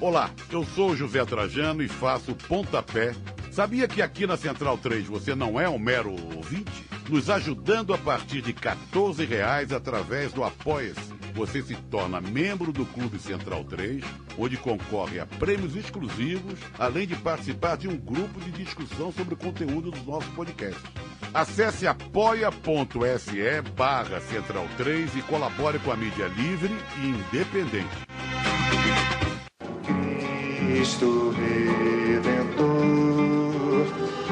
Olá, eu sou o José Trajano e faço Pontapé. Sabia que aqui na Central 3 você não é um mero ouvinte? Nos ajudando a partir de R$14 através do Apoia-se. Você se torna membro do Clube Central 3, onde concorre a prêmios exclusivos, além de participar de um grupo de discussão sobre o conteúdo dos nossos podcasts. Acesse apoia.se/Central 3 e colabore com a mídia livre e independente. Cristo Redentor,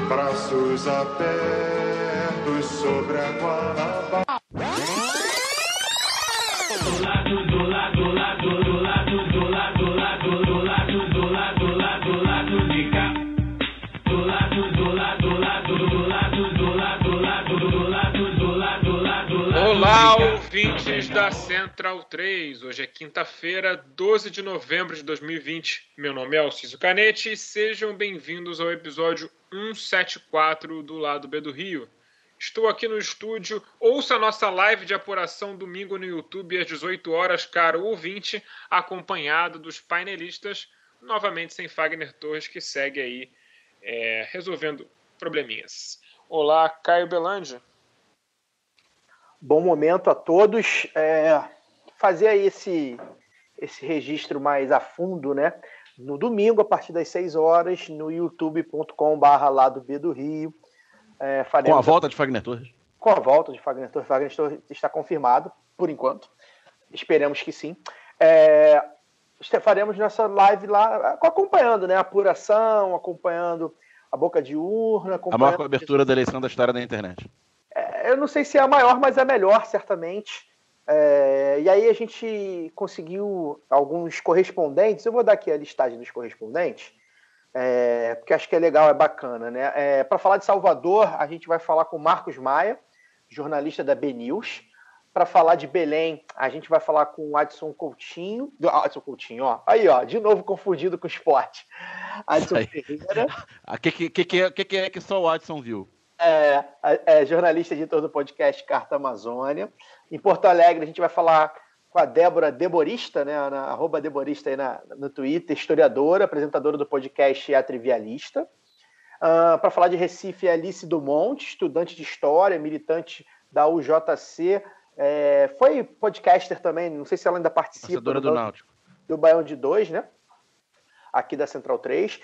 braços abertos sobre a Guanabara. Olá, ouvintes da Central 3. Hoje é quinta-feira, 12 de novembro de 2020. Meu nome é Alcísio Canete e sejam bem-vindos ao episódio 174 do Lado B do Rio. Estou aqui no estúdio, ouça a nossa live de apuração domingo no YouTube às 18 horas, caro ouvinte, acompanhado dos painelistas, novamente sem Fagner Torres, que segue aí resolvendo probleminhas. Olá, Caio Belandi. Bom momento a todos. Fazer aí esse registro mais a fundo, né? No domingo, a partir das 6 horas, no youtube.com/Lado B do Rio. Com a volta de Fagner Torres? Com a volta de Fagner Torres. Fagner Torres está confirmado, por enquanto. Esperamos que sim. Faremos nossa live lá, acompanhando, né? A apuração, acompanhando a boca de urna. A maior cobertura da eleição da história da internet. Eu não sei se é a maior, mas é a melhor, certamente. E aí a gente conseguiu alguns correspondentes. Eu vou dar aqui a listagem dos correspondentes, porque acho que é legal, é bacana, né? Para falar de Salvador, a gente vai falar com Marcos Maia, jornalista da BNews. Para falar de Belém, a gente vai falar com o Adson Coutinho. Adson Coutinho, ó. Aí, ó, de novo confundido com o esporte. Adson Ferreira. O que é que só o Adson viu? Jornalista, editor do podcast Carta Amazônia. Em Porto Alegre, a gente vai falar com a Débora Deborista, né, na @Deborista aí no Twitter, historiadora, apresentadora do podcast A Trivialista. Para falar de Recife, Alice Dumont, estudante de História, militante da UJC, foi podcaster também, não sei se ela ainda participa do Náutico. Do Baião de 2, né? Aqui da Central 3.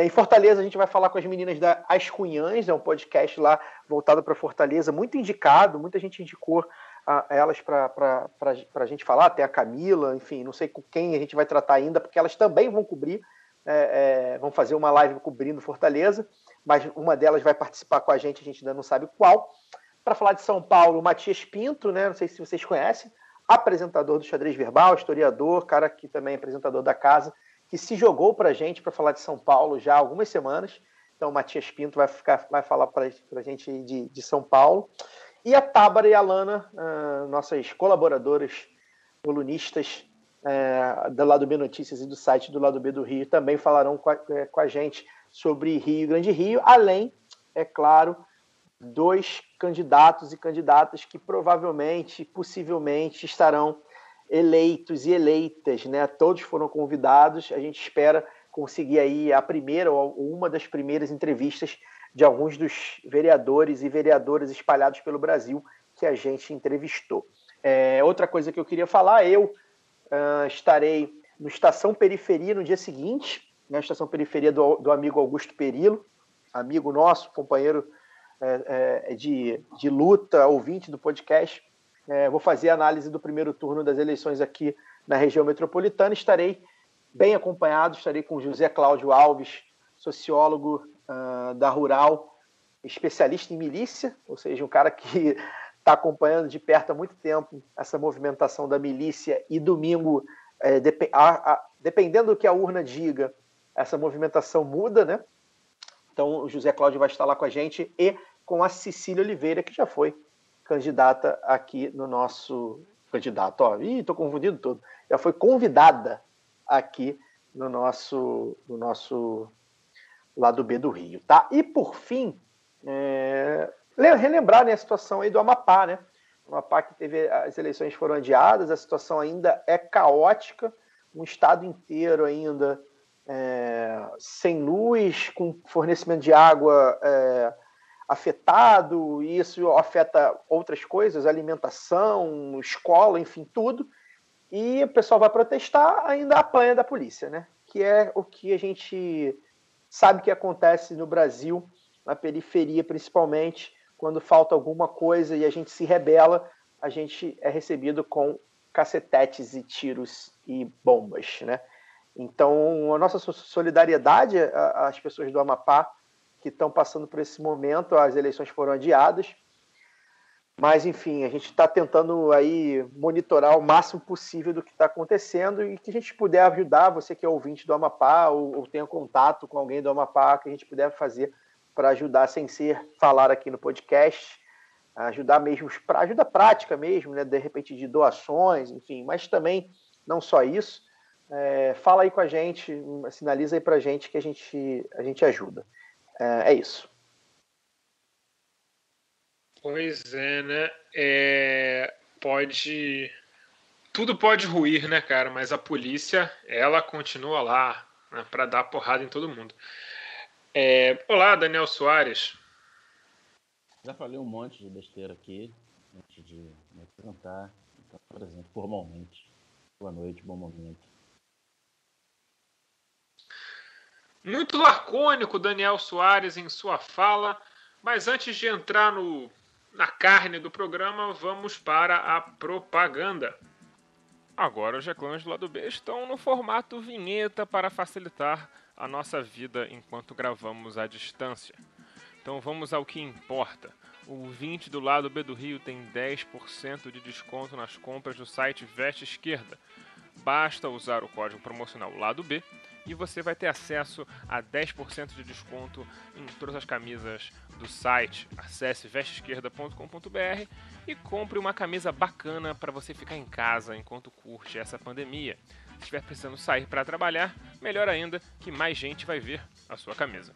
Em Fortaleza, a gente vai falar com as meninas da As Cunhãs, é um podcast lá voltado para Fortaleza, muito indicado, muita gente indicou elas para a gente falar, até a Camila, enfim, não sei com quem a gente vai tratar ainda, porque elas também vão cobrir, vão fazer uma live cobrindo Fortaleza, mas uma delas vai participar com a gente ainda não sabe qual. Para falar de São Paulo, o Matias Pinto, né, não sei se vocês conhecem, apresentador do Xadrez Verbal, historiador, cara que também é apresentador da casa, que se jogou para a gente para falar de São Paulo já há algumas semanas. Então, o Matias Pinto vai falar para a gente de São Paulo. E a Tábara e a Lana, nossas colaboradoras, colunistas do Lado B Notícias e do site do Lado B do Rio, também falarão com a gente sobre Rio e Grande Rio, além, é claro, dois candidatos e candidatas que provavelmente, possivelmente, estarão eleitos e eleitas, né? Todos foram convidados. A gente espera conseguir aí a primeira ou uma das primeiras entrevistas de alguns dos vereadores e vereadoras espalhados pelo Brasil que a gente entrevistou. Outra coisa que eu queria falar, eu estarei no Estação Periferia no dia seguinte, na Estação Periferia do amigo Augusto Perillo, amigo nosso, companheiro de luta, ouvinte do podcast. Vou fazer a análise do primeiro turno das eleições aqui na região metropolitana. Estarei bem acompanhado, estarei com José Cláudio Alves, sociólogo da Rural, especialista em milícia, ou seja, um cara que está acompanhando de perto há muito tempo essa movimentação da milícia e domingo, dependendo do que a urna diga, essa movimentação muda, né? Então o José Cláudio vai estar lá com a gente e com a Cecília Oliveira, que já foi candidata aqui no nosso... estou confundindo tudo. Já foi convidada aqui no nosso Lado B do Rio, tá? E, por fim, relembrar, né, a situação aí do Amapá, né? O Amapá que as eleições foram adiadas, a situação ainda é caótica, um estado inteiro ainda sem luz, com fornecimento de água afetado, e isso afeta outras coisas, alimentação, escola, enfim, tudo. E o pessoal vai protestar, ainda apanha da polícia, né? Que é o que a gente sabe que acontece no Brasil, na periferia principalmente, quando falta alguma coisa e a gente se rebela, a gente é recebido com cacetetes e tiros e bombas, né? Então, a nossa solidariedade às pessoas do Amapá que estão passando por esse momento. As eleições foram adiadas, mas, enfim, a gente está tentando aí monitorar o máximo possível do que está acontecendo, e que a gente puder ajudar, você que é ouvinte do Amapá ou tenha contato com alguém do Amapá, que a gente puder fazer para ajudar, sem ser falar aqui no podcast, ajudar mesmo, para ajuda prática mesmo, né? De repente de doações, enfim, mas também não só isso. Fala aí com a gente, sinaliza aí para a gente que a gente ajuda. É isso. Pois é, né? Tudo pode ruir, né, cara? Mas a polícia, ela continua lá, né, para dar porrada em todo mundo. Olá, Daniel Soares. Já falei um monte de besteira aqui, antes de me apresentar. Então, por exemplo, formalmente. Boa noite, bom momento. Muito lacônico, Daniel Soares, em sua fala. Mas antes de entrar na carne do programa, vamos para a propaganda. Agora os reclames do lado B estão no formato vinheta para facilitar a nossa vida enquanto gravamos à distância. Então vamos ao que importa. O ouvinte do lado B do Rio tem 10% de desconto nas compras do site Veste Esquerda. Basta usar o código promocional lado B e você vai ter acesso a 10% de desconto em todas as camisas do site. Acesse vesteesquerda.com.br e compre uma camisa bacana para você ficar em casa enquanto curte essa pandemia. Se estiver precisando sair para trabalhar, melhor ainda, que mais gente vai ver a sua camisa.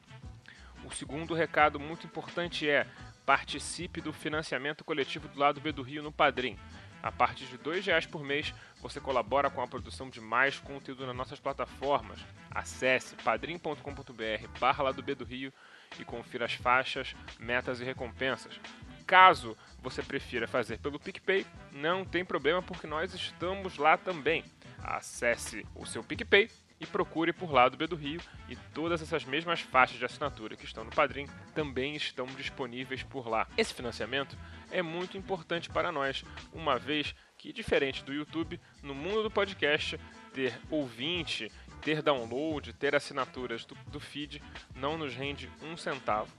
O segundo recado muito importante é: participe do financiamento coletivo do lado B do Rio no Padrim. A partir de R$2 por mês, você colabora com a produção de mais conteúdo nas nossas plataformas. Acesse padrim.com.br/lado B do Rio e confira as faixas, metas e recompensas. Caso você prefira fazer pelo PicPay, não tem problema, porque nós estamos lá também. Acesse o seu PicPay e procure por Lado B do Rio, e todas essas mesmas faixas de assinatura que estão no Padrim também estão disponíveis por lá. Esse financiamento é muito importante para nós, uma vez que, diferente do YouTube, no mundo do podcast, ter ouvinte, ter download, ter assinaturas do feed não nos rende um centavo.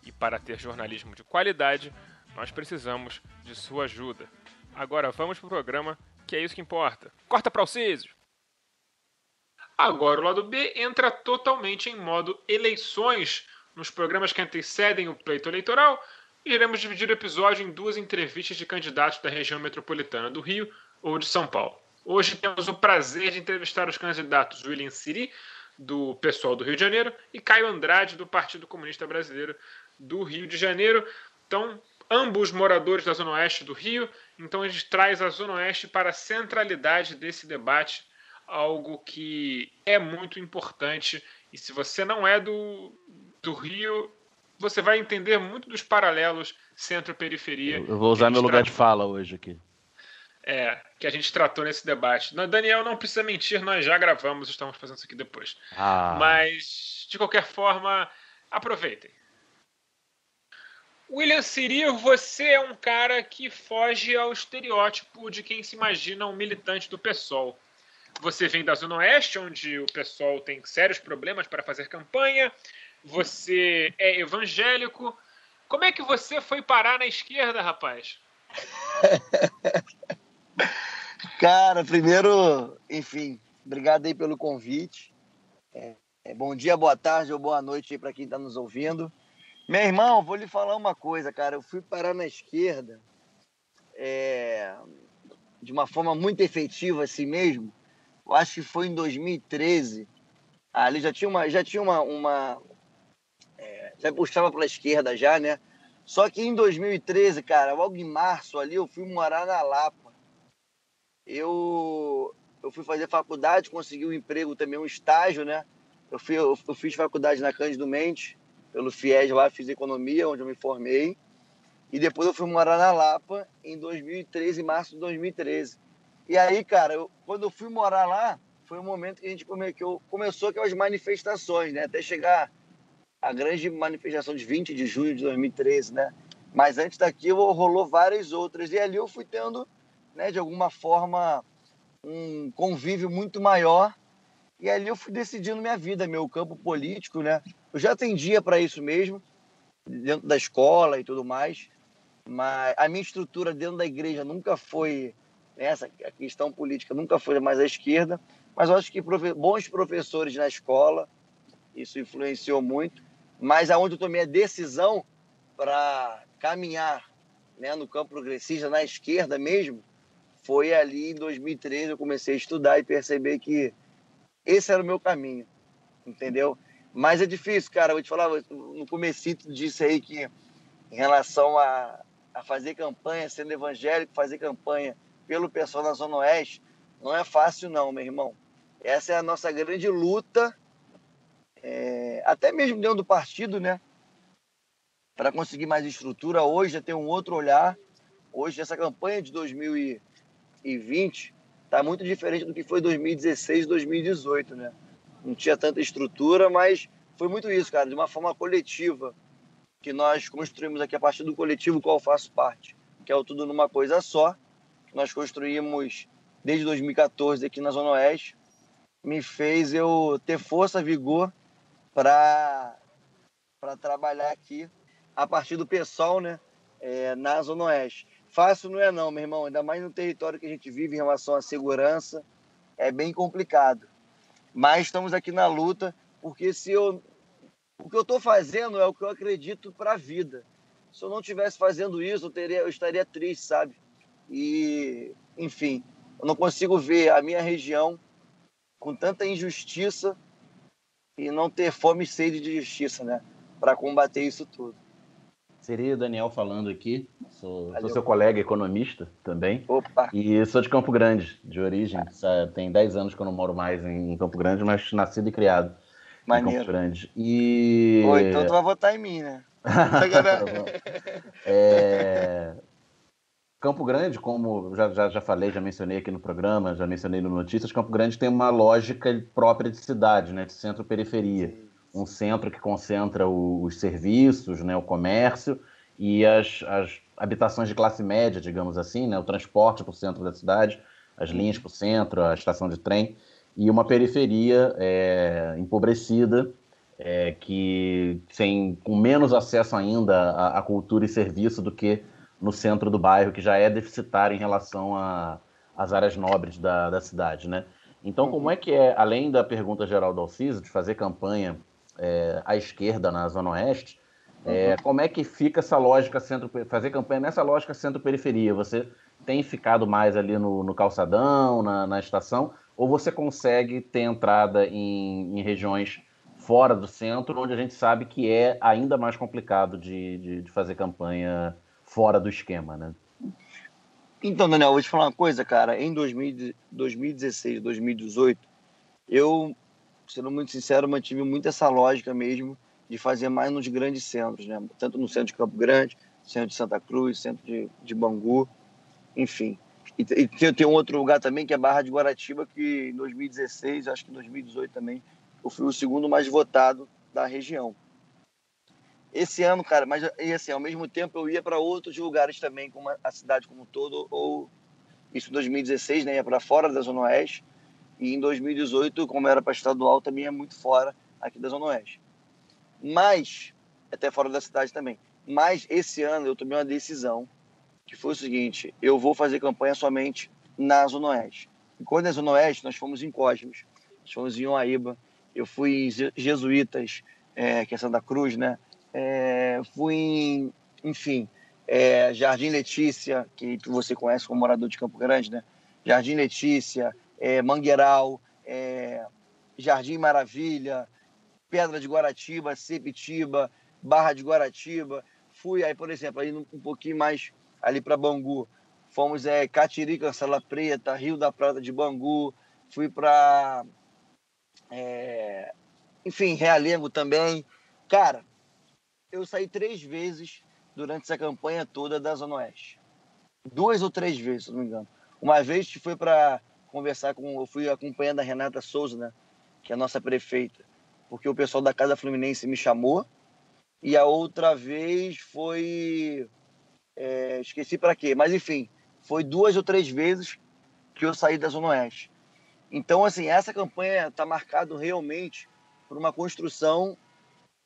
E para ter jornalismo de qualidade, nós precisamos de sua ajuda. Agora vamos para o programa, que é isso que importa. Corta para o Císio! Agora o lado B entra totalmente em modo eleições nos programas que antecedem o pleito eleitoral, e iremos dividir o episódio em 2 entrevistas de candidatos da região metropolitana do Rio ou de São Paulo. Hoje temos o prazer de entrevistar os candidatos William Siri, do PSOL do Rio de Janeiro, e Caio Andrade, do Partido Comunista Brasileiro do Rio de Janeiro. Então, ambos moradores da Zona Oeste do Rio. Então a gente traz a Zona Oeste para a centralidade desse debate, algo que é muito importante. E se você não é do Rio, você vai entender muito dos paralelos centro-periferia. Eu vou usar meu lugar de fala hoje aqui. Que a gente tratou nesse debate. Daniel, não precisa mentir, nós já gravamos, estamos fazendo isso aqui depois. Mas, de qualquer forma, aproveitem. William Siri, você é um cara que foge ao estereótipo de quem se imagina um militante do PSOL. Você vem da Zona Oeste, onde o PSOL tem sérios problemas para fazer campanha. Você é evangélico. Como é que você foi parar na esquerda, rapaz? Cara, primeiro, enfim, obrigado aí pelo convite. Bom dia, boa tarde ou boa noite aí para quem está nos ouvindo. Meu irmão, vou lhe falar uma coisa, cara. Eu fui parar na esquerda de uma forma muito efetiva assim mesmo. Eu acho que foi em 2013. Ali já tinha uma já puxava para a esquerda já, né? Só que em 2013, cara, logo em março ali, eu fui morar na Lapa. Eu eu fui fazer faculdade, consegui um emprego também, um estágio, né? Eu fiz faculdade na Cândido Mendes, pelo FIES lá, fiz economia, onde eu me formei. E depois eu fui morar na Lapa em 2013, em março de 2013. E aí, cara, quando eu fui morar lá, foi o momento que a gente começou aquelas manifestações, né? Até chegar a grande manifestação de 20 de junho de 2013, né? Mas antes daquilo rolou várias outras. E ali eu fui tendo, né, de alguma forma, um convívio muito maior. E ali eu fui decidindo minha vida, meu campo político, né? Eu já atendia para isso mesmo, dentro da escola e tudo mais. Mas a minha estrutura dentro da igreja nunca foi essa, a questão política nunca foi mais à esquerda. Mas eu acho que bons professores na escola, isso influenciou muito. Mas aonde eu tomei a decisão para caminhar, né, no campo progressista, na esquerda mesmo, foi ali em 2013. Eu comecei a estudar e perceber que esse era o meu caminho, entendeu? Mas é difícil, cara. Eu vou te falar, no comecito disse aí que em relação a fazer campanha, sendo evangélico, fazer campanha pelo pessoal na Zona Oeste, não é fácil não, meu irmão. Essa é a nossa grande luta, até mesmo dentro do partido, né? Para conseguir mais estrutura. Hoje já tem um outro olhar. Hoje essa campanha de 2020 está muito diferente do que foi 2016 e 2018, né? Não tinha tanta estrutura, mas foi muito isso, cara, de uma forma coletiva, que nós construímos aqui a partir do coletivo qual eu faço parte, que é o Tudo Numa Coisa Só. Nós construímos desde 2014 aqui na Zona Oeste. Me fez eu ter força, vigor para trabalhar aqui a partir do PSOL, né, na Zona Oeste. Fácil não é não, meu irmão, ainda mais no território que a gente vive em relação à segurança, é bem complicado. Mas estamos aqui na luta, porque o que eu estou fazendo é o que eu acredito para a vida. Se eu não estivesse fazendo isso, eu estaria triste, sabe? E, enfim, eu não consigo ver a minha região com tanta injustiça e não ter fome e sede de justiça, né? Para combater isso tudo. Seria Daniel falando aqui, sou seu colega economista também. Opa. E sou de Campo Grande, de origem. Tem 10 anos que eu não moro mais em Campo Grande, mas nascido e criado Maneiro. em Campo Grande. E... Pô, então tu vai votar em mim, né? Campo Grande, como já falei, já mencionei aqui no programa, já mencionei no Notícias, Campo Grande tem uma lógica própria de cidade, né, de centro-periferia. Um centro que concentra os serviços, né, o comércio e as habitações de classe média, digamos assim, né, o transporte para o centro da cidade, as linhas para o centro, a estação de trem, e uma periferia empobrecida, com menos acesso ainda à cultura e serviço do que no centro do bairro, que já é deficitário em relação às áreas nobres da cidade, né? Então, como é que além da pergunta geral do Alciso, de fazer campanha à esquerda na Zona Oeste, como é que fica essa lógica fazer campanha nessa lógica centro-periferia? Você tem ficado mais ali no calçadão, na estação, ou você consegue ter entrada em regiões fora do centro, onde a gente sabe que é ainda mais complicado de fazer campanha fora do esquema, né? Então, Daniel, vou te falar uma coisa, cara. Em 2016, 2018, eu, sendo muito sincero, mantive muito essa lógica mesmo de fazer mais nos grandes centros, né? Tanto no centro de Campo Grande, centro de Santa Cruz, centro de Bangu, enfim. E tem um outro lugar também, que é Barra de Guaratiba, que em 2016, acho que em 2018 também, eu fui o segundo mais votado da região. Esse ano, cara, mas assim, ao mesmo tempo eu ia para outros lugares também, como a cidade como um todo, ou isso em 2016, né, ia para fora da Zona Oeste, e em 2018, como era para estadual, também é muito fora aqui da Zona Oeste. Mas, até fora da cidade também. Mas esse ano eu tomei uma decisão, que foi o seguinte: eu vou fazer campanha somente na Zona Oeste. E quando é Zona Oeste, nós fomos em Cosmos, nós fomos em Uaíba, eu fui em Jesuítas, que é Santa Cruz, né? Fui em, enfim, Jardim Letícia, que você conhece como morador de Campo Grande, né? Jardim Letícia, Mangueiral, Jardim Maravilha, Pedra de Guaratiba, Sepitiba, Barra de Guaratiba. Fui aí, por exemplo, aí um pouquinho mais ali para Bangu. Fomos Catiri, Cancela Preta, Rio da Prata de Bangu, fui para, enfim, Realengo também. Cara, eu saí 3 vezes durante essa campanha toda da Zona Oeste. 2 ou 3 vezes, se não me engano. Uma vez que foi para conversar eu fui acompanhando a Renata Souza, né, que é a nossa prefeita, porque o pessoal da Casa Fluminense me chamou, e a outra vez foi, esqueci para quê, mas enfim, foi 2 ou 3 vezes que eu saí da Zona Oeste. Então, assim, essa campanha está marcada realmente por uma construção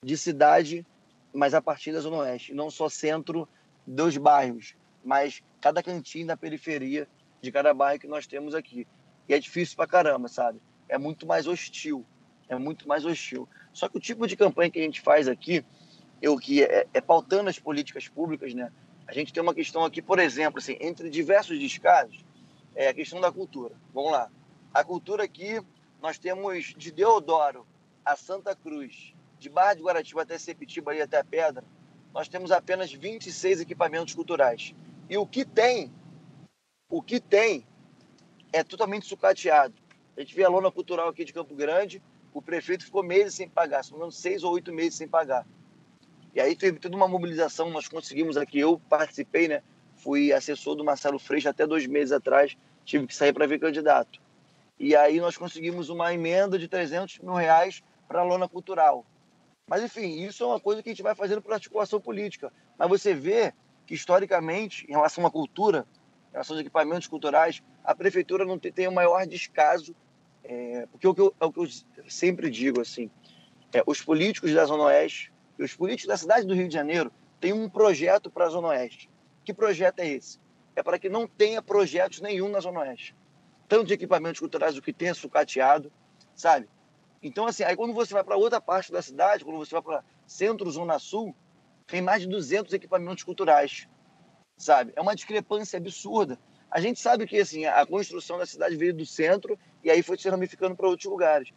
de cidade, mas a partir da Zona Oeste, não só centro dos bairros, mas cada cantinho da periferia de cada bairro que nós temos aqui. E é difícil pra caramba, sabe? É muito mais hostil. Só que o tipo de campanha que a gente faz aqui, que é pautando as políticas públicas, né? A gente tem uma questão aqui, por exemplo, assim, entre diversos descasos, é a questão da cultura. Vamos lá. A cultura aqui, nós temos de Deodoro a Santa Cruz, de Barra de Guaratiba até Sepitiba e até a Pedra, nós temos apenas 26 equipamentos culturais. E o que tem é totalmente sucateado. A gente vê a lona cultural aqui de Campo Grande, o prefeito ficou meses sem pagar, se não me engano, 6 ou 8 meses sem pagar. E aí teve toda uma mobilização, nós conseguimos aqui, eu participei, né? Fui assessor do Marcelo Freixo até 2 meses atrás, tive que sair para ver candidato. E aí nós conseguimos uma emenda de R$300 mil para a lona cultural. Mas, enfim, isso é uma coisa que a gente vai fazendo por articulação política. Mas você vê que, historicamente, em relação à cultura, em relação aos equipamentos culturais, a prefeitura não tem o maior descaso, porque o que eu sempre digo, assim, os políticos da Zona Oeste e os políticos da cidade do Rio de Janeiro têm um projeto para a Zona Oeste. Que projeto é esse? É para que não tenha projetos nenhum na Zona Oeste. Tanto de equipamentos culturais, o que tem é sucateado, sabe? Então, assim, aí quando você vai para outra parte da cidade, quando você vai para centro, zona sul, tem mais de 200 equipamentos culturais, sabe? É uma discrepância absurda. A gente sabe que, assim, a construção da cidade veio do centro e aí foi se ramificando para outros lugares.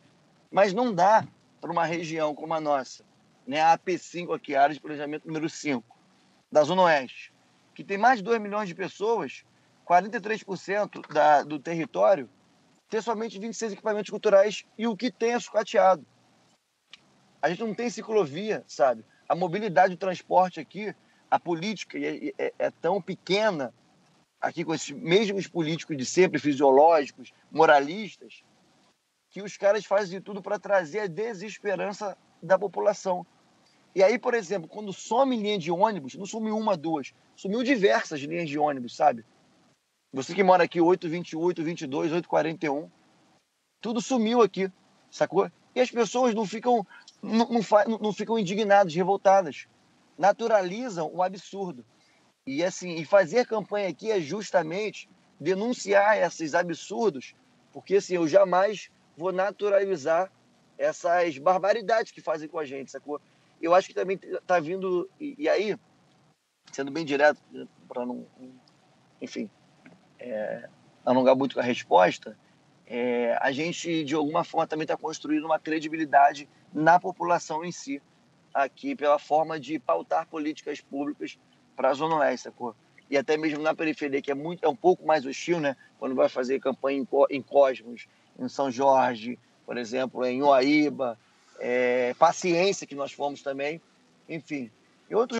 Mas não dá para uma região como a nossa, né? A AP5 aqui, a área de planejamento número 5, da Zona Oeste, que tem mais de 2 milhões de pessoas, 43% do território, ter somente 26 equipamentos culturais e o que tem é sucateado. A gente não tem ciclovia, sabe? A mobilidade do transporte aqui, a política é tão pequena, aqui com esses mesmos políticos de sempre, fisiológicos, moralistas, que os caras fazem de tudo para trazer a desesperança da população. E aí, por exemplo, quando some linha de ônibus, não sumiu uma, duas, sumiu diversas linhas de ônibus, sabe? Você que mora aqui, 821, 822, 841, tudo sumiu aqui, sacou? E as pessoas não ficam indignadas, revoltadas. Naturalizam o absurdo. E assim, fazer campanha aqui é justamente denunciar esses absurdos, porque assim, eu jamais vou naturalizar essas barbaridades que fazem com a gente, sacou? Eu acho que também tá vindo, e aí, sendo bem direto, para não, enfim, alongar muito com a resposta, a gente, de alguma forma, também está construindo uma credibilidade na população em si, aqui, pela forma de pautar políticas públicas para a Zona Oeste, sacou? E até mesmo na periferia, que é um pouco mais hostil, né? Quando vai fazer campanha em Cosmos, em São Jorge, por exemplo, em Uaíba, Paciência, que nós fomos também, enfim. E outros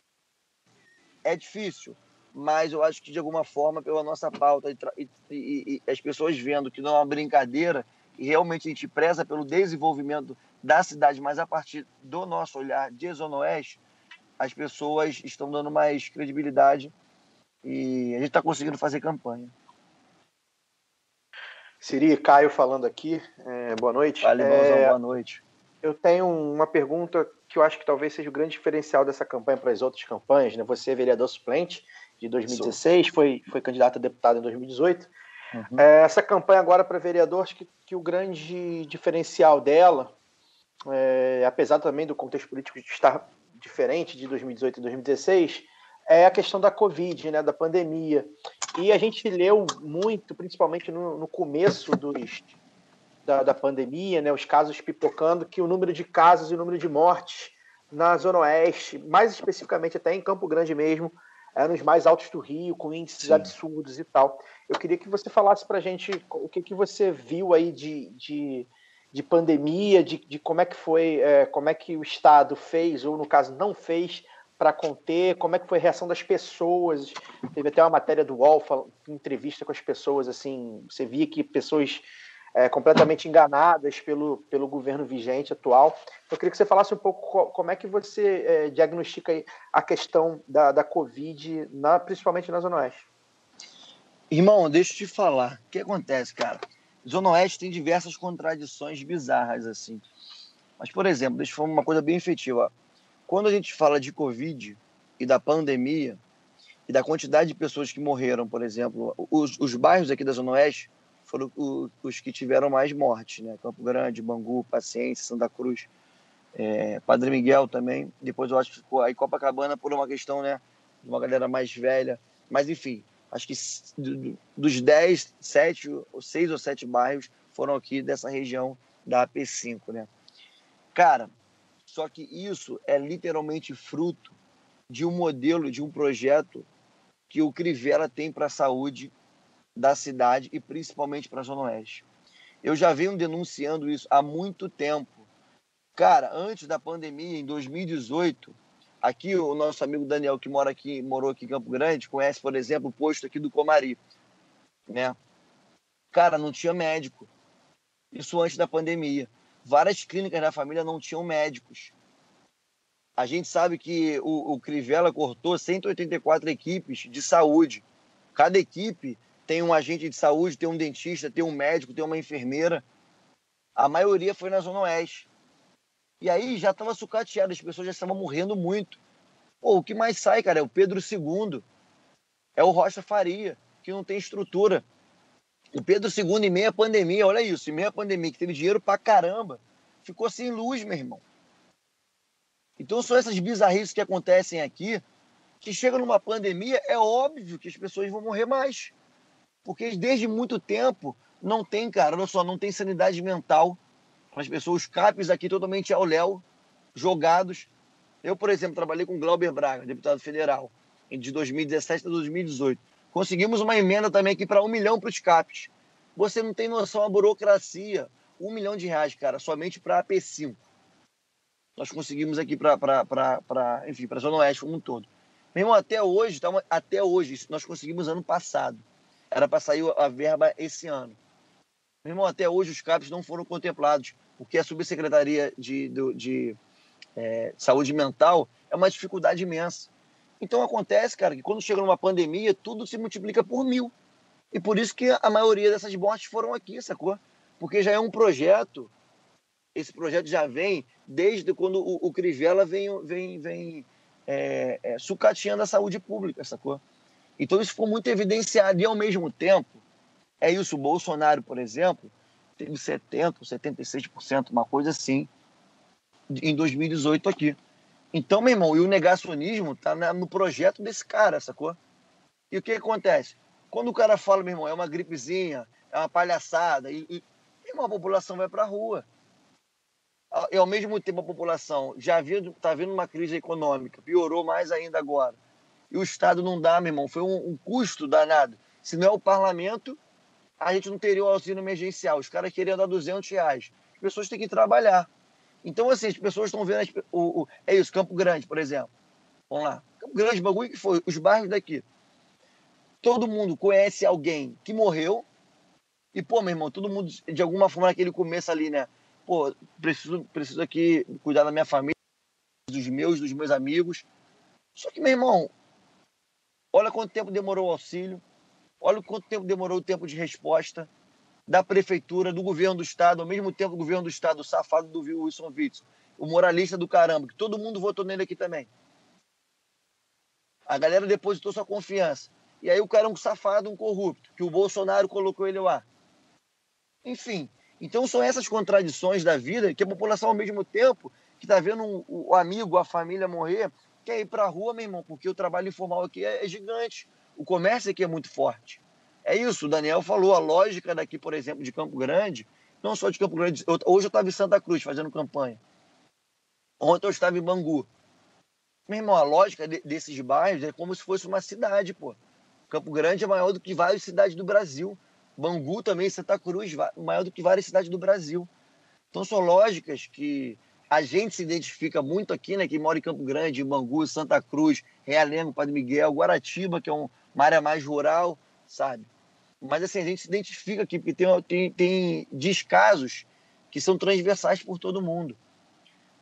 é difícil, mas eu acho que, de alguma forma, pela nossa pauta e as pessoas vendo que não é uma brincadeira e realmente a gente preza pelo desenvolvimento da cidade, mas a partir do nosso olhar de Zona Oeste, as pessoas estão dando mais credibilidade e a gente está conseguindo fazer campanha. Siri, Caio falando aqui, boa noite. Vale, boa noite. Eu tenho uma pergunta que eu acho que talvez seja o grande diferencial dessa campanha para as outras campanhas, né? Você é vereador suplente de 2016, foi candidato a deputado em 2018. Uhum. Essa campanha agora para vereador, acho que o grande diferencial dela, apesar também do contexto político estar diferente de 2018 e 2016, é a questão da Covid, né, da pandemia. E a gente leu muito, principalmente no começo da pandemia, né, os casos pipocando, que o número de casos e o número de mortes na Zona Oeste, mais especificamente até em Campo Grande mesmo, nos mais altos do Rio, com índices absurdos e tal. Eu queria que você falasse para a gente o que você viu aí de pandemia, de como é que foi, como é que o Estado fez, ou no caso não fez, para conter, como é que foi a reação das pessoas. Teve até uma matéria do UOL, entrevista com as pessoas, assim, você via que pessoas completamente enganadas pelo governo vigente atual. Eu queria que você falasse um pouco como é que você diagnostica a questão da Covid, principalmente na Zona Oeste. Irmão, deixa eu te falar. O que acontece, cara? Zona Oeste tem diversas contradições bizarras, assim. Mas, por exemplo, deixa eu falar uma coisa bem efetiva. Quando a gente fala de Covid e da pandemia e da quantidade de pessoas que morreram, por exemplo, os bairros aqui da Zona Oeste foram os que tiveram mais mortes, né? Campo Grande, Bangu, Paciência, Santa Cruz, Padre Miguel também. Depois eu acho que ficou aí Copacabana por uma questão, né, de uma galera mais velha. Mas, enfim, acho que dos 10, 6 ou 7 bairros foram aqui dessa região da AP5, né? Cara, só que isso é literalmente fruto de um modelo, de um projeto que o Crivella tem para a saúde da cidade e principalmente para a Zona Oeste. Eu já venho denunciando isso há muito tempo. Cara, antes da pandemia, em 2018, aqui o nosso amigo Daniel, que morou aqui em Campo Grande, conhece, por exemplo, o posto aqui do Comari, né? Cara, não tinha médico. Isso antes da pandemia. Várias clínicas da família não tinham médicos. A gente sabe que o Crivella cortou 184 equipes de saúde. Cada equipe tem um agente de saúde, tem um dentista, tem um médico, tem uma enfermeira. A maioria foi na Zona Oeste. E aí já estava sucateado, as pessoas já estavam morrendo muito. Pô, o que mais sai, cara, é o Pedro II. É o Rocha Faria, que não tem estrutura. O Pedro II, em meia pandemia, olha isso, em meia pandemia, que teve dinheiro pra caramba, ficou sem luz, meu irmão. Então são essas bizarrices que acontecem aqui, que chega numa pandemia, é óbvio que as pessoas vão morrer mais. Porque desde muito tempo não tem, cara, olha só, não tem sanidade mental. As pessoas, os CAPs aqui totalmente ao léu, jogados. Eu, por exemplo, trabalhei com o Glauber Braga, deputado federal, de 2017 a 2018. Conseguimos uma emenda também aqui para 1 milhão para os CAPs. Você não tem noção da burocracia. R$1 milhão, cara, somente para a AP5. Nós conseguimos aqui para a Zona Oeste como um todo. Mesmo até hoje, nós conseguimos ano passado. Era para sair a verba esse ano. Meu irmão, até hoje os CAPs não foram contemplados, porque a Subsecretaria de Saúde Mental é uma dificuldade imensa. Então acontece, cara, que quando chega numa pandemia, tudo se multiplica por 1000. E por isso que a maioria dessas mortes foram aqui, sacou? Porque já é um projeto, esse projeto já vem desde quando o Crivella vem sucateando a saúde pública, sacou? Então isso ficou muito evidenciado. E ao mesmo tempo, é isso, o Bolsonaro, por exemplo, teve 70% ou 76%, uma coisa assim, em 2018 aqui. Então, meu irmão, e o negacionismo tá no projeto desse cara, sacou? E o que acontece? Quando o cara fala, meu irmão, é uma gripezinha, é uma palhaçada, e a população vai pra rua. E ao mesmo tempo a população já está vendo uma crise econômica, piorou mais ainda agora. E o Estado não dá, meu irmão, foi um custo danado. Se não é o parlamento, a gente não teria o auxílio emergencial. Os caras queriam dar R$200. As pessoas têm que trabalhar. Então, assim, as pessoas estão vendo... é isso, Campo Grande, por exemplo. Vamos lá. Campo Grande, bagulho que foi? Os bairros daqui. Todo mundo conhece alguém que morreu. E, pô, meu irmão, todo mundo, de alguma forma, naquele começo ali, né? Pô, preciso aqui cuidar da minha família, dos meus amigos. Só que, meu irmão, olha quanto tempo demorou o auxílio. Olha quanto tempo demorou o tempo de resposta da prefeitura, do governo do estado, ao mesmo tempo o governo do estado, o safado do Wilson Witzel, o moralista do caramba, que todo mundo votou nele aqui também. A galera depositou sua confiança. E aí o cara é um safado, um corrupto, que o Bolsonaro colocou ele lá. Enfim, então são essas contradições da vida que a população, ao mesmo tempo que está vendo o amigo, a família morrer, quer ir para a rua, meu irmão, porque o trabalho informal aqui é gigante. O comércio aqui é muito forte. É isso, o Daniel falou, a lógica daqui, por exemplo, de Campo Grande, não só de Campo Grande, hoje eu estava em Santa Cruz fazendo campanha. Ontem eu estava em Bangu. Meu irmão, a lógica desses bairros é como se fosse uma cidade, pô. Campo Grande é maior do que várias cidades do Brasil. Bangu também, Santa Cruz, maior do que várias cidades do Brasil. Então são lógicas que a gente se identifica muito aqui, né? Quem mora em Campo Grande, Bangu, Santa Cruz, Realengo, Padre Miguel, Guaratiba, que é uma área mais rural, sabe? Mas assim, a gente se identifica aqui, porque tem descasos que são transversais por todo mundo.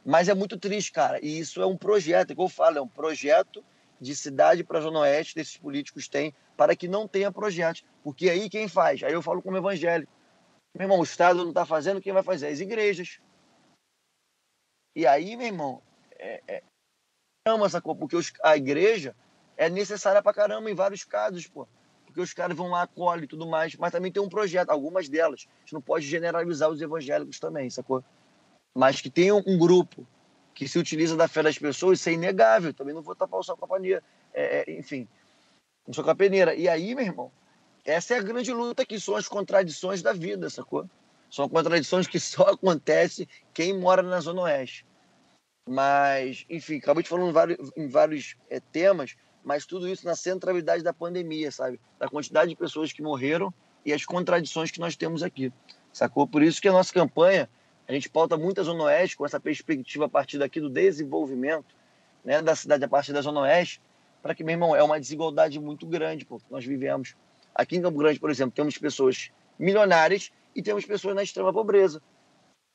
Mas é muito triste, cara. E isso é um projeto, é que eu falo, é um projeto de cidade para a Zona Oeste, desses políticos têm, para que não tenha projetos. Porque aí quem faz? Aí eu falo como evangélico. Meu irmão, o Estado não está fazendo, quem vai fazer? As igrejas. E aí, meu irmão, sacou? Porque a igreja é necessária pra caramba em vários casos, pô. Porque os caras vão lá, acolhem e tudo mais. Mas também tem um projeto, algumas delas. A gente não pode generalizar os evangélicos também, sacou? Mas que tem um grupo que se utiliza da fé das pessoas, isso é inegável. Também não vou tapar o sol com a paneira. Enfim, não sou com a peneira. E aí, meu irmão, essa é a grande luta, que são as contradições da vida, sacou? São contradições que só acontecem quem mora na Zona Oeste. Mas, enfim, acabei te falando em vários temas, mas tudo isso na centralidade da pandemia, sabe? Da quantidade de pessoas que morreram e as contradições que nós temos aqui, sacou? Por isso que a nossa campanha, a gente pauta muito a Zona Oeste com essa perspectiva a partir daqui do desenvolvimento, né, da cidade a partir da Zona Oeste, para que, meu irmão, é uma desigualdade muito grande, pô, que nós vivemos. Aqui em Campo Grande, por exemplo, temos pessoas milionárias e temos pessoas na extrema pobreza.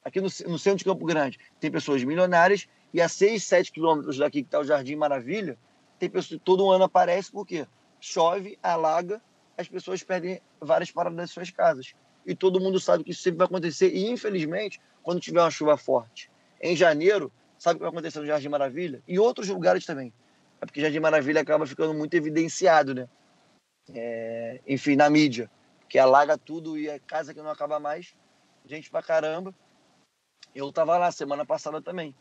Aqui no centro de Campo Grande tem pessoas milionárias e a 6, 7 quilômetros daqui que está o Jardim Maravilha, tem pessoas que todo ano aparece porque chove, alaga, as pessoas perdem várias paradas das suas casas. E todo mundo sabe que isso sempre vai acontecer. E, infelizmente, quando tiver uma chuva forte em janeiro, sabe o que vai acontecer no Jardim Maravilha? E outros lugares também. É porque Jardim Maravilha acaba ficando muito evidenciado, né? Enfim, na mídia. Que alaga tudo e é casa que não acaba mais. Gente pra caramba. Eu tava lá semana passada também.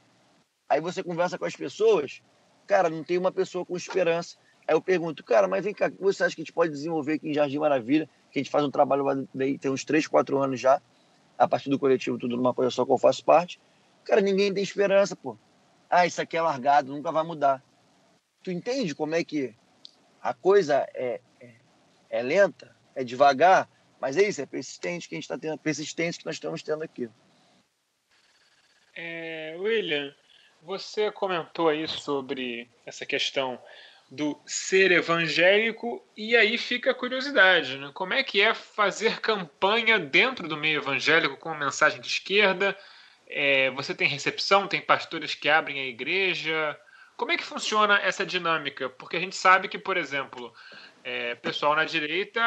Aí você conversa com as pessoas, cara, não tem uma pessoa com esperança. Aí eu pergunto, cara, mas vem cá, o que você acha que a gente pode desenvolver aqui em Jardim Maravilha? Que a gente faz um trabalho lá, tem uns 3, 4 anos já, a partir do coletivo Tudo Numa Coisa Só, que eu faço parte. Cara, ninguém tem esperança, pô. Ah, isso aqui é largado, nunca vai mudar. Tu entende como é que a coisa é lenta, é devagar, mas é isso, é persistente que a gente está tendo, persistente que nós estamos tendo aqui. William, você comentou aí sobre essa questão do ser evangélico, e aí fica a curiosidade, né? Como é que é fazer campanha dentro do meio evangélico com mensagem de esquerda? Você tem recepção, tem pastores que abrem a igreja? Como é que funciona essa dinâmica? Porque a gente sabe que, por exemplo, pessoal na direita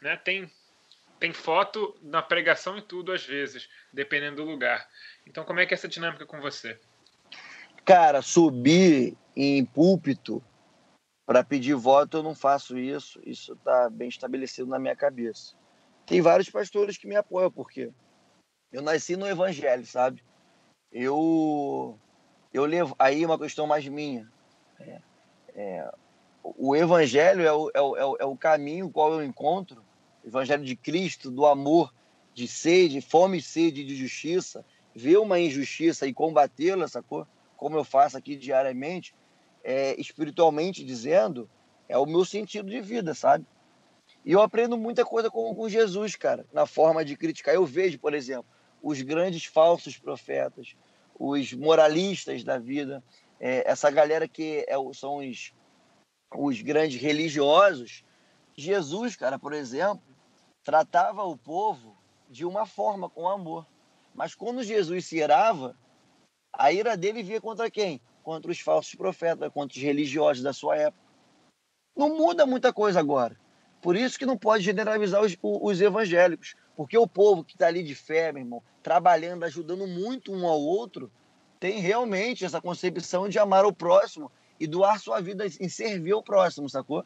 né, tem foto na pregação e tudo às vezes, dependendo do lugar. Então, como é que é essa dinâmica com você? Cara, subir em púlpito para pedir voto, eu não faço isso. Isso está bem estabelecido na minha cabeça. Tem vários pastores que me apoiam, porque eu nasci no evangelho, sabe? Eu levo... Aí uma questão mais minha. O evangelho é o caminho qual eu encontro, o evangelho de Cristo, do amor, de sede, fome e sede de justiça, ver uma injustiça e combatê-la, sacou? Como eu faço aqui diariamente, espiritualmente dizendo, é o meu sentido de vida, sabe? E eu aprendo muita coisa com Jesus, cara, na forma de criticar. Eu vejo, por exemplo, os grandes falsos profetas, os moralistas da vida, essa galera que são os grandes religiosos. Jesus, cara, por exemplo, tratava o povo de uma forma, com amor. Mas quando Jesus se irava, a ira dele via contra quem? Contra os falsos profetas, contra os religiosos da sua época. Não muda muita coisa agora. Por isso que não pode generalizar os evangélicos. Porque o povo que está ali de fé, meu irmão, trabalhando, ajudando muito um ao outro, tem realmente essa concepção de amar o próximo e doar sua vida em servir ao próximo, sacou?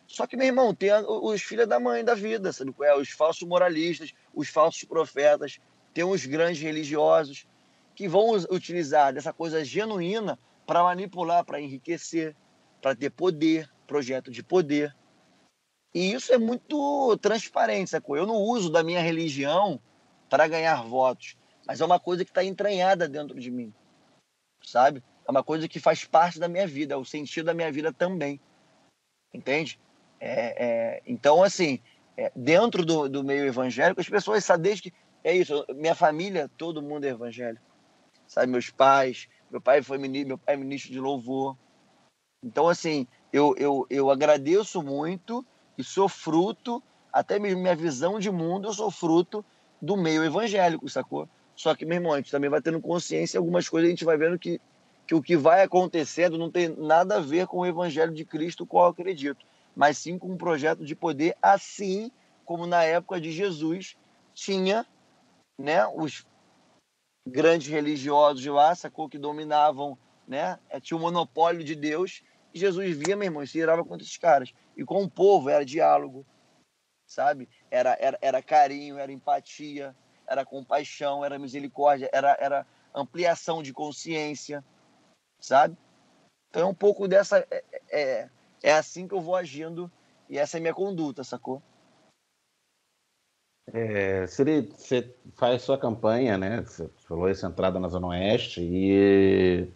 Só que, meu irmão, tem os filhos da mãe da vida, sabe? Os falsos moralistas, os falsos profetas, tem os grandes religiosos que vão utilizar dessa coisa genuína para manipular, para enriquecer, para ter poder, projeto de poder. E isso é muito transparente, sacou? Eu não uso da minha religião para ganhar votos, mas é uma coisa que está entranhada dentro de mim, sabe? É uma coisa que faz parte da minha vida, é o sentido da minha vida também. Entende? Então, assim, dentro do meio evangélico, as pessoas sabem desde que... É isso, minha família, todo mundo é evangélico. Sabe, meus pais, meu pai é ministro de louvor. Então, assim, eu agradeço muito e sou fruto, até mesmo minha visão de mundo, eu sou fruto do meio evangélico, sacou? Só que, meu irmão, a gente também vai tendo consciência, algumas coisas a gente vai vendo que o que vai acontecendo não tem nada a ver com o evangelho de Cristo, qual eu acredito, mas sim com um projeto de poder, assim como na época de Jesus tinha, né, os grandes religiosos lá, sacou, que dominavam, né, tinha o monopólio de Deus, e Jesus via, meu irmão, e se irava contra esses caras. E com o povo era diálogo, sabe? Era carinho, era empatia, era compaixão, era misericórdia, era ampliação de consciência, sabe? Então é um pouco dessa... É assim que eu vou agindo e essa é a minha conduta, sacou? Você faz sua campanha, né? Você falou essa entrada na Zona Oeste e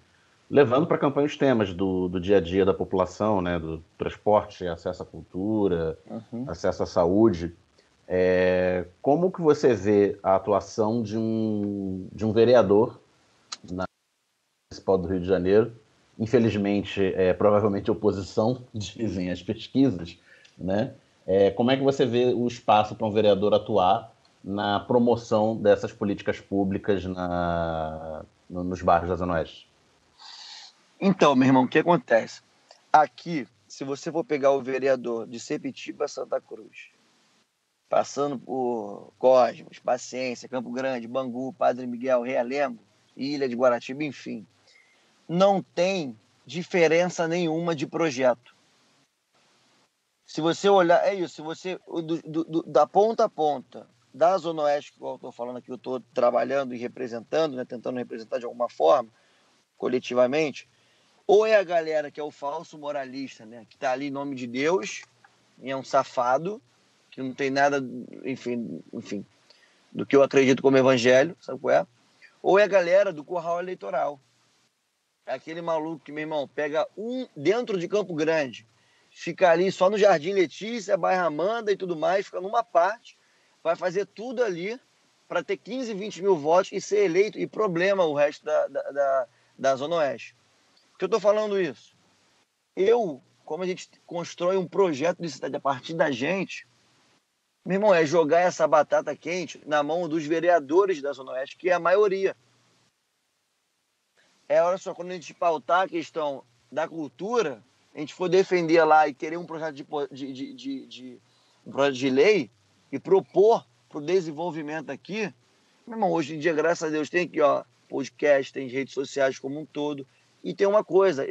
levando para a campanha os temas do dia a dia da população, né? Do transporte, acesso à cultura, acesso à saúde. Como que você vê a atuação de um vereador na municipal do Rio de Janeiro? Infelizmente, provavelmente oposição, dizem as pesquisas, né? Como é que você vê o espaço para um vereador atuar na promoção dessas políticas públicas nos bairros da Zona Oeste? Então, meu irmão, o que acontece? Aqui, se você for pegar o vereador de Sepitiba a Santa Cruz, passando por Cosmos, Paciência, Campo Grande, Bangu, Padre Miguel, Realengo, Ilha de Guaratiba, enfim, não tem diferença nenhuma de projeto. Se você olhar, é isso, se você, da ponta a ponta, da Zona Oeste, que eu estou falando aqui, eu estou trabalhando e representando, né, tentando representar de alguma forma, coletivamente, ou é a galera que é o falso moralista, né, que está ali em nome de Deus, e é um safado, que não tem nada, enfim, do que eu acredito como evangelho, sabe qual é? Ou é a galera do curral eleitoral. É aquele maluco que, meu irmão, pega dentro de Campo Grande, fica ali só no Jardim Letícia, Bairro Amanda e tudo mais, fica numa parte, vai fazer tudo ali para ter 15, 20 mil votos e ser eleito, e problema o resto da Zona Oeste. Por que eu estou falando isso? Como a gente constrói um projeto de cidade a partir da gente, meu irmão, é jogar essa batata quente na mão dos vereadores da Zona Oeste, que é a maioria. Olha só, quando a gente pautar a questão da cultura, a gente for defender lá e querer um projeto um projeto de lei e propor para o desenvolvimento aqui, meu irmão, hoje em dia, graças a Deus, tem aqui, ó, podcast, tem redes sociais como um todo. E tem uma coisa,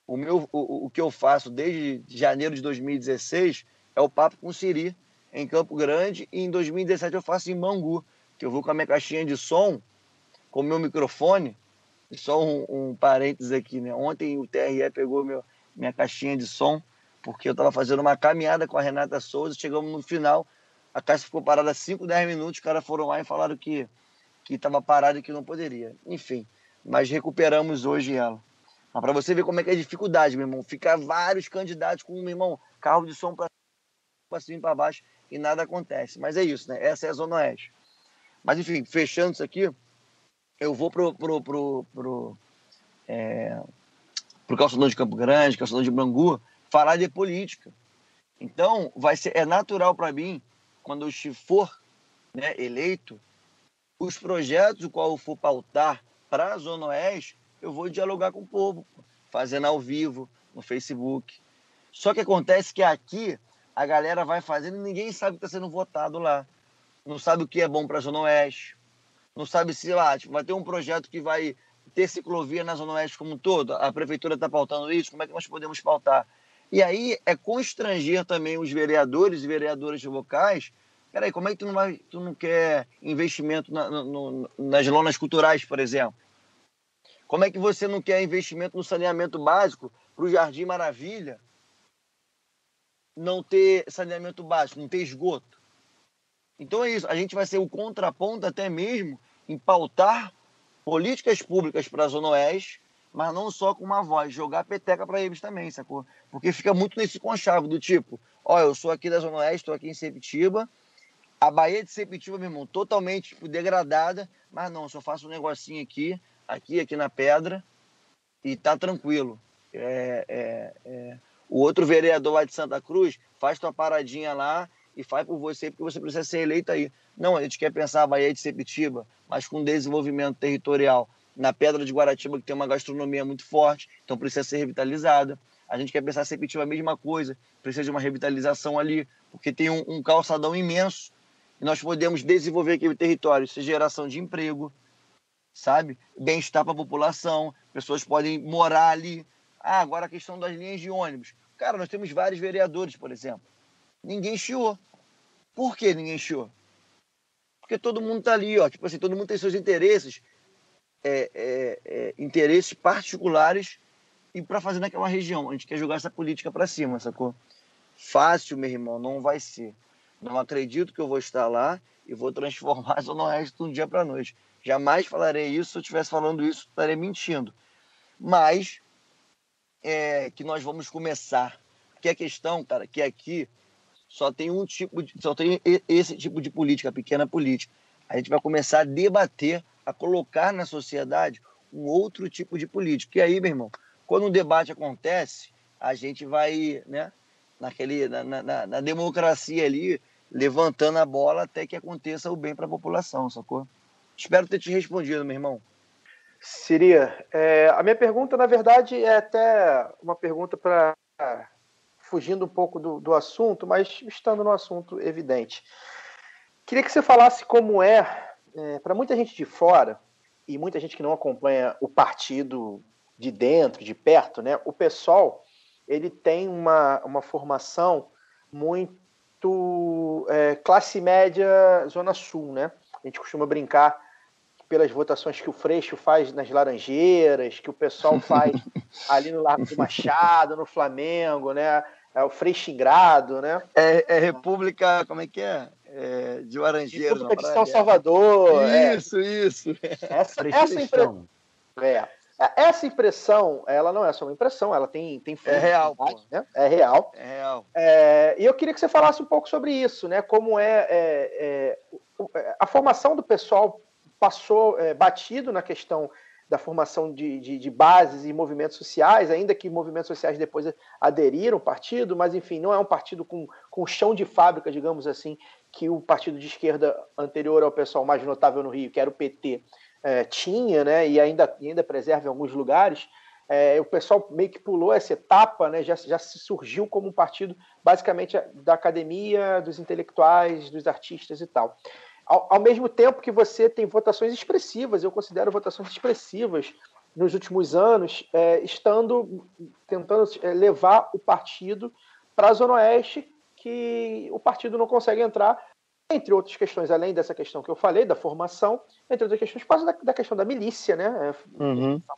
o que eu faço desde janeiro de 2016 é o Papo com o Siri, em Campo Grande, e em 2017 eu faço em Bangu, que eu vou com a minha caixinha de som, com o meu microfone. E só um parênteses aqui, né? Ontem o TRE pegou minha caixinha de som, porque eu estava fazendo uma caminhada com a Renata Souza, chegamos no final, a caixa ficou parada 5, 10 minutos, os caras foram lá e falaram que estava parada e que não poderia. Enfim, mas recuperamos hoje ela. Mas para você ver como é que é a dificuldade, meu irmão, ficar vários candidatos com, meu irmão, carro de som para cima e para baixo e nada acontece. Mas é isso, né? Essa é a Zona Oeste. Mas enfim, fechando isso aqui, eu vou pro Calçadão de Campo Grande, Calçadão de Bangu, falar de política. Então, é natural para mim, quando eu for, né, eleito, os projetos o qual eu for pautar para a Zona Oeste, eu vou dialogar com o povo, fazendo ao vivo, no Facebook. Só que acontece que aqui a galera vai fazendo e ninguém sabe o que está sendo votado lá. Não sabe o que é bom para a Zona Oeste. Não sabe se lá vai ter um projeto que vai ter ciclovia na Zona Oeste como um todo. A prefeitura está pautando isso, como é que nós podemos pautar? E aí é constranger também os vereadores e vereadoras locais. Peraí, como é que tu não quer investimento nas lonas culturais, por exemplo? Como é que você não quer investimento no saneamento básico para o Jardim Maravilha não ter saneamento básico, não ter esgoto? Então é isso, a gente vai ser o contraponto até mesmo em pautar políticas públicas para a Zona Oeste mas não só com uma voz, jogar peteca para eles também, sacou? Porque fica muito nesse conchavo do tipo, ó, eu sou aqui da Zona Oeste, estou aqui em Sepitiba, a Baía de Sepitiba, meu irmão, totalmente tipo, degradada, mas não, só faço um negocinho aqui na pedra, e tá tranquilo. O outro vereador lá de Santa Cruz faz tua paradinha lá e faz por você, porque você precisa ser eleito aí. Não, a gente quer pensar a Baía de Sepitiba, mas com desenvolvimento territorial na Pedra de Guaratiba, que tem uma gastronomia muito forte, então precisa ser revitalizada. A gente quer pensar Sepitiba a mesma coisa, precisa de uma revitalização ali, porque tem um calçadão imenso, e nós podemos desenvolver aquele território, isso é geração de emprego, sabe? Bem-estar para a população, pessoas podem morar ali. Ah, agora a questão das linhas de ônibus. Cara, nós temos vários vereadores, por exemplo. Ninguém chiou. Por que ninguém chiou? Porque todo mundo tá ali, ó. Tipo assim, todo mundo tem seus interesses, interesses particulares e para fazer naquela região. A gente quer jogar essa política para cima, sacou? Fácil, meu irmão, não vai ser. Não acredito que eu vou estar lá e vou transformar a Zona Oeste de um dia para a noite. Jamais falarei isso. Se eu estivesse falando isso, estaria mentindo. Mas que nós vamos começar. Porque a questão, cara, que aqui só tem esse tipo de política, pequena política. A gente vai começar a debater, a colocar na sociedade um outro tipo de política. E aí, meu irmão, quando um debate acontece, a gente vai, né, na democracia ali, levantando a bola até que aconteça o bem para a população, sacou? Espero ter te respondido, meu irmão. Siria, a minha pergunta, na verdade, é até uma pergunta para fugindo um pouco do assunto, mas estando no assunto evidente. Queria que você falasse como para muita gente de fora, e muita gente que não acompanha o partido de dentro, de perto, né? O PSOL, ele tem uma formação muito classe média Zona Sul, né? A gente costuma brincar pelas votações que o Freixo faz nas Laranjeiras, que o pessoal faz ali no Largo do Machado, no Flamengo, né? O Freixo Ingrado, né? República, como é que é? De Laranjeiras. República de São Salvador. Isso. Essa impressão, ela não é só uma impressão, ela tem fundo, real, né? É real. É real. E eu queria que você falasse um pouco sobre isso, né? Como a formação do pessoal passou batido na questão da formação de bases e movimentos sociais, ainda que movimentos sociais depois aderiram ao partido, mas enfim, não é um partido com chão de fábrica, digamos assim, que o partido de esquerda anterior ao pessoal mais notável no Rio, que era o PT, tinha, né, e ainda preserva em alguns lugares. O pessoal meio que pulou essa etapa, né, já se surgiu como um partido basicamente da academia, dos intelectuais, dos artistas e tal. Ao mesmo tempo que você tem votações expressivas, eu considero votações expressivas nos últimos anos, tentando levar o partido para a Zona Oeste, que o partido não consegue entrar, entre outras questões, além dessa questão que eu falei, da formação, entre outras questões, por causa da questão da milícia, né?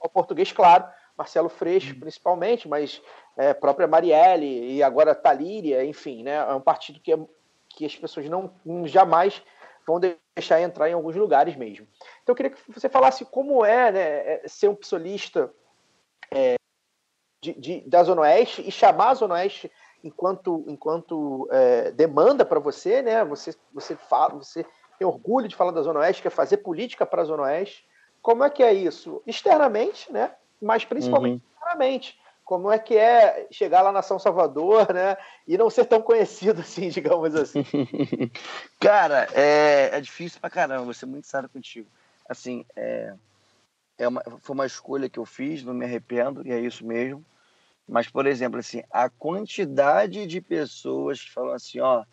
O português, claro, Marcelo Freixo, principalmente, mas própria Marielle e agora Talíria, enfim, né? É um partido que as pessoas jamais vão deixar entrar em alguns lugares mesmo. Então eu queria que você falasse como né, ser um psolista da Zona Oeste e chamar a Zona Oeste enquanto demanda para você, né? Você tem orgulho de falar da Zona Oeste, quer fazer política para a Zona Oeste. Como é que é isso? Externamente, né? Mas principalmente internamente. Como é que é chegar lá na São Salvador, né? E não ser tão conhecido assim, digamos assim. Cara, é difícil pra caramba, vou ser muito sério contigo. Assim, foi uma escolha que eu fiz, não me arrependo, e é isso mesmo. Mas, por exemplo, assim, a quantidade de pessoas que falam assim, ó,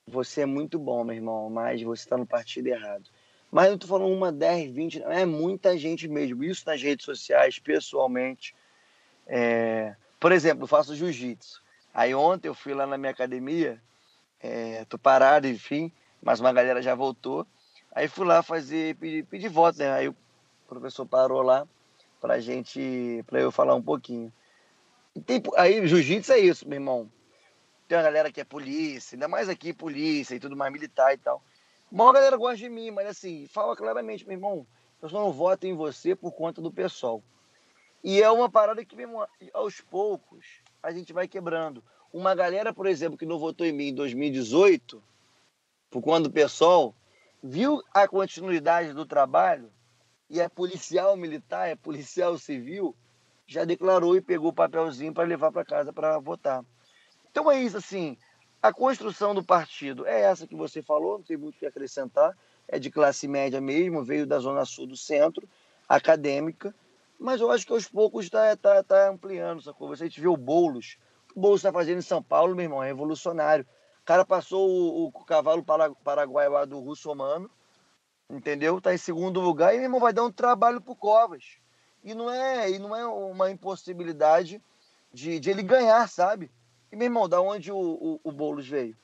você é muito bom, meu irmão, mas você tá no partido errado. Mas eu tô falando 10, 20, é muita gente mesmo. Isso nas redes sociais, pessoalmente. Por exemplo, eu faço jiu-jitsu. Aí ontem eu fui lá na minha academia, tô parado, enfim, mas uma galera já voltou. Aí fui lá pedir voto, né? Aí o professor parou lá pra eu falar um pouquinho. Aí jiu-jitsu é isso, meu irmão. Tem uma galera que é polícia, ainda mais aqui polícia e tudo mais, militar e tal. A maior galera gosta de mim, mas assim, fala claramente, meu irmão, eu só não voto em você por conta do pessoal. E é uma parada que, mesmo aos poucos, a gente vai quebrando. Uma galera, por exemplo, que não votou em mim em 2018, por quando o PSOL viu a continuidade do trabalho, e é policial militar, é policial civil, já declarou e pegou o papelzinho para levar para casa para votar. Então é isso, assim, a construção do partido é essa que você falou, não tem muito o que acrescentar, é de classe média mesmo, veio da zona sul do centro, acadêmica, mas eu acho que aos poucos está ampliando, sacou? Você vê o Boulos está fazendo em São Paulo, meu irmão, é revolucionário. O cara passou o cavalo paraguaio lá do russomano, entendeu? Tá em segundo lugar e, meu irmão, vai dar um trabalho pro Covas. E não é uma impossibilidade de ele ganhar, sabe? E, meu irmão, da onde o Boulos veio?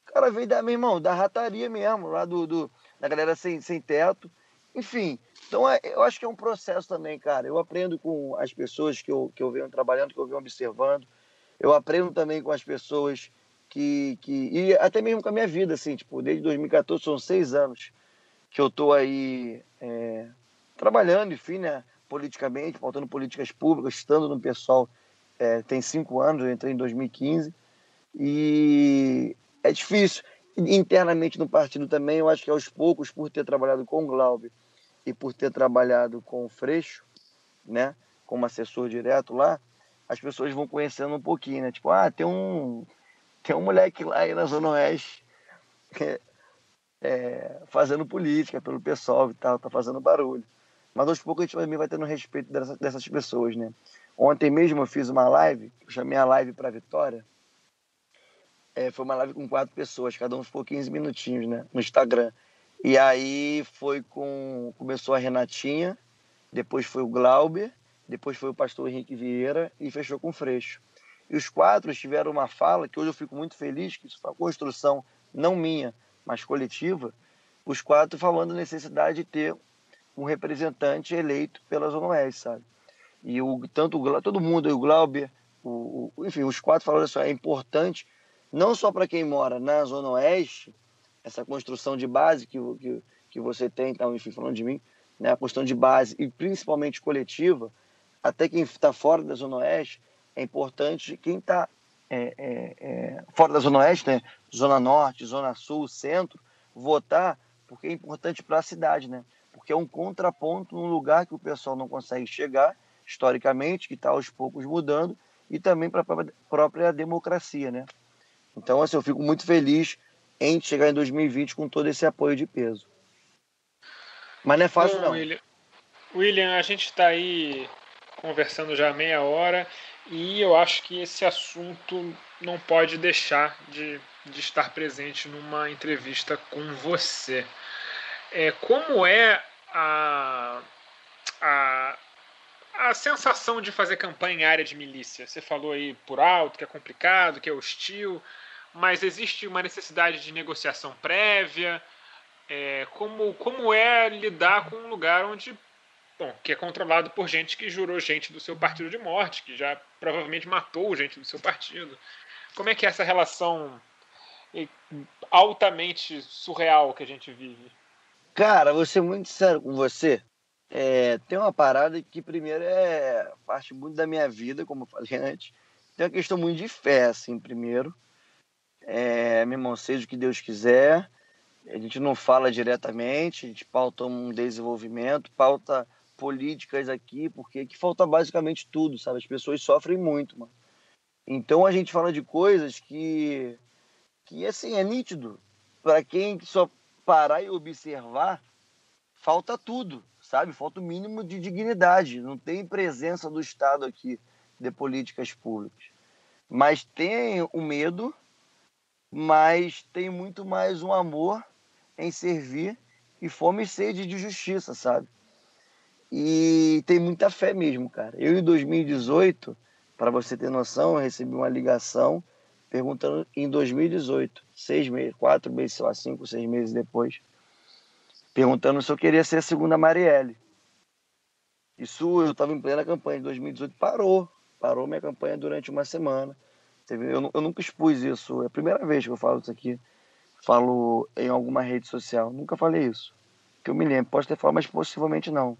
O cara veio, meu irmão, da rataria mesmo, lá da galera sem teto. Enfim, então eu acho que é um processo também, cara. Eu aprendo com as pessoas que eu venho trabalhando, que eu venho observando. Eu aprendo também com as pessoas e até mesmo com a minha vida, assim, tipo, desde 2014, são 6 anos que eu tô aí trabalhando, enfim, né, politicamente, pautando políticas públicas, estando no PSOL, tem 5 anos, eu entrei em 2015, e é difícil. Internamente no partido também, eu acho que aos poucos, por ter trabalhado com o Glauber e por ter trabalhado com o Freixo, né, como assessor direto lá, as pessoas vão conhecendo um pouquinho, né? Tipo, tem um moleque lá aí na Zona Oeste fazendo política pelo PSOL e tal, tá fazendo barulho. Mas aos poucos a gente também vai tendo respeito dessas pessoas, né? Ontem mesmo eu fiz uma live, eu chamei a live para Vitória. Foi uma live com 4 pessoas, cada um ficou 15 minutinhos, né? No Instagram. E aí começou a Renatinha, depois foi o Glauber, depois foi o pastor Henrique Vieira e fechou com o Freixo. E os 4 tiveram uma fala que hoje eu fico muito feliz, que isso foi uma construção não minha, mas coletiva. Os 4 falando da necessidade de ter um representante eleito pela Zona Oeste, sabe? E todo mundo, o Glauber, enfim, os 4 falaram assim, é importante, não só para quem mora na Zona Oeste, essa construção de base que você tem, então, enfim, falando de mim, né, a construção de base e principalmente coletiva, até quem está fora da Zona Oeste, é importante quem está fora da Zona Oeste, né, Zona Norte, Zona Sul, Centro, votar, porque é importante para a cidade, né? Porque é um contraponto num lugar que o pessoal não consegue chegar, historicamente, que está aos poucos mudando, e também para a própria democracia, né? Então, assim, eu fico muito feliz em chegar em 2020 com todo esse apoio de peso. Mas não é fácil, não. William, a gente está aí conversando já há meia hora e eu acho que esse assunto não pode deixar de estar presente numa entrevista com você. Como é a sensação de fazer campanha em área de milícia? Você falou aí por alto que é complicado, que é hostil, mas existe uma necessidade de negociação prévia? Como é lidar com um lugar onde, que é controlado por gente que jurou gente do seu partido de morte, que já provavelmente matou gente do seu partido? Como é que é essa relação altamente surreal que a gente vive? Cara, vou ser muito sincero com você. Tem uma parada que, primeiro, parte muito da minha vida, como eu falei antes. Tem uma questão muito de fé, assim, primeiro. Meu irmão, seja o que Deus quiser. A gente não fala diretamente, a gente pauta um desenvolvimento, pauta políticas aqui, porque aqui falta basicamente tudo, sabe? As pessoas sofrem muito, mano. Então a gente fala de coisas que assim, é nítido. Para quem só parar e observar, falta tudo, sabe? Falta o mínimo de dignidade. Não tem presença do Estado aqui de políticas públicas. Mas tem o medo, mas tem muito mais um amor em servir e fome e sede de justiça, sabe? E tem muita fé mesmo, cara. Eu, em 2018, para você ter noção, eu recebi uma ligação perguntando, em 2018, 6 meses, 4 meses, sei lá, 5, 6 meses depois, perguntando se eu queria ser a segunda Marielle. Isso, eu estava em plena campanha de 2018, parou minha campanha durante uma semana. Eu nunca expus isso, é a primeira vez que eu falo isso aqui. Falo em alguma rede social. Nunca falei isso. Que eu me lembro. Posso ter falado, mas possivelmente não.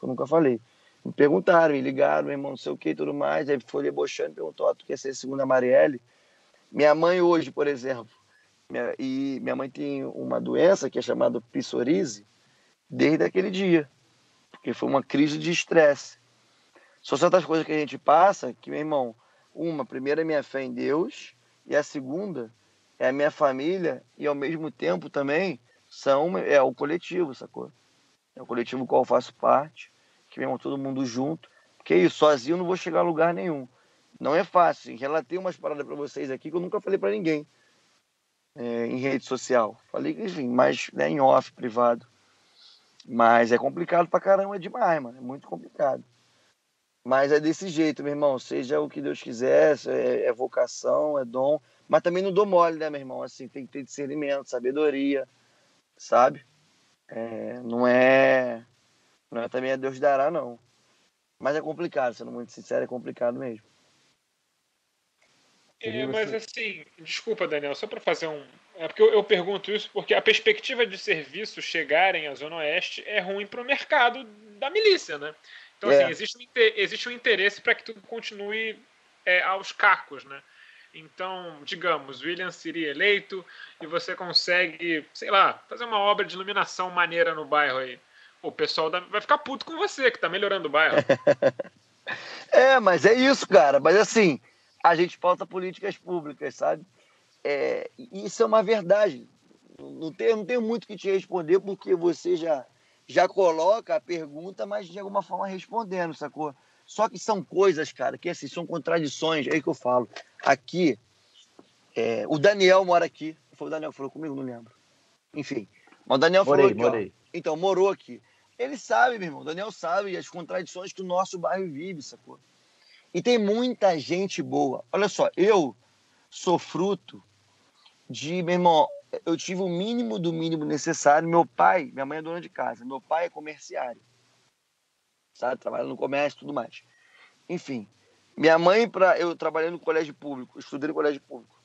Eu nunca falei. Me perguntaram, me ligaram, meu irmão, não sei o que e tudo mais. Aí foi debochando, perguntou, tu quer ser a segunda Marielle? Minha mãe hoje, por exemplo, minha mãe tem uma doença que é chamada psoríase desde aquele dia, porque foi uma crise de estresse. São certas coisas que a gente passa que, meu irmão, a primeira é minha fé em Deus e a segunda é a minha família e, ao mesmo tempo, também é o coletivo, sacou? É o coletivo do qual eu faço parte, que, meu irmão, todo mundo junto. Porque isso, sozinho eu não vou chegar a lugar nenhum. Não é fácil. Relatei umas paradas para vocês aqui que eu nunca falei para ninguém em rede social. Falei, enfim, mas né, em off, privado. Mas é complicado pra caramba demais, mano. É muito complicado. Mas é desse jeito, meu irmão. Seja o que Deus quiser, é vocação, é dom. Mas também não dou mole, né, meu irmão? Assim, tem que ter discernimento, sabedoria, sabe? Não é também a Deus dará, não. Mas é complicado, sendo muito sincero, é complicado mesmo. Mas assim, desculpa, Daniel, só para fazer um... É porque eu pergunto isso porque a perspectiva de serviços chegarem à Zona Oeste é ruim para o mercado da milícia, né? Então, assim, existe um interesse para que tudo continue aos cacos, né? Então, digamos, William seria eleito e você consegue, sei lá, fazer uma obra de iluminação maneira no bairro aí. O pessoal vai ficar puto com você, que tá melhorando o bairro. Mas é isso, cara. Mas assim, a gente pauta políticas públicas, sabe? Isso é uma verdade. Não tenho muito que te responder, porque você já coloca a pergunta, mas de alguma forma respondendo, sacou? Só que são coisas, cara, que assim, são contradições, é aí que eu falo. Aqui, o Daniel mora aqui. Foi o Daniel que falou comigo? Não lembro. Enfim, mas o Daniel falou aqui, morei. Então, morou aqui. Ele sabe, meu irmão, o Daniel sabe as contradições que o nosso bairro vive, sacou? E tem muita gente boa. Olha só, eu sou fruto de, meu irmão, eu tive o mínimo do mínimo necessário. Minha mãe é dona de casa, meu pai é comerciário, sabe? Trabalha no comércio e tudo mais. Enfim, minha mãe, eu trabalhei no colégio público, estudei no colégio público,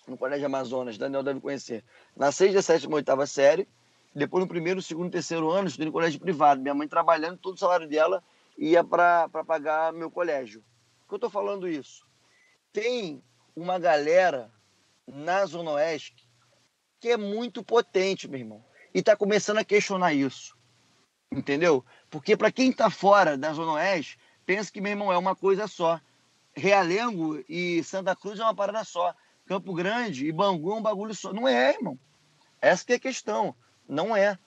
no colégio Amazonas, Daniel deve conhecer. Na 6ª, 7ª, 8ª série, depois no 1º, 2º, 3º ano, estudei no colégio privado. Minha mãe trabalhando, todo o salário dela ia para pagar meu colégio. Por que eu estou falando isso? Tem uma galera na Zona Oeste que é muito potente, meu irmão. E está começando a questionar isso. Entendeu? Porque para quem está fora da Zona Oeste, pensa que, meu irmão, é uma coisa só. Realengo e Santa Cruz é uma parada só. Campo Grande e Bangu é um bagulho só. Não é, irmão. Essa que é a questão. Não é.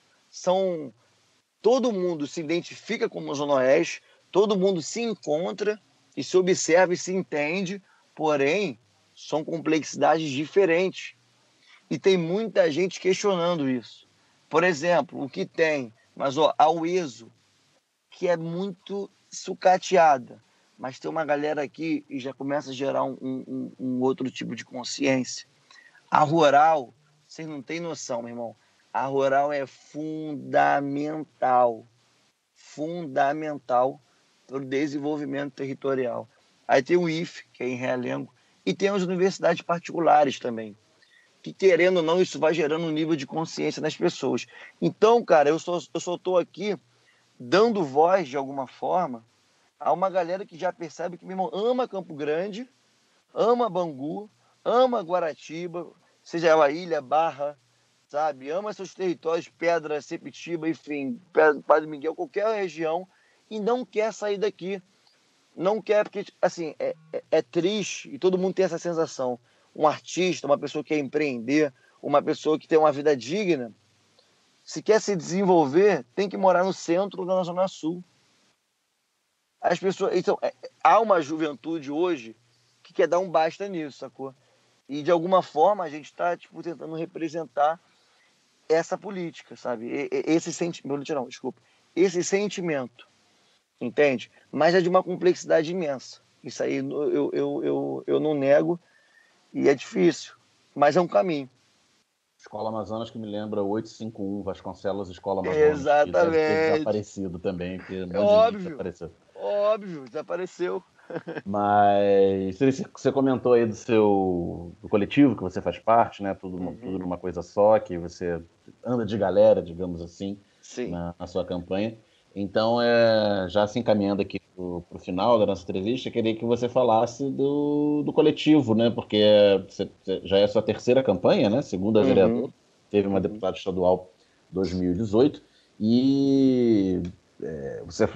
Todo mundo se identifica como Zona Oeste, todo mundo se encontra e se observa e se entende, porém, são complexidades diferentes. E tem muita gente questionando isso. Por exemplo, o que tem, a UESO, que é muito sucateada, mas tem uma galera aqui e já começa a gerar um outro tipo de consciência. A Rural, vocês não têm noção, meu irmão, a Rural é fundamental para o desenvolvimento territorial. Aí tem o IFE, que é em Realengo, e tem as universidades particulares também, que, querendo ou não, isso vai gerando um nível de consciência nas pessoas. Então, cara, eu só estou aqui dando voz, de alguma forma, a uma galera que já percebe que, meu irmão, ama Campo Grande, ama Bangu, ama Guaratiba, seja ela Ilha, Barra, sabe? Ama seus territórios, Pedra, Sepitiba, enfim, Padre Miguel, qualquer região, e não quer sair daqui. Não quer, porque, assim, é triste, e todo mundo tem essa sensação. Um artista, uma pessoa que quer empreender, uma pessoa que tem uma vida digna, se quer se desenvolver, tem que morar no centro ou na Zona Sul. As pessoas, então, há uma juventude hoje que quer dar um basta nisso, sacou? E, de alguma forma, a gente está tentando representar essa política, sabe? Esse sentimento, entende? Mas é de uma complexidade imensa. Isso aí eu não nego e é difícil, mas é um caminho. Escola Amazonas, que me lembra 851, Vasconcelos, Escola Amazonas. Exatamente. Que deve ter desaparecido também, porque desapareceu. Óbvio, desapareceu. Mas você comentou aí do coletivo que você faz parte, né? Tudo numa coisa só, que você anda de galera, digamos assim, na sua campanha. Então, já se encaminhando aqui para o final da nossa entrevista, queria que você falasse do coletivo, né? Porque já é a sua terceira campanha, né? Segunda vereador, teve uma deputada estadual 2018, e você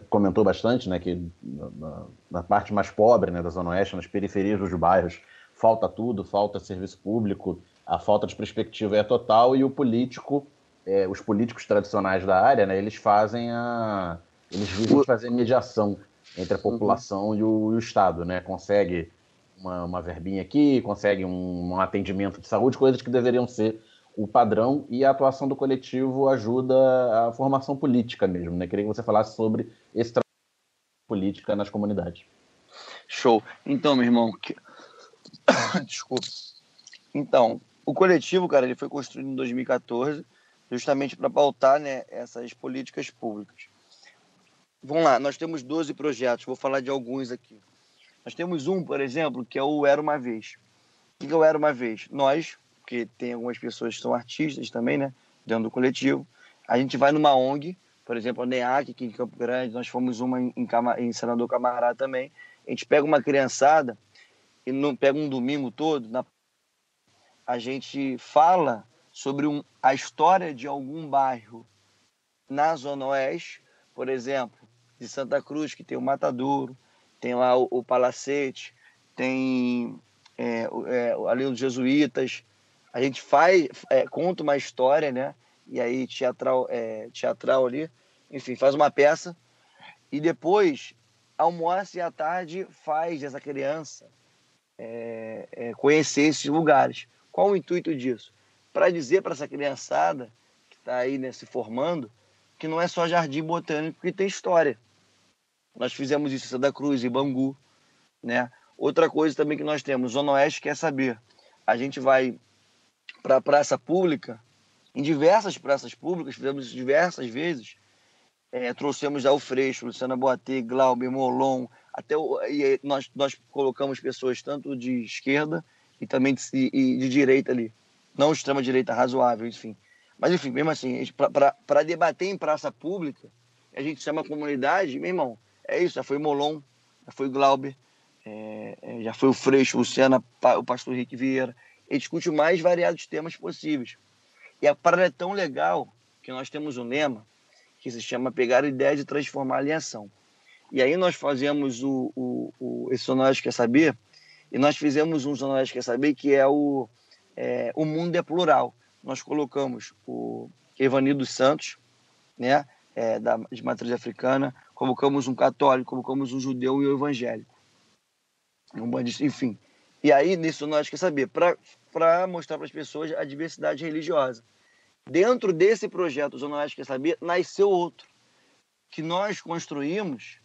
comentou bastante, né, que na parte mais pobre, né, da Zona Oeste, nas periferias dos bairros, falta tudo, falta serviço público, a falta de perspectiva é total, e os políticos tradicionais da área, né, eles vivem de fazer mediação entre a população e o Estado, né, consegue uma verbinha aqui, consegue um atendimento de saúde, coisas que deveriam ser o padrão, e a atuação do coletivo ajuda a formação política mesmo, né? Queria que você falasse sobre esse trabalho de política nas comunidades. Show. Então, meu irmão, desculpa. Então, o coletivo, cara, ele foi construído em 2014, justamente para pautar, né, essas políticas públicas. Vamos lá, nós temos 12 projetos, vou falar de alguns aqui. Nós temos um, por exemplo, que é o Era Uma Vez. O que é o Era Uma Vez? Nós, porque tem algumas pessoas que são artistas também, né, dentro do coletivo, a gente vai numa ONG, por exemplo, a NEAC aqui em Campo Grande, nós fomos uma em Senador Camará também, a gente pega uma criançada e não pega um domingo todo, a gente fala sobre a história de algum bairro na Zona Oeste, por exemplo, de Santa Cruz, que tem o Matadouro, tem lá o Palacete, tem ali os Jesuítas. A gente conta uma história, né? E aí teatral ali, enfim, faz uma peça e depois almoça e à tarde faz essa criança conhecer esses lugares. Qual o intuito disso? Para dizer para essa criançada que está aí, né, se formando, que não é só jardim botânico que tem história. Nós fizemos isso em Santa Cruz, em Bangu, né? Outra coisa também que nós temos, Zona Oeste quer saber. A gente vai para a praça pública, em diversas praças públicas, fizemos isso diversas vezes, trouxemos já o Freixo, Luciana Boatê, Glauber, Molon, e nós colocamos pessoas tanto de esquerda e também de direita ali, não extrema-direita razoável, enfim. Mas, enfim, mesmo assim, para debater em praça pública, a gente chama a comunidade, meu irmão, é isso, já foi Molon, já foi Glauber, já foi o Freixo, Luciana, o pastor Henrique Vieira, e discute o mais variados temas possíveis. E a parada é tão legal que nós temos um lema que se chama Pegar a Ideia de Transformar em Ação. E aí nós fazemos esse Zona Oeste Quer Saber, e nós fizemos um Zona Oeste Quer Saber que é o Mundo é Plural. Nós colocamos o Evanildo Santos, né, de matriz africana, colocamos um católico, colocamos um judeu e um evangélico. Um bandista, enfim. E aí, nisso nós quer saber, para mostrar para as pessoas a diversidade religiosa. Dentro desse projeto Zona Oeste Quer Saber, nasceu outro, que nós construímos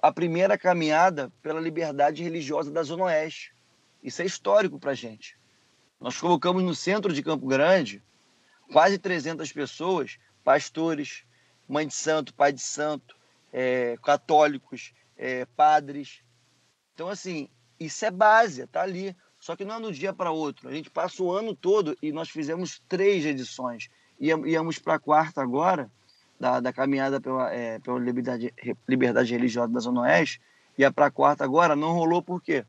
a primeira caminhada pela liberdade religiosa da Zona Oeste. Isso é histórico para a gente. Nós colocamos no centro de Campo Grande quase 300 pessoas, pastores, mãe de santo, pai de santo, católicos, padres. Então, assim, isso é base, tá ali. Só que não é do dia para outro. A gente passa o ano todo e nós fizemos 3 edições. Íamos para a 4ª agora, da caminhada pela liberdade religiosa da Zona Oeste. Ia para a 4ª agora, não rolou por quê?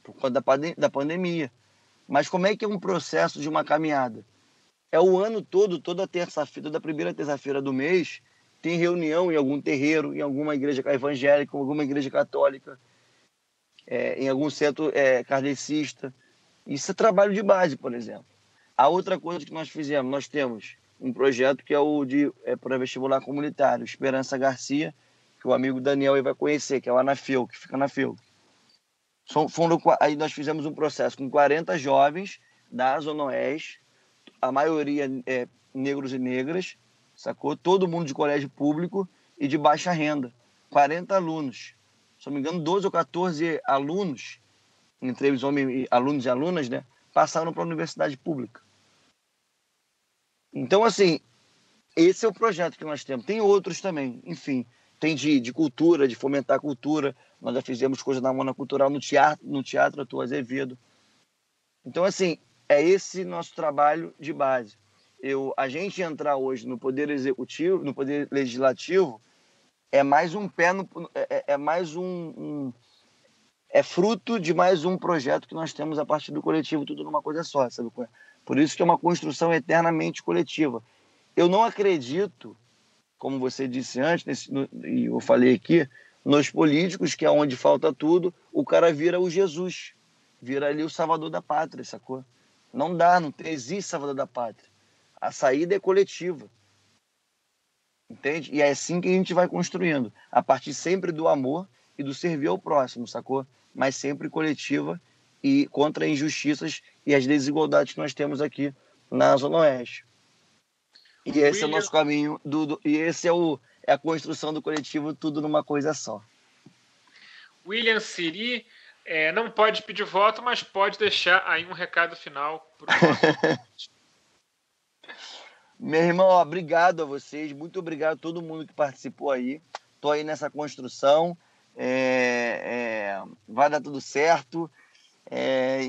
Por conta da pandemia. Mas como é que é um processo de uma caminhada? É o ano todo, toda terça-feira, toda primeira terça-feira do mês, tem reunião em algum terreiro, em alguma igreja evangélica, em alguma igreja católica, em algum centro kardecista. Isso é trabalho de base, por exemplo. A outra coisa que nós fizemos, nós temos um projeto que é o de pré-vestibular comunitário, Esperança Garcia, que o amigo Daniel aí vai conhecer, que é lá na FEU, que fica na FEU. Aí nós fizemos um processo com 40 jovens da Zona Oeste, a maioria negros e negras, sacou? Todo mundo de colégio público e de baixa renda. 40 alunos. Se não me engano, 12 ou 14 alunos, entre eles alunos e alunas, né, passaram para a universidade pública. Então, assim, esse é o projeto que nós temos. Tem outros também, enfim. Tem de cultura, de fomentar a cultura. Nós já fizemos coisa na monocultural no Teatro Arthur Azevedo. Então, assim, é esse nosso trabalho de base. a gente entrar hoje no poder executivo, no poder legislativo, é mais um pé no, é mais é fruto de mais um projeto que nós temos a partir do coletivo, tudo numa coisa só, sabe? Por isso que é uma construção eternamente coletiva. Eu não acredito, como você disse antes, e eu falei aqui, nos políticos, que é onde falta tudo, o cara vira o Jesus, vira ali o salvador da pátria, sacou? Não dá, não existe salvador da pátria. A saída é coletiva. Entende? E é assim que a gente vai construindo, a partir sempre do amor e do servir ao próximo, sacou? Mas sempre coletiva e contra injustiças e as desigualdades que nós temos aqui na Zona Oeste. E esse é o nosso caminho, e esse é a construção do coletivo, tudo numa coisa só. William Siri não pode pedir voto, mas pode deixar aí um recado final para o nosso... Meu irmão, obrigado a vocês, muito obrigado a todo mundo que participou aí. Estou aí nessa construção, vai dar tudo certo.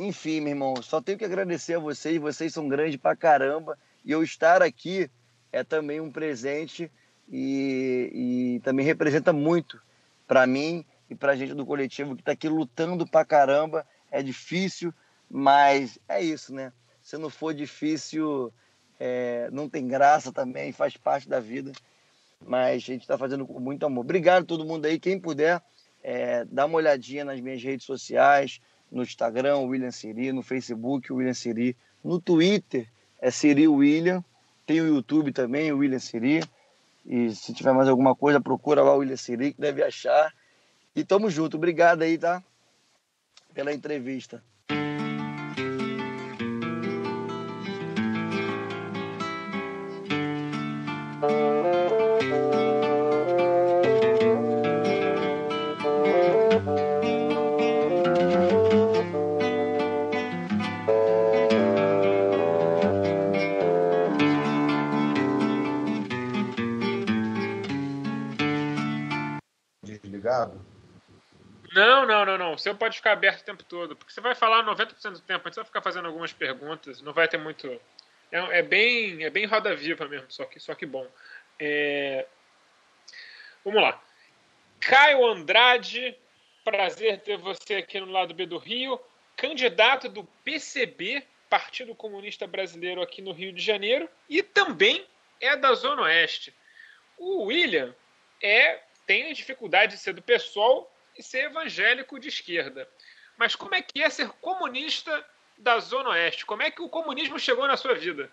Enfim, meu irmão, só tenho que agradecer a vocês são grandes pra caramba. E eu estar aqui é também um presente e também representa muito para mim e para a gente do coletivo que está aqui lutando pra caramba. É difícil, mas é isso, né? Se não for difícil... não tem graça também, faz parte da vida, mas a gente está fazendo com muito amor. Obrigado a todo mundo aí, quem puder, dá uma olhadinha nas minhas redes sociais, no Instagram, William Siri, no Facebook, William Siri, no Twitter, é Siri William, tem o YouTube também, William Siri, e se tiver mais alguma coisa, procura lá o William Siri, que deve achar, e tamo junto. Obrigado aí, tá? Pela entrevista. Desligado? Não. O seu pode ficar aberto o tempo todo, porque você vai falar 90% do tempo, a gente vai ficar fazendo algumas perguntas, não vai ter muito... É bem roda viva mesmo, só que bom. Vamos lá. Caio Andrade, prazer ter você aqui no lado B do Rio, candidato do PCB, Partido Comunista Brasileiro aqui no Rio de Janeiro, e também é da Zona Oeste. O William tem a dificuldade de ser do PSOL e ser evangélico de esquerda. Mas como é que é ser comunista da Zona Oeste? Como é que o comunismo chegou na sua vida?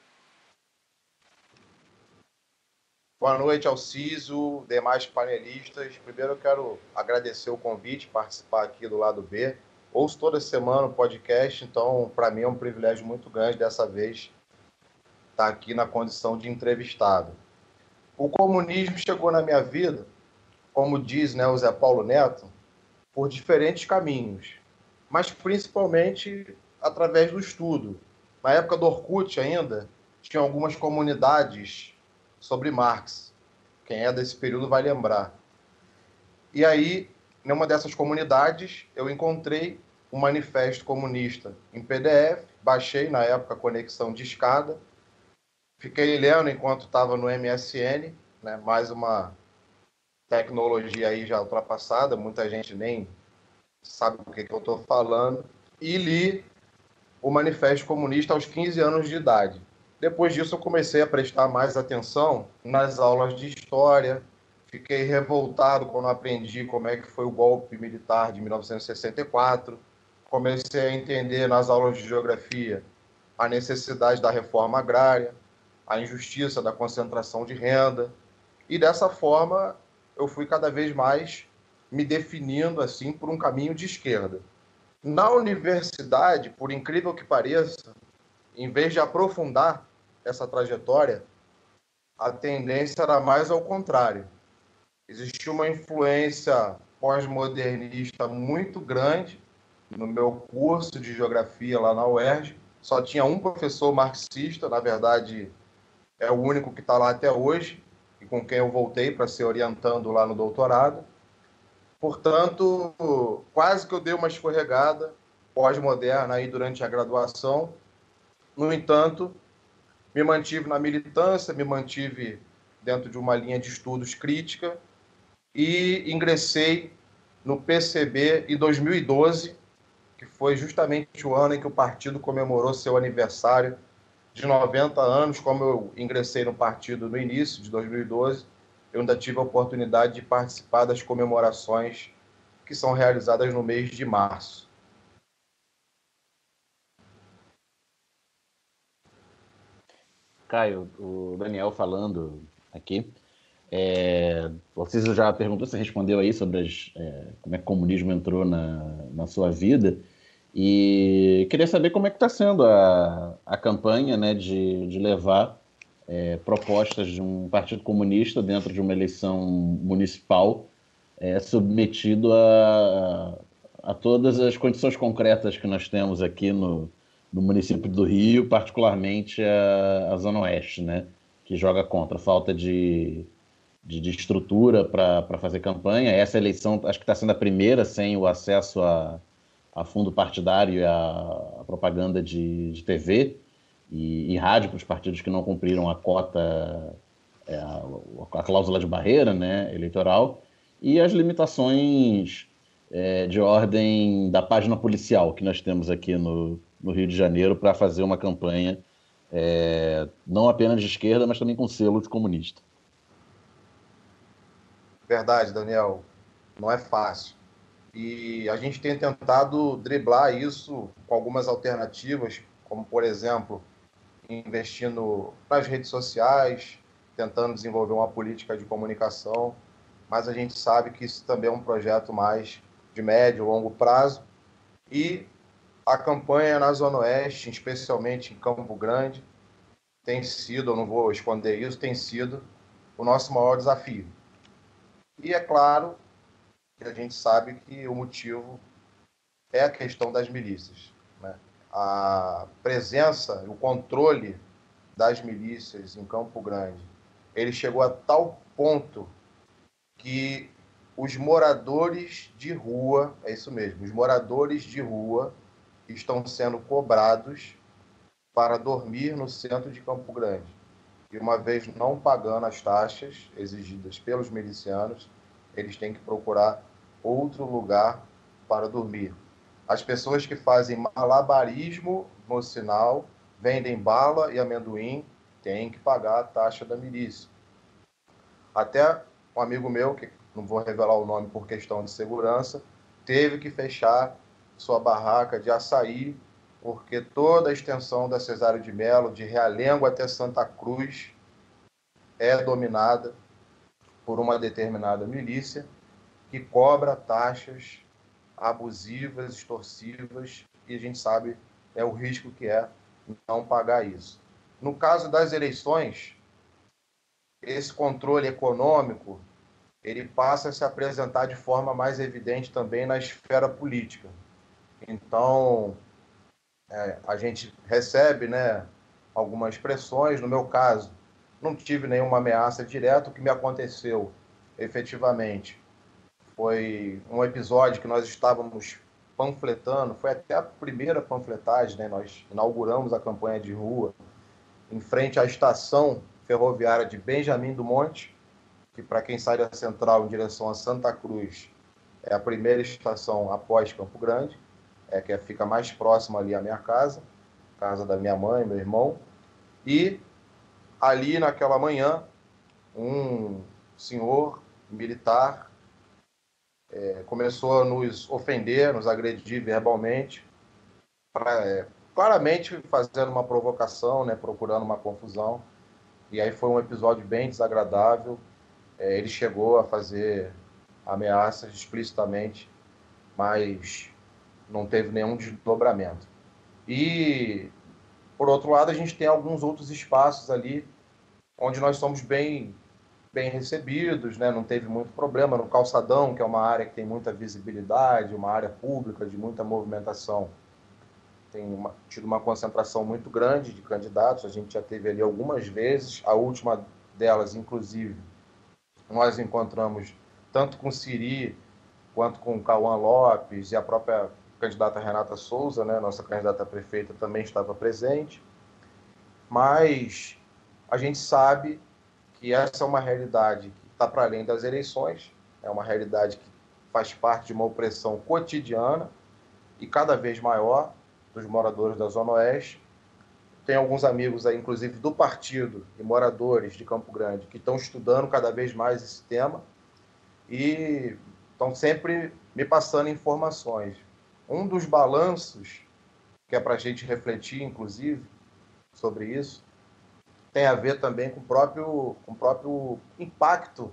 Boa noite ao Ciso, demais panelistas. Primeiro eu quero agradecer o convite, participar aqui do lado B. Ouço toda semana o podcast, então para mim é um privilégio muito grande dessa vez estar aqui na condição de entrevistado. O comunismo chegou na minha vida, como diz, né, o Zé Paulo Neto, por diferentes caminhos, mas principalmente através do estudo. Na época do Orkut ainda, tinha algumas comunidades sobre Marx. Quem é desse período vai lembrar. E aí, numa dessas comunidades, eu encontrei um manifesto comunista em PDF, baixei na época a conexão de escada, fiquei lendo enquanto estava no MSN, né, mais uma tecnologia aí já ultrapassada, muita gente nem sabe o que eu estou falando, e li o Manifesto Comunista aos 15 anos de idade. Depois disso eu comecei a prestar mais atenção nas aulas de história, fiquei revoltado quando aprendi como é que foi o golpe militar de 1964, comecei a entender nas aulas de geografia a necessidade da reforma agrária, a injustiça da concentração de renda, e dessa forma eu fui cada vez mais me definindo assim por um caminho de esquerda. Na universidade, por incrível que pareça, em vez de aprofundar essa trajetória, a tendência era mais ao contrário. Existia uma influência pós-modernista muito grande no meu curso de geografia lá na UERJ. Só tinha um professor marxista, na verdade é o único que está lá até hoje, e com quem eu voltei para ser orientando lá no doutorado. Portanto, quase que eu dei uma escorregada pós-moderna aí durante a graduação. No entanto, Me mantive na militância, me mantive dentro de uma linha de estudos crítica e ingressei no PCB em 2012, que foi justamente o ano em que o partido comemorou seu aniversário de 90 anos. Como eu ingressei no partido no início de 2012, eu ainda tive a oportunidade de participar das comemorações que são realizadas no mês de março. Caio, o Daniel falando aqui, você já perguntou, você respondeu aí sobre como é que o comunismo entrou na sua vida, e queria saber como é que está sendo a campanha, né, de levar propostas de um partido comunista dentro de uma eleição municipal, submetido a todas as condições concretas que nós temos aqui no município do Rio, particularmente a Zona Oeste, né, que joga contra a falta de estrutura para fazer campanha. Essa eleição acho que está sendo a primeira sem o acesso a fundo partidário e a propaganda de TV e rádio para os partidos que não cumpriram a cota, a cláusula de barreira, né, eleitoral, e as limitações de ordem da página policial que nós temos aqui no Rio de Janeiro para fazer uma campanha não apenas de esquerda, mas também com selo de comunista. Verdade, Daniel. Não é fácil. E a gente tem tentado driblar isso com algumas alternativas, como, por exemplo, investindo nas redes sociais, tentando desenvolver uma política de comunicação, mas a gente sabe que isso também é um projeto mais de médio e longo prazo. E a campanha na Zona Oeste, especialmente em Campo Grande, tem sido, eu não vou esconder isso, tem sido o nosso maior desafio. E é claro que a gente sabe que o motivo é a questão das milícias, né? A presença, o controle das milícias em Campo Grande, ele chegou a tal ponto que os moradores de rua, é isso mesmo, os moradores de rua estão sendo cobrados para dormir no centro de Campo Grande. E uma vez não pagando as taxas exigidas pelos milicianos, eles têm que procurar outro lugar para dormir. As pessoas que fazem malabarismo no sinal, vendem bala e amendoim, têm que pagar a taxa da milícia. Até um amigo meu, que não vou revelar o nome por questão de segurança, teve que fechar sua barraca de açaí, porque toda a extensão da Cesário de Melo, de Realengo até Santa Cruz, é dominada por uma determinada milícia que cobra taxas abusivas, extorsivas, e a gente sabe o risco que é não pagar isso. No caso das eleições, esse controle econômico ele passa a se apresentar de forma mais evidente também na esfera política. Então, a gente recebe, né, algumas pressões. No meu caso, não tive nenhuma ameaça direta. O que me aconteceu, efetivamente, foi um episódio que nós estávamos panfletando, foi até a primeira panfletagem, né? Nós inauguramos a campanha de rua em frente à estação ferroviária de Benjamin do Monte, que para quem sai da Central em direção a Santa Cruz é a primeira estação após Campo Grande, que fica mais próxima ali à minha casa da minha mãe, meu irmão. E ali naquela manhã, um senhor militar começou a nos ofender, nos agredir verbalmente, claramente fazendo uma provocação, né, procurando uma confusão. E aí foi um episódio bem desagradável. Ele chegou a fazer ameaças explicitamente, mas não teve nenhum desdobramento. E, por outro lado, a gente tem alguns outros espaços ali onde nós somos bem recebidos, né? Não teve muito problema. No Calçadão, que é uma área que tem muita visibilidade, uma área pública de muita movimentação, tem tido uma concentração muito grande de candidatos. A gente já teve ali algumas vezes, a última delas, inclusive, nós encontramos tanto com Siri quanto com Cauã Lopes e a própria candidata Renata Souza, né? Nossa candidata a prefeita também estava presente. mas a gente sabe que essa é uma realidade que está para além das eleições, é uma realidade que faz parte de uma opressão cotidiana e cada vez maior dos moradores da Zona Oeste. Tem alguns amigos aí, inclusive do partido e moradores de Campo Grande, que estão estudando cada vez mais esse tema e estão sempre me passando informações. Um dos balanços, que é para a gente refletir, inclusive, sobre isso, tem a ver também com o próprio impacto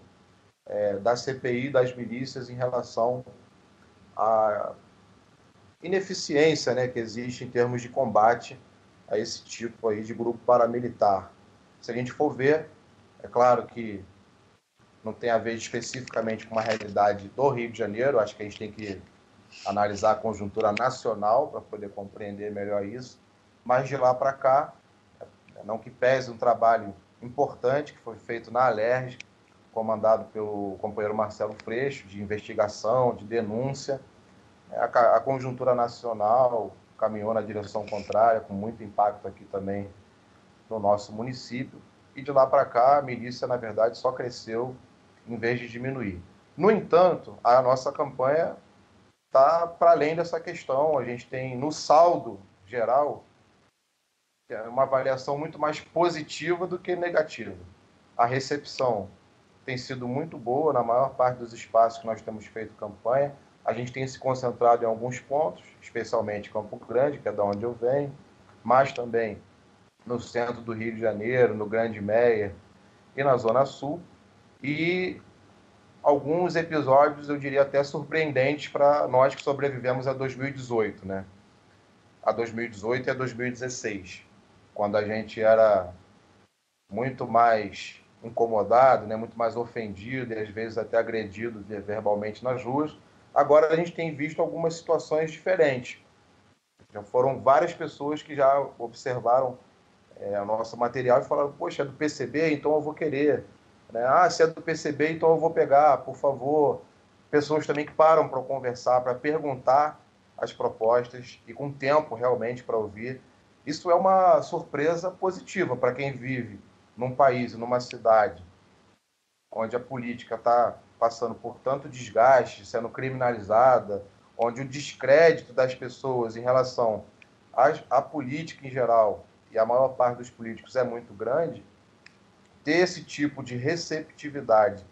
da CPI, das milícias, em relação à ineficiência, né, que existe em termos de combate a esse tipo aí de grupo paramilitar. Se a gente for ver, é claro que não tem a ver especificamente com uma realidade do Rio de Janeiro, acho que a gente tem que analisar a conjuntura nacional para poder compreender melhor isso, mas de lá para cá, não que pese um trabalho importante que foi feito na Alerj, comandado pelo companheiro Marcelo Freixo, de investigação, de denúncia, a conjuntura nacional caminhou na direção contrária, com muito impacto aqui também no nosso município, e de lá para cá a milícia, na verdade, só cresceu em vez de diminuir. No entanto, a nossa campanha está para além dessa questão. A gente tem, no saldo geral, uma avaliação muito mais positiva do que negativa. A recepção tem sido muito boa na maior parte dos espaços que nós temos feito campanha. A gente tem se concentrado em alguns pontos, especialmente Campo Grande, que é de onde eu venho, mas também no centro do Rio de Janeiro, no Grande Meia e na Zona Sul. E alguns episódios, eu diria até surpreendentes para nós que sobrevivemos a 2018, né? A 2018 e a 2016, quando a gente era muito mais incomodado, né? Muito mais ofendido e às vezes até agredido verbalmente nas ruas. Agora a gente tem visto algumas situações diferentes. Já foram várias pessoas que já observaram o nosso material e falaram: poxa, é do PCB, então eu vou querer. Né? Ah, se é do PCB, então eu vou pegar, por favor. Pessoas também que param para conversar, para perguntar as propostas e com tempo realmente para ouvir. Isso é uma surpresa positiva para quem vive num país, numa cidade, onde a política está passando por tanto desgaste, sendo criminalizada, onde o descrédito das pessoas em relação à política em geral, e a maior parte dos políticos é muito grande, ter esse tipo de receptividade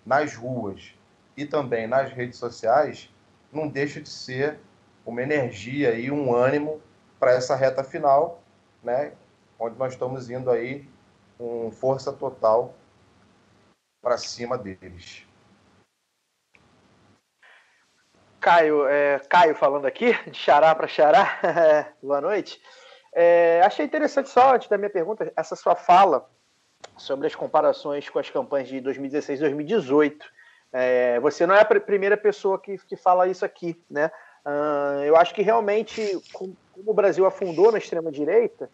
nas ruas e também nas redes sociais não deixa de ser uma energia e um ânimo para essa reta final, né, onde nós estamos indo aí com força total para cima deles. Caio falando aqui, de xará para xará. Boa noite. Achei interessante, só antes da minha pergunta, essa sua fala sobre as comparações com as campanhas de 2016 e 2018. Você não é a primeira pessoa que fala isso aqui, né? Eu acho que realmente, como o Brasil afundou na extrema-direita,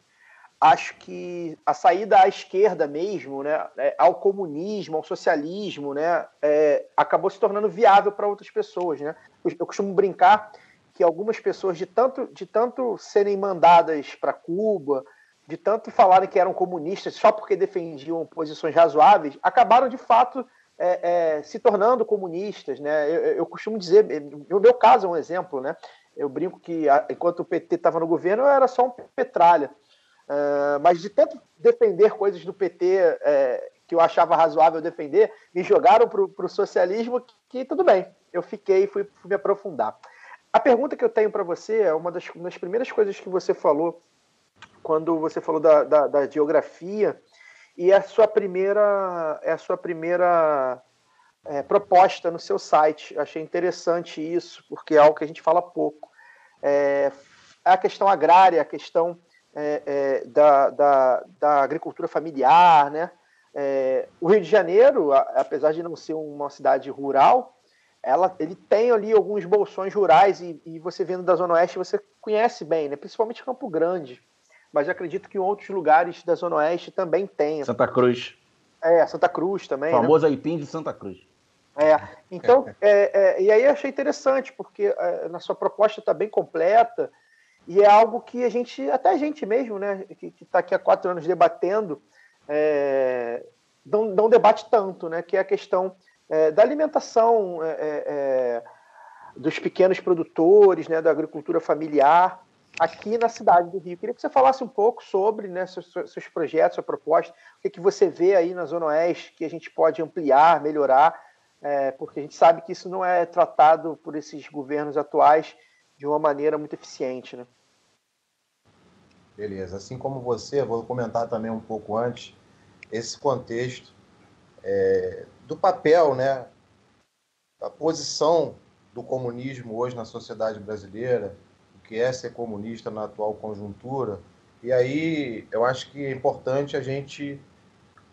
acho que a saída à esquerda mesmo, né, ao comunismo, ao socialismo, né, acabou se tornando viável para outras pessoas. Né? Eu costumo brincar que algumas pessoas, de tanto serem mandadas para Cuba, de tanto falarem que eram comunistas só porque defendiam posições razoáveis, acabaram, de fato, se tornando comunistas. Né? Eu costumo dizer, no meu caso é um exemplo, né? Eu brinco que enquanto o PT estava no governo, eu era só um petralha. Mas de tanto defender coisas do PT que eu achava razoável defender, me jogaram para o socialismo, que tudo bem, eu fiquei e fui me aprofundar. A pergunta que eu tenho para você é uma das primeiras coisas que você falou quando você falou da geografia, e é a sua primeira proposta no seu site. Achei interessante isso, porque é algo que a gente fala pouco. A questão agrária, a questão da agricultura familiar, né? O Rio de Janeiro, apesar de não ser uma cidade rural, ele tem ali alguns bolsões rurais, e você vendo da Zona Oeste, você conhece bem, né? Principalmente Campo Grande, mas eu acredito que em outros lugares da Zona Oeste também tem. Santa Cruz. Santa Cruz também. O famoso Aipim de Santa Cruz. Então, e aí eu achei interessante, porque na sua proposta está bem completa, E é algo que até a gente mesmo, né, que está aqui há 4 anos debatendo, não debate tanto, né, que é a questão da alimentação dos pequenos produtores, né, da agricultura familiar aqui na cidade do Rio. Queria que você falasse um pouco sobre, né, seus projetos, sua proposta, o que você vê aí na Zona Oeste que a gente pode ampliar, melhorar, porque a gente sabe que isso não é tratado por esses governos atuais de uma maneira muito eficiente, né? Beleza. Assim como você, vou comentar também um pouco antes esse contexto do papel, né, da posição do comunismo hoje na sociedade brasileira, o que é ser comunista na atual conjuntura. E aí eu acho que é importante a gente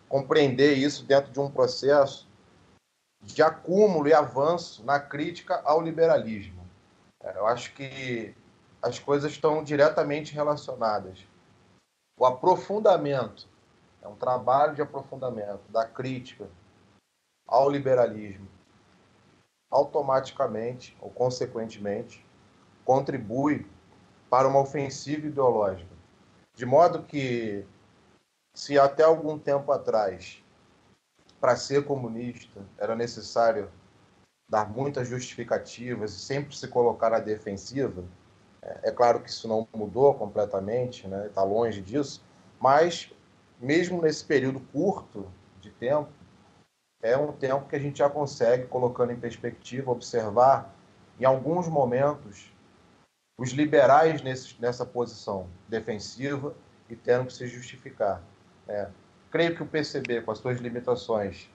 compreender isso dentro de um processo de acúmulo e avanço na crítica ao liberalismo. Eu acho que as coisas estão diretamente relacionadas. O aprofundamento, é um trabalho de aprofundamento da crítica ao liberalismo, automaticamente ou consequentemente contribui para uma ofensiva ideológica. De modo que, se até algum tempo atrás, para ser comunista, era necessário dar muitas justificativas e sempre se colocar à defensiva, é claro que isso não mudou completamente, né? Está longe disso, mas mesmo nesse período curto de tempo, é um tempo que a gente já consegue, colocando em perspectiva, observar, em alguns momentos, os liberais nessa posição defensiva e tendo que se justificar. Creio que o PCB, com as suas limitações,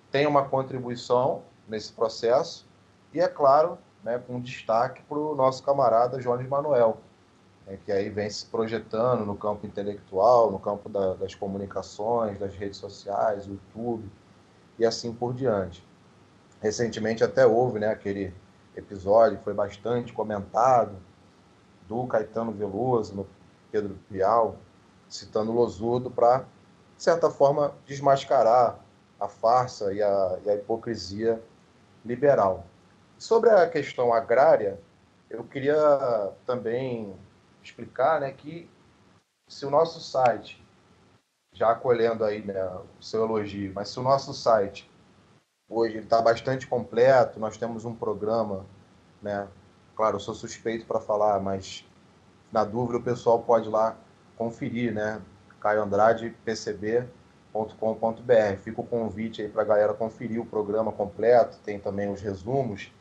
tem uma contribuição nesse processo e, é claro, né, com destaque para o nosso camarada Jones Manuel, que aí vem se projetando no campo intelectual, no campo das comunicações, das redes sociais, YouTube e assim por diante. Recentemente até houve, né, aquele episódio que foi bastante comentado, do Caetano Veloso, no Pedro Bial, citando Losurdo para, de certa forma, desmascarar a farsa e a hipocrisia liberal. Sobre a questão agrária, eu queria também explicar, né, que se o nosso site, já acolhendo aí, né, o seu elogio, mas se o nosso site hoje está bastante completo, nós temos um programa, né, claro, eu sou suspeito para falar, mas na dúvida o pessoal pode ir lá conferir, né, caioandrade.pcb.com.br. Fica o convite aí para a galera conferir o programa completo, tem também os resumos,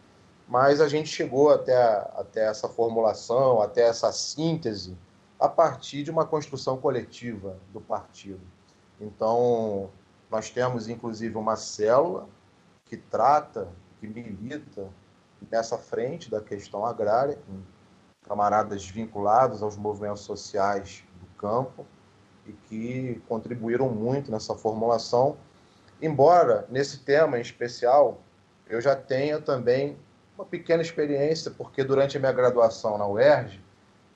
mas a gente chegou até essa formulação, até essa síntese, a partir de uma construção coletiva do partido. Então, nós temos, inclusive, uma célula que trata, que milita nessa frente da questão agrária, com camaradas vinculados aos movimentos sociais do campo e que contribuíram muito nessa formulação, embora, nesse tema em especial, eu já tenha também uma pequena experiência, porque durante a minha graduação na UERJ,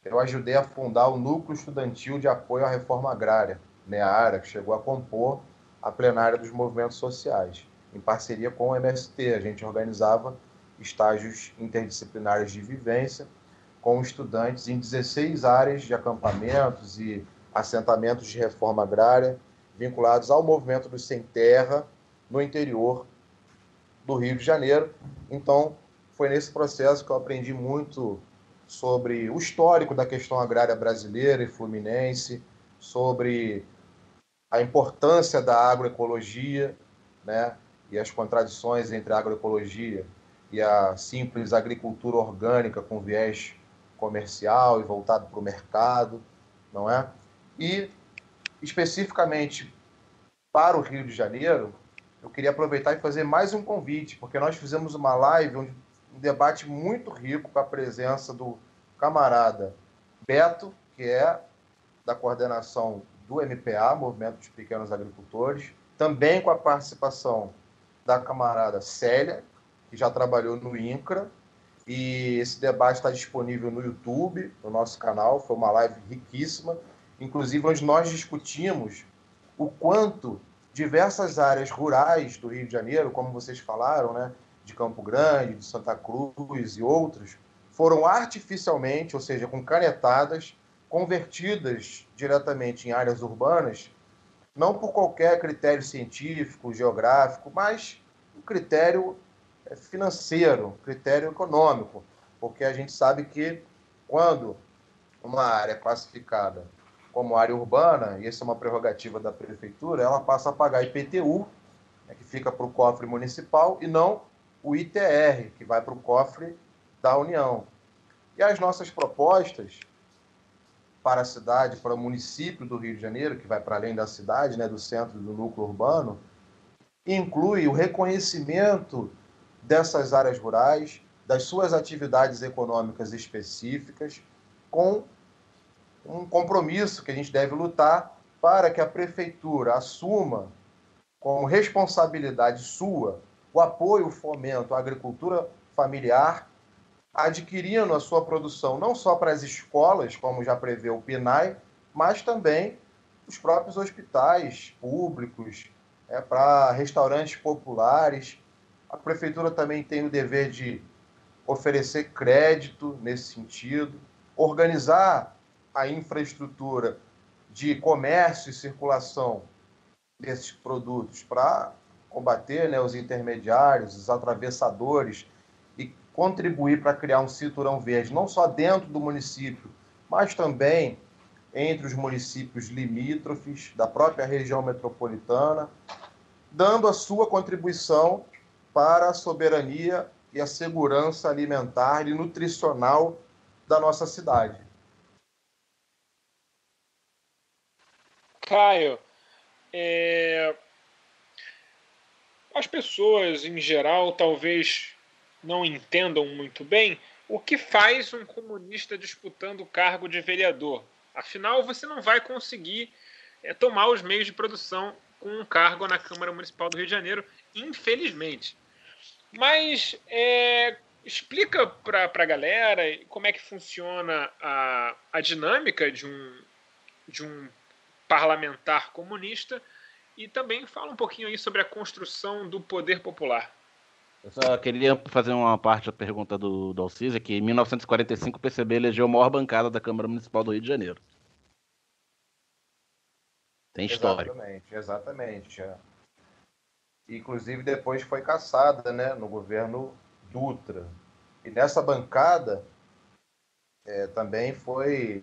eu ajudei a fundar o Núcleo Estudantil de Apoio à Reforma Agrária, NEARA, que chegou a compor a plenária dos movimentos sociais. Em parceria com o MST, a gente organizava estágios interdisciplinares de vivência com estudantes em 16 áreas de acampamentos e assentamentos de reforma agrária vinculados ao movimento do Sem Terra no interior do Rio de Janeiro. Então, foi nesse processo que eu aprendi muito sobre o histórico da questão agrária brasileira e fluminense, sobre a importância da agroecologia, né, e as contradições entre a agroecologia e a simples agricultura orgânica com viés comercial e voltado para o mercado, não é? E, especificamente para o Rio de Janeiro, eu queria aproveitar e fazer mais um convite, porque nós fizemos uma live, um debate muito rico com a presença do camarada Beto, que é da coordenação do MPA, Movimento dos Pequenos Agricultores, também com a participação da camarada Célia, que já trabalhou no INCRA, e esse debate está disponível no YouTube, no nosso canal, foi uma live riquíssima, inclusive onde nós discutimos o quanto diversas áreas rurais do Rio de Janeiro, como vocês falaram, né, de Campo Grande, de Santa Cruz e outros, foram artificialmente, ou seja, com canetadas, convertidas diretamente em áreas urbanas, não por qualquer critério científico, geográfico, mas um critério financeiro, um critério econômico, porque a gente sabe que quando uma área é classificada como área urbana, e essa é uma prerrogativa da prefeitura, ela passa a pagar IPTU, que fica para o cofre municipal, e não o ITR, que vai para o cofre da União. E as nossas propostas para a cidade, para o município do Rio de Janeiro, que vai para além da cidade, do centro do núcleo urbano, inclui o reconhecimento dessas áreas rurais, das suas atividades econômicas específicas, com um compromisso que a gente deve lutar para que a prefeitura assuma como responsabilidade sua o apoio, o fomento à agricultura familiar, adquirindo a sua produção não só para as escolas, como já prevê o PNAE, mas também os próprios hospitais públicos, para restaurantes populares. A prefeitura também tem o dever de oferecer crédito nesse sentido, organizar a infraestrutura de comércio e circulação desses produtos para combater os intermediários, os atravessadores, e contribuir para criar um cinturão verde, não só dentro do município, mas também entre os municípios limítrofes da própria região metropolitana, dando a sua contribuição para a soberania e a segurança alimentar e nutricional da nossa cidade. Caio, as pessoas, em geral, talvez não entendam muito bem o que faz um comunista disputando o cargo de vereador. Afinal, você não vai conseguir tomar os meios de produção com um cargo na Câmara Municipal do Rio de Janeiro, infelizmente. Mas explica para a galera como é que funciona a dinâmica de um parlamentar comunista e também fala um pouquinho aí sobre a construção do poder popular. Eu só queria fazer uma parte da pergunta do Alcísio, que em 1945 o PCB elegeu a maior bancada da Câmara Municipal do Rio de Janeiro. Tem história. Exatamente. Inclusive depois foi caçada, no governo Dutra. E nessa bancada também foi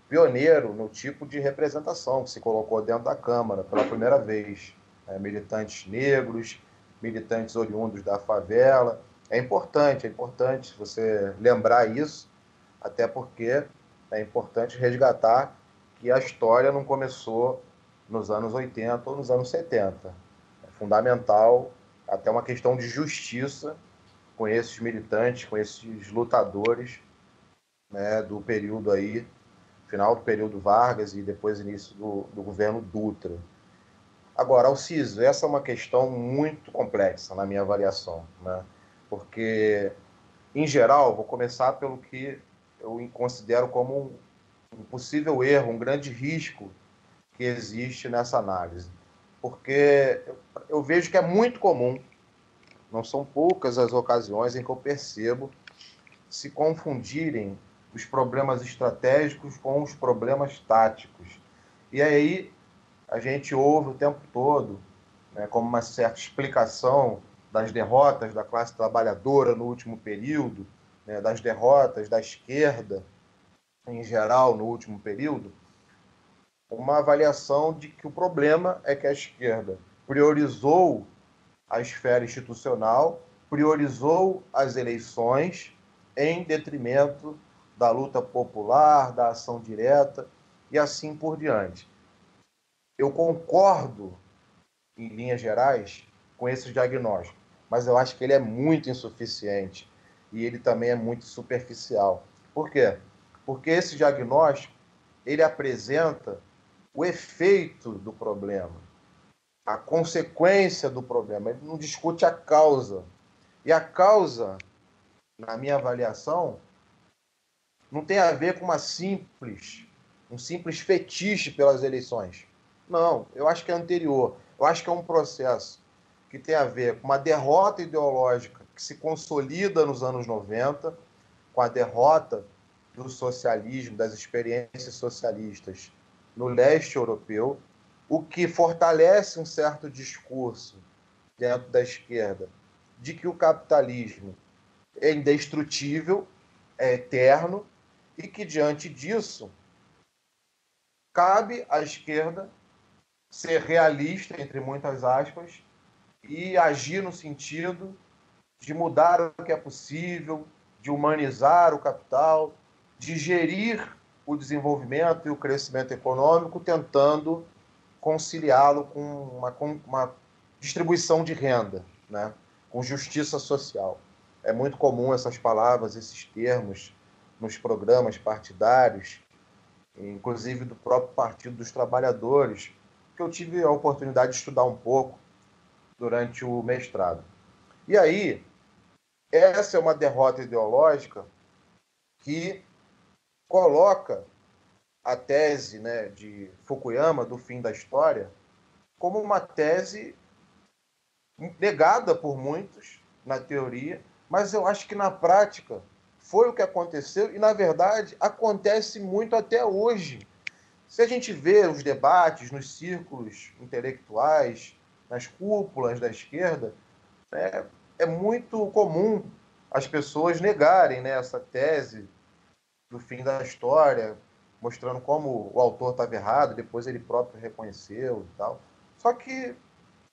pioneiro no tipo de representação que se colocou dentro da Câmara pela primeira vez. Militantes negros, militantes oriundos da favela. É importante você lembrar isso, até porque é importante resgatar que a história não começou nos anos 80 ou nos anos 70. É fundamental, até uma questão de justiça com esses militantes, com esses lutadores do período aí, final do período Vargas e depois início do governo Dutra. Agora, Alcísio, essa é uma questão muito complexa na minha avaliação, porque, em geral, vou começar pelo que eu considero como um possível erro, um grande risco que existe nessa análise. Porque eu vejo que é muito comum, não são poucas as ocasiões em que eu percebo se confundirem os problemas estratégicos com os problemas táticos. E aí a gente ouve o tempo todo, como uma certa explicação das derrotas da classe trabalhadora no último período, das derrotas da esquerda em geral no último período, uma avaliação de que o problema é que a esquerda priorizou a esfera institucional, priorizou as eleições em detrimento da luta popular, da ação direta e assim por diante. Eu concordo, em linhas gerais, com esse diagnóstico, mas eu acho que ele é muito insuficiente e ele também é muito superficial. Por quê? Porque esse diagnóstico ele apresenta o efeito do problema, a consequência do problema. Ele não discute a causa. E a causa, na minha avaliação, não tem a ver com um simples fetiche pelas eleições. Não, eu acho que é anterior. Eu acho que é um processo que tem a ver com uma derrota ideológica que se consolida nos anos 90, com a derrota do socialismo, das experiências socialistas no leste europeu, o que fortalece um certo discurso dentro da esquerda de que o capitalismo é indestrutível, é eterno, e que, diante disso, cabe à esquerda ser realista, entre muitas aspas, e agir no sentido de mudar o que é possível, de humanizar o capital, de gerir o desenvolvimento e o crescimento econômico, tentando conciliá-lo com uma distribuição de renda, né? Com justiça social. É muito comum essas palavras, esses termos, nos programas partidários, inclusive do próprio Partido dos Trabalhadores, que eu tive a oportunidade de estudar um pouco durante o mestrado. E aí, essa é uma derrota ideológica que coloca a tese, né, de Fukuyama, do fim da história, como uma tese negada por muitos na teoria, mas eu acho que na prática foi o que aconteceu e, na verdade, acontece muito até hoje. Se a gente vê os debates nos círculos intelectuais, nas cúpulas da esquerda, é muito comum as pessoas negarem, né, essa tese do fim da história, mostrando como o autor estava errado, depois ele próprio reconheceu e tal. Só que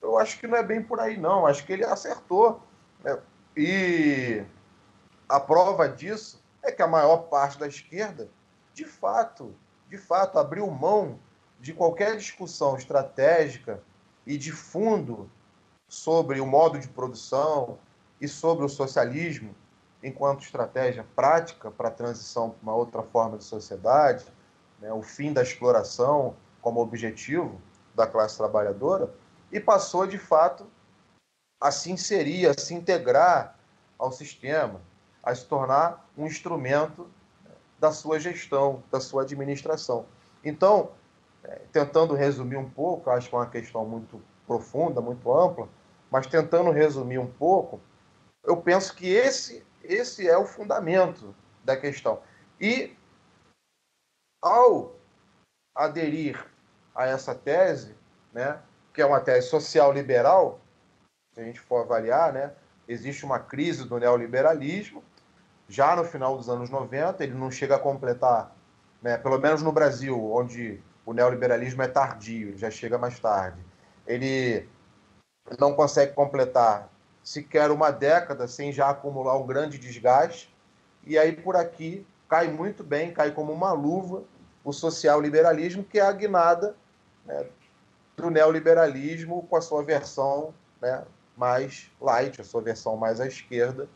eu acho que não é bem por aí, não. Acho que ele acertou, né? E a prova disso é que a maior parte da esquerda, de fato, abriu mão de qualquer discussão estratégica e de fundo sobre o modo de produção e sobre o socialismo enquanto estratégia prática para a transição para uma outra forma de sociedade, né, o fim da exploração como objetivo da classe trabalhadora, e passou, de fato, a se inserir, a se integrar ao sistema, a se tornar um instrumento da sua gestão, da sua administração. Então, tentando resumir um pouco, acho que é uma questão muito profunda, muito ampla, mas tentando resumir um pouco, eu penso que esse é o fundamento da questão. E, ao aderir a essa tese, né, que é uma tese social-liberal, se a gente for avaliar, né, existe uma crise do neoliberalismo, já no final dos anos 90, ele não chega a completar, né, pelo menos no Brasil, onde o neoliberalismo é tardio, ele já chega mais tarde. Ele não consegue completar sequer uma década sem já acumular um grande desgaste, e aí por aqui cai muito bem, cai como uma luva o social-liberalismo, que é a guinada, né, do neoliberalismo com a sua versão, né, mais light, a sua versão mais à esquerda,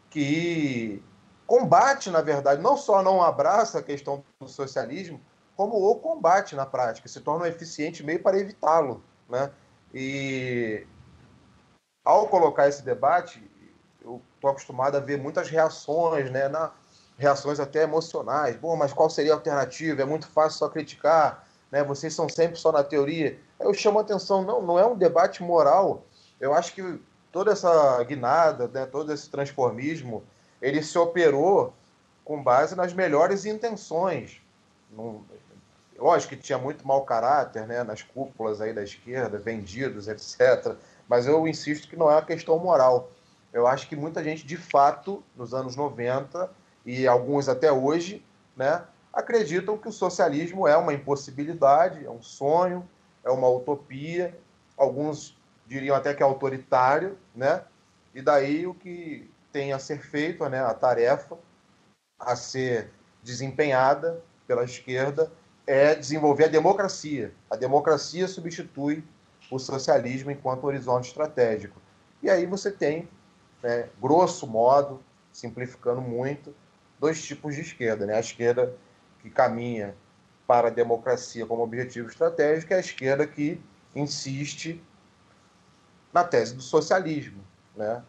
que combate, na verdade, não só não abraça a questão do socialismo, como o combate na prática, se torna um eficiente meio para evitá-lo, né? E ao colocar esse debate, eu estou acostumado a ver muitas reações, né? Reações até emocionais. Bom, mas qual seria a alternativa? É muito fácil só criticar, né? Vocês são sempre só na teoria. Eu chamo a atenção, não é um debate moral. Eu acho que toda essa guinada, né, todo esse transformismo, ele se operou com base nas melhores intenções. Lógico que tinha muito mau caráter, né, nas cúpulas aí da esquerda, vendidos, etc. Mas eu insisto que não é uma questão moral. Eu acho que muita gente, de fato, nos anos 90, e alguns até hoje, né, acreditam que o socialismo é uma impossibilidade, é um sonho, é uma utopia. Alguns diriam até que é autoritário, né? E daí o que tem a ser feito, né, a tarefa a ser desempenhada pela esquerda é desenvolver a democracia. A democracia substitui o socialismo enquanto horizonte estratégico. E aí você tem, né, grosso modo, simplificando muito, dois tipos de esquerda, né? A esquerda que caminha para a democracia como objetivo estratégico e a esquerda que insiste na tese do socialismo, né?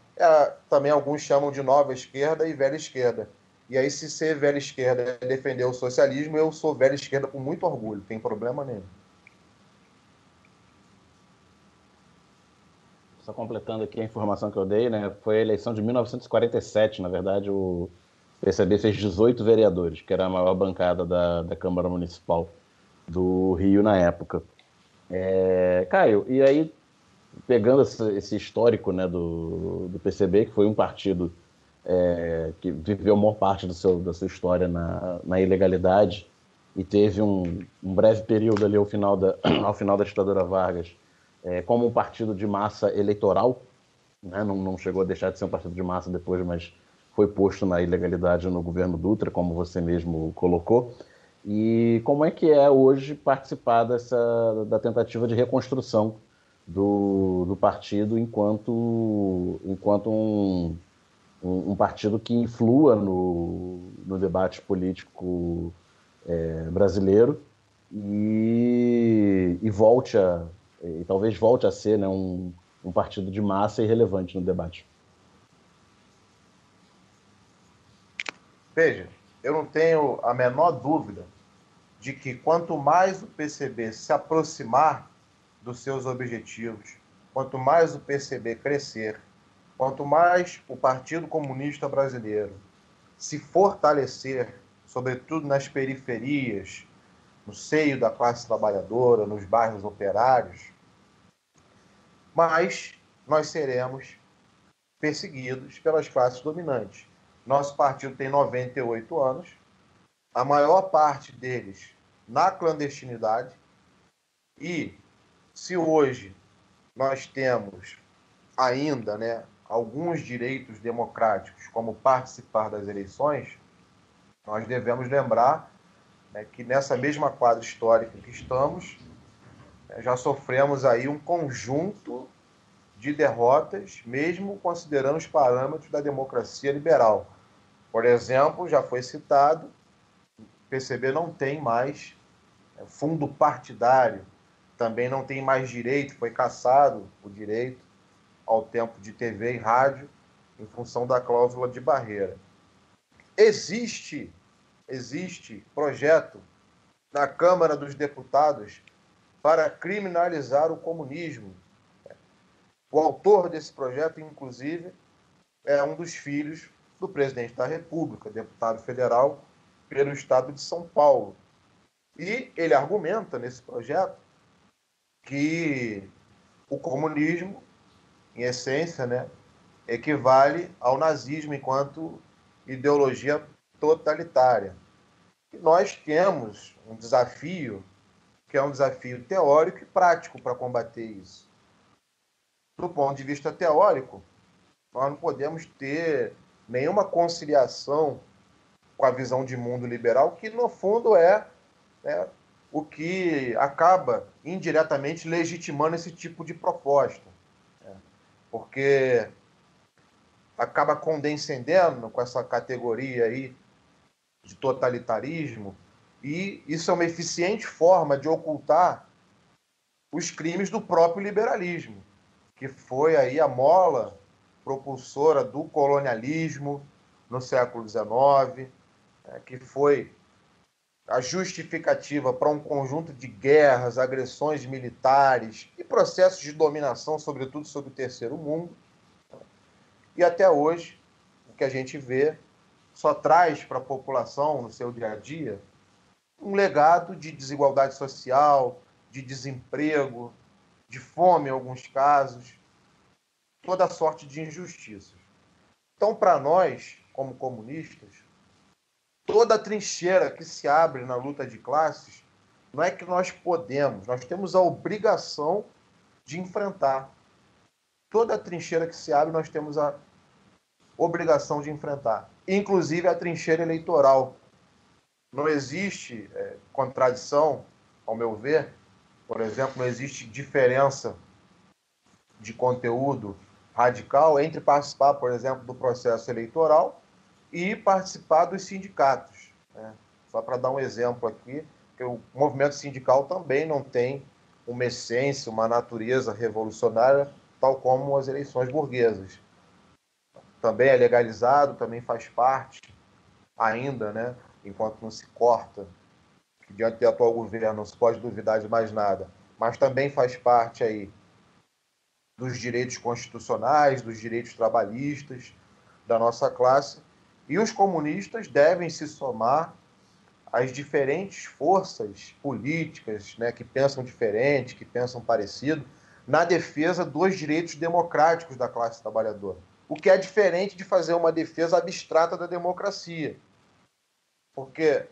Também alguns chamam de nova esquerda e velha esquerda. E aí, se ser velha esquerda é defender o socialismo, eu sou velha esquerda com muito orgulho, não tem problema nenhum. Só completando aqui a informação que eu dei, né? Foi a eleição de 1947, na verdade, o O PCB fez 18 vereadores, que era a maior bancada da Câmara Municipal do Rio na época. Caio, e aí, pegando esse histórico, né, do PCB, que foi um partido que viveu a maior parte da sua história na ilegalidade e teve um breve período ali ao final da ditadura Vargas como um partido de massa eleitoral, né, não chegou a deixar de ser um partido de massa depois, mas foi posto na ilegalidade no governo Dutra, como você mesmo colocou. E como é que é hoje participar da tentativa de reconstrução do partido enquanto um partido que influa no debate político brasileiro e talvez volte a ser, né, um partido de massa e relevante no debate? Veja, eu não tenho a menor dúvida de que quanto mais o PCB se aproximar dos seus objetivos, quanto mais o PCB crescer, quanto mais o Partido Comunista Brasileiro se fortalecer, sobretudo nas periferias, no seio da classe trabalhadora, nos bairros operários, mais nós seremos perseguidos pelas classes dominantes. Nosso partido tem 98 anos, a maior parte deles na clandestinidade, e se hoje nós temos ainda, né, alguns direitos democráticos, como participar das eleições, nós devemos lembrar, né, que nessa mesma quadra histórica que estamos, já sofremos aí um conjunto de derrotas, mesmo considerando os parâmetros da democracia liberal. Por exemplo, já foi citado, o PCB não tem mais fundo partidário, também não tem mais direito, foi cassado o direito ao tempo de TV e rádio em função da cláusula de barreira. Existe projeto na Câmara dos Deputados para criminalizar o comunismo. O autor desse projeto, inclusive, é um dos filhos do presidente da República, deputado federal pelo estado de São Paulo. E ele argumenta nesse projeto que o comunismo, em essência, né, equivale ao nazismo enquanto ideologia totalitária. E nós temos um desafio, que é um desafio teórico e prático para combater isso. Do ponto de vista teórico, nós não podemos ter nenhuma conciliação com a visão de mundo liberal, que no fundo é o que acaba indiretamente legitimando esse tipo de proposta. Porque acaba condescendendo com essa categoria aí de totalitarismo, e isso é uma eficiente forma de ocultar os crimes do próprio liberalismo, que foi aí a mola propulsora do colonialismo no século XIX, que foi a justificativa para um conjunto de guerras, agressões militares e processos de dominação, sobretudo sobre o terceiro mundo. E até hoje, o que a gente vê só traz para a população, no seu dia a dia, um legado de desigualdade social, de desemprego, de fome em alguns casos, toda sorte de injustiças. Então, para nós, como comunistas, toda a trincheira que se abre na luta de classes, não é que nós podemos, nós temos a obrigação de enfrentar. Toda a trincheira que se abre, nós temos a obrigação de enfrentar, inclusive a trincheira eleitoral. Não existe contradição, ao meu ver. Por exemplo, não existe diferença de conteúdo radical entre participar, por exemplo, do processo eleitoral e participar dos sindicatos. Só para dar um exemplo aqui, que o movimento sindical também não tem uma essência, uma natureza revolucionária, tal como as eleições burguesas. Também é legalizado, também faz parte ainda, né, enquanto não se corta, que diante do atual governo não se pode duvidar de mais nada, mas também faz parte aí dos direitos constitucionais, dos direitos trabalhistas da nossa classe, E os comunistas devem se somar às diferentes forças políticas, né, que pensam diferente, que pensam parecido, na defesa dos direitos democráticos da classe trabalhadora. O que é diferente de fazer uma defesa abstrata da democracia. Porque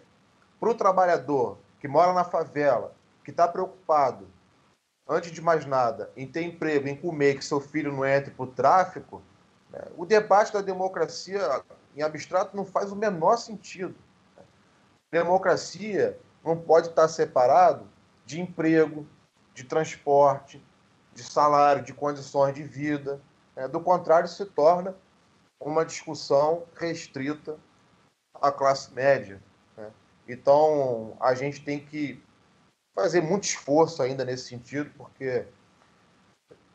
para o trabalhador que mora na favela, que está preocupado, antes de mais nada, em ter emprego, em comer, que seu filho não entre para o tráfico, né, o debate da democracia em abstrato não faz o menor sentido. Democracia não pode estar separado de emprego, de transporte, de salário, de condições de vida. Do contrário, se torna uma discussão restrita à classe média. Então, a gente tem que fazer muito esforço ainda nesse sentido, porque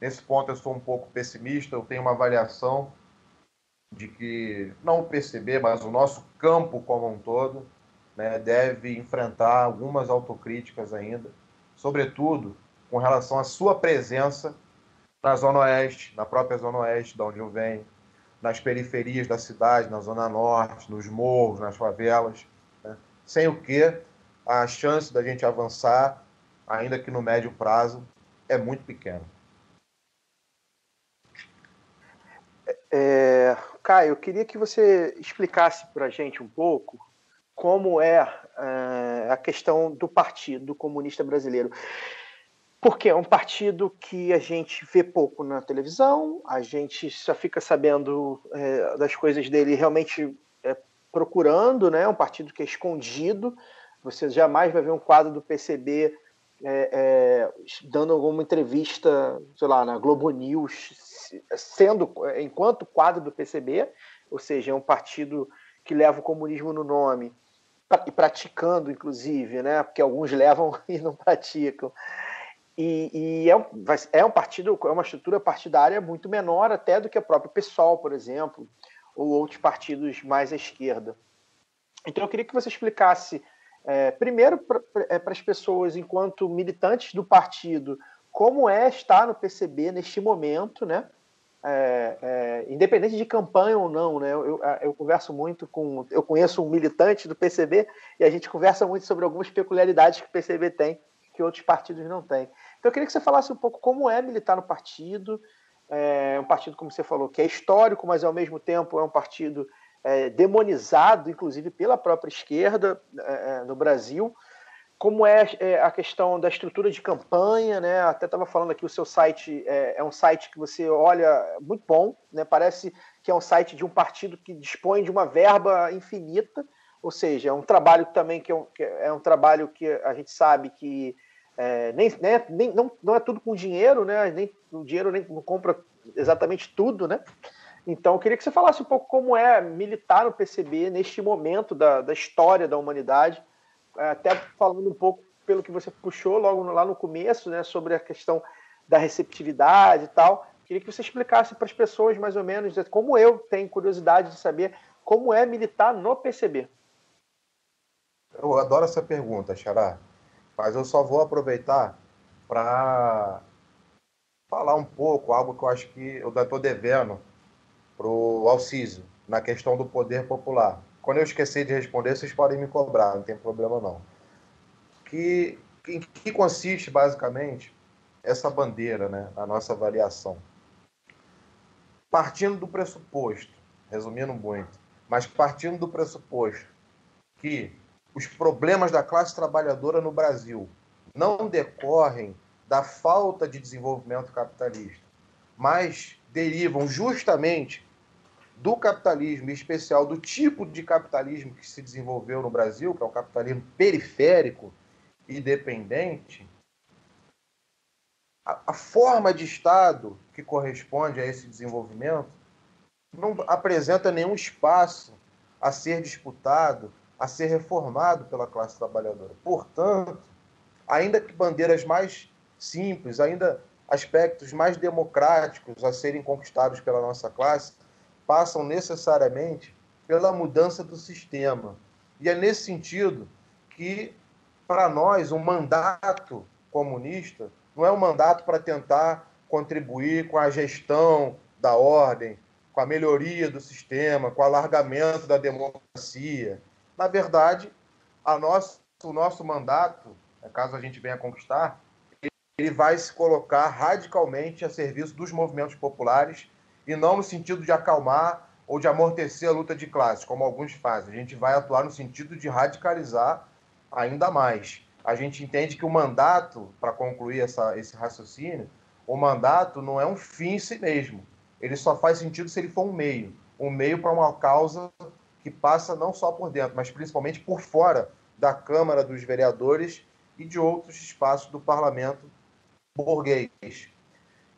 nesse ponto eu sou um pouco pessimista, eu tenho uma avaliação de que, não o PCB, mas o nosso campo como um todo, né, deve enfrentar algumas autocríticas ainda, sobretudo com relação à sua presença na Zona Oeste, na própria Zona Oeste, de onde eu venho, nas periferias da cidade, na Zona Norte, nos morros, nas favelas, né? Sem o que a chance da gente avançar, ainda que no médio prazo, é muito pequena. Caio, eu queria que você explicasse para a gente um pouco como é a questão do Partido Comunista Brasileiro. Porque é um partido que a gente vê pouco na televisão, a gente só fica sabendo das coisas dele realmente procurando, né? É um partido que é escondido, você jamais vai ver um quadro do PCB dando alguma entrevista, sei lá, na Globo News, enquanto quadro do PCB, ou seja, é um partido que leva o comunismo no nome, e praticando, inclusive, né? Porque alguns levam e não praticam. E é um partido, é uma estrutura partidária muito menor até do que o próprio PSOL, por exemplo, ou outros partidos mais à esquerda. Então eu queria que você explicasse, primeiro para as pessoas, enquanto militantes do partido, como é estar no PCB neste momento, né? Independente de campanha ou não, né? Eu converso muito eu conheço um militante do PCB e a gente conversa muito sobre algumas peculiaridades que o PCB tem, que outros partidos não têm. Então eu queria que você falasse um pouco como é militar no partido, um partido, como você falou, que é histórico, mas ao mesmo tempo é um partido demonizado, inclusive pela própria esquerda no Brasil. Como é a questão da estrutura de campanha, né? Até estava falando aqui, o seu site é um site que você olha muito bom, né? Parece que é um site de um partido que dispõe de uma verba infinita, ou seja, é um trabalho também que é um trabalho que a gente sabe que não é tudo com dinheiro, né? Nem o dinheiro não compra exatamente tudo, né? Então, eu queria que você falasse um pouco como é militar no PCB neste momento da história da humanidade, até falando um pouco pelo que você puxou lá no começo, né, sobre a questão da receptividade e tal. Queria que você explicasse para as pessoas, mais ou menos, como eu tenho curiosidade de saber como é militar no PCB. Eu adoro essa pergunta, Xará. Mas eu só vou aproveitar para falar um pouco, algo que eu acho que eu estou devendo para o Alcísio, na questão do poder popular. Quando eu esquecer de responder, vocês podem me cobrar, não tem problema não. Em que consiste, basicamente, essa bandeira, né, a nossa avaliação? Partindo do pressuposto, resumindo muito, mas partindo do pressuposto que os problemas da classe trabalhadora no Brasil não decorrem da falta de desenvolvimento capitalista, mas derivam justamente do capitalismo, em especial do tipo de capitalismo que se desenvolveu no Brasil, que é um capitalismo periférico e dependente, a forma de Estado que corresponde a esse desenvolvimento não apresenta nenhum espaço a ser disputado, a ser reformado pela classe trabalhadora. Portanto, ainda que bandeiras mais simples, ainda aspectos mais democráticos a serem conquistados pela nossa classe, passam necessariamente pela mudança do sistema. E é nesse sentido que, para nós, um mandato comunista não é um mandato para tentar contribuir com a gestão da ordem, com a melhoria do sistema, com o alargamento da democracia. Na verdade, o nosso mandato, caso a gente venha conquistar, ele vai se colocar radicalmente a serviço dos movimentos populares e não no sentido de acalmar ou de amortecer a luta de classes, como alguns fazem. A gente vai atuar no sentido de radicalizar ainda mais. A gente entende que o mandato, para concluir esse raciocínio, o mandato não é um fim em si mesmo. Ele só faz sentido se ele for um meio para uma causa que passa não só por dentro, mas principalmente por fora da Câmara dos Vereadores e de outros espaços do parlamento burguês.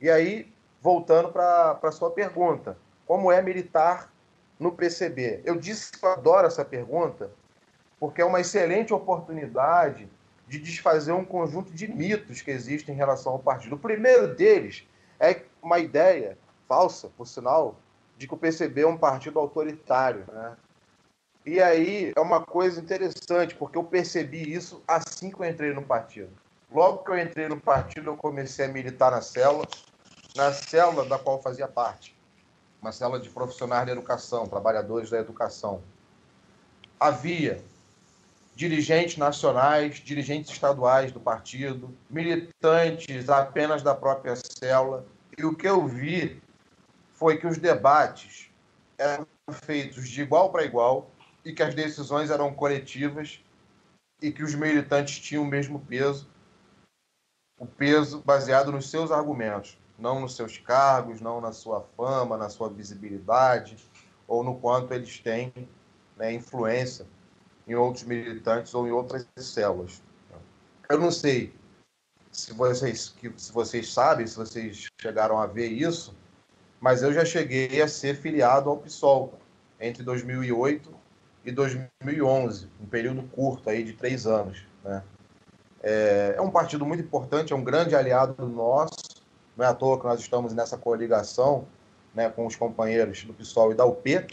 E aí, voltando para a sua pergunta, como é militar no PCB? Eu disse que eu adoro essa pergunta porque é uma excelente oportunidade de desfazer um conjunto de mitos que existem em relação ao partido. O primeiro deles é uma ideia falsa, por sinal, de que o PCB é um partido autoritário, né? E aí é uma coisa interessante, porque eu percebi isso assim que eu entrei no partido. Logo que eu entrei no partido, eu comecei a militar na célula da qual eu fazia parte. Uma célula de profissionais da educação, trabalhadores da educação. Havia dirigentes nacionais, dirigentes estaduais do partido, militantes apenas da própria célula. E o que eu vi foi que os debates eram feitos de igual para igual e que as decisões eram coletivas e que os militantes tinham o mesmo peso, o peso baseado nos seus argumentos, não nos seus cargos, não na sua fama, na sua visibilidade ou no quanto eles têm, né, influência em outros militantes ou em outras células. Eu não sei se vocês sabem, se vocês chegaram a ver isso, mas eu já cheguei a ser filiado ao PSOL entre 2008 e 2011, um período curto aí de 3 anos, né? É um partido muito importante, é um grande aliado nosso, não é à toa que nós estamos nessa coligação, né, com os companheiros do PSOL e da UP,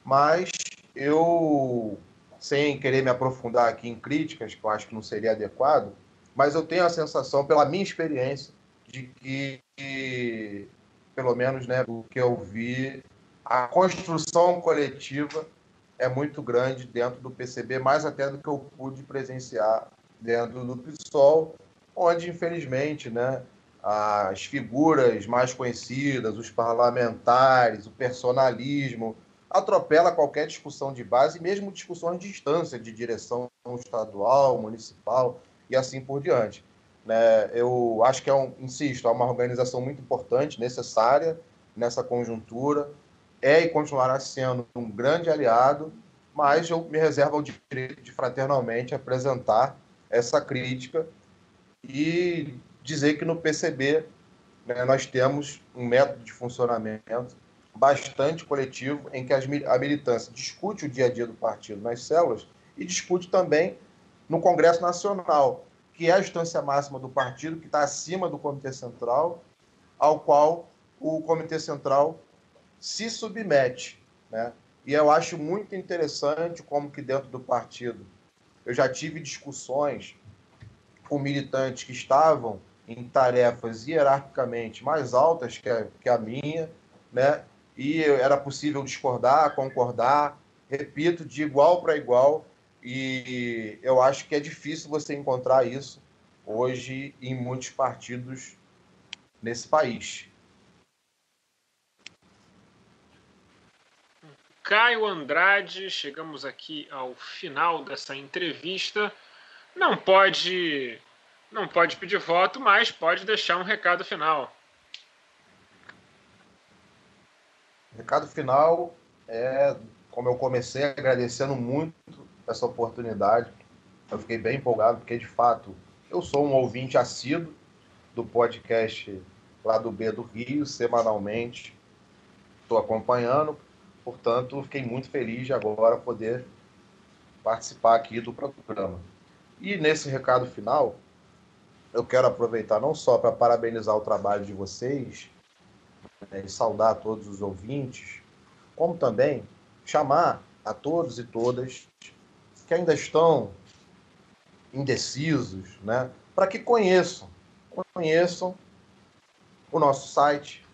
mas eu, sem querer me aprofundar aqui em críticas, que eu acho que não seria adequado, mas eu tenho a sensação, pela minha experiência, de que, pelo menos, né, do que eu vi, a construção coletiva é muito grande dentro do PCB, mais até do que eu pude presenciar dentro do PSOL, onde, infelizmente, né, as figuras mais conhecidas, os parlamentares, o personalismo, atropela qualquer discussão de base, mesmo discussões de instância de direção estadual, municipal e assim por diante. Né? Eu acho que insisto, é uma organização muito importante, necessária nessa conjuntura, e continuará sendo um grande aliado, mas eu me reservo o direito de fraternalmente apresentar essa crítica e dizer que no PCB, né, nós temos um método de funcionamento bastante coletivo, em que a militância discute o dia a dia do partido nas células e discute também no Congresso Nacional, que é a instância máxima do partido, que está acima do Comitê Central, ao qual o Comitê Central se submete, né? E eu acho muito interessante como que dentro do partido eu já tive discussões com militantes que estavam em tarefas hierarquicamente mais altas que a minha, né? E era possível discordar, concordar, repito, de igual para igual, e eu acho que é difícil você encontrar isso hoje em muitos partidos nesse país. Caio Andrade, chegamos aqui ao final dessa entrevista. Não pode pedir voto, mas pode deixar um recado final. O recado final é, como eu comecei, agradecendo muito essa oportunidade. Eu fiquei bem empolgado, porque, de fato, eu sou um ouvinte assíduo do podcast lá do B do Rio, semanalmente. Estou acompanhando, portanto, fiquei muito feliz de agora poder participar aqui do programa. E nesse recado final, eu quero aproveitar não só para parabenizar o trabalho de vocês, e saudar todos os ouvintes, como também chamar a todos e todas que ainda estão indecisos, né, para que conheçam o nosso site,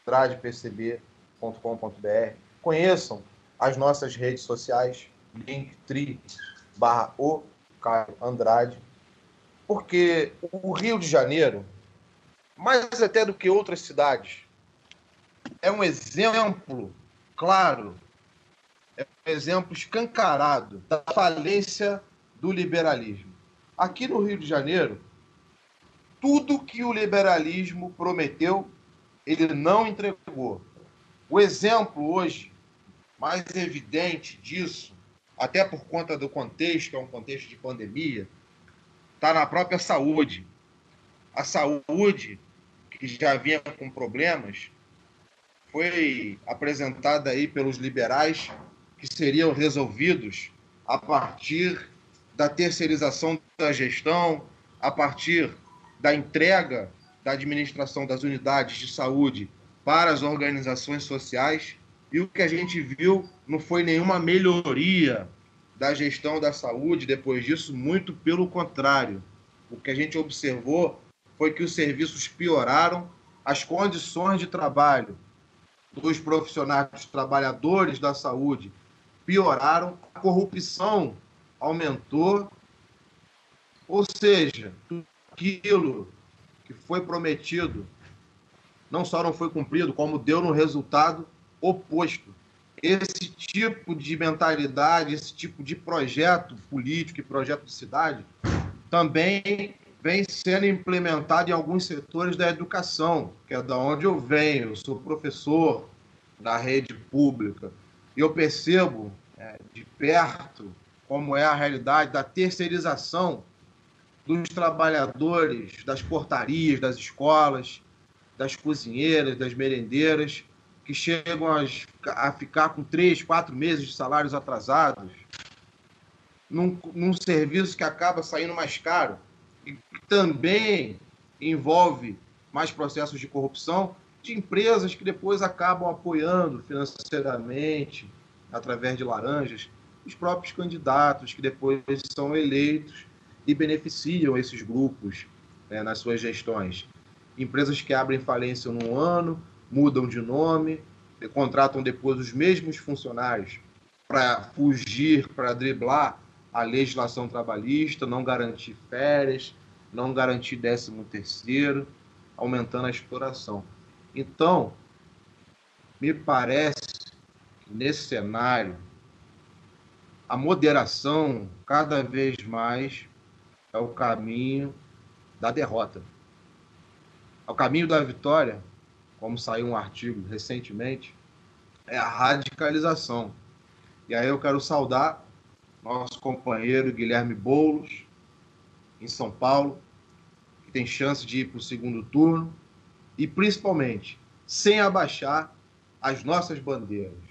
andradepcb.com.br. Conheçam as nossas redes sociais, linktree/o Caio Andrade, porque o Rio de Janeiro, mais até do que outras cidades, é um exemplo claro, é um exemplo escancarado da falência do liberalismo. Aqui no Rio de Janeiro, tudo que o liberalismo prometeu, ele não entregou. O exemplo hoje mais evidente disso, até por conta do contexto, que é um contexto de pandemia, está na própria saúde. A saúde, que já vinha com problemas, foi apresentada aí pelos liberais que seriam resolvidos a partir da terceirização da gestão, a partir da entrega da administração das unidades de saúde para as organizações sociais. E o que a gente viu não foi nenhuma melhoria da gestão da saúde depois disso, muito pelo contrário. O que a gente observou foi que os serviços pioraram, as condições de trabalho dos profissionais, dos trabalhadores da saúde pioraram, a corrupção aumentou, ou seja, aquilo que foi prometido não só não foi cumprido, como deu no resultado oposto. Esse tipo de mentalidade, esse tipo de projeto político e projeto de cidade também vem sendo implementado em alguns setores da educação, que é da onde eu venho. Eu sou professor da rede pública e eu percebo de perto como é a realidade da terceirização dos trabalhadores das portarias, das escolas, das cozinheiras, das merendeiras, que chegam a ficar com 3, 4 meses de salários atrasados, num serviço que acaba saindo mais caro e que também envolve mais processos de corrupção de empresas que depois acabam apoiando financeiramente, através de laranjas, os próprios candidatos que depois são eleitos e beneficiam esses grupos nas suas gestões. Empresas que abrem falência num ano, mudam de nome, contratam depois os mesmos funcionários para fugir, para driblar a legislação trabalhista, não garantir férias, não garantir 13º, aumentando a exploração. Então, me parece que nesse cenário, a moderação, cada vez mais, é o caminho da derrota. É o caminho da vitória, como saiu um artigo recentemente, é a radicalização. E aí eu quero saudar nosso companheiro Guilherme Boulos, em São Paulo, que tem chance de ir para o segundo turno, e principalmente, sem abaixar as nossas bandeiras.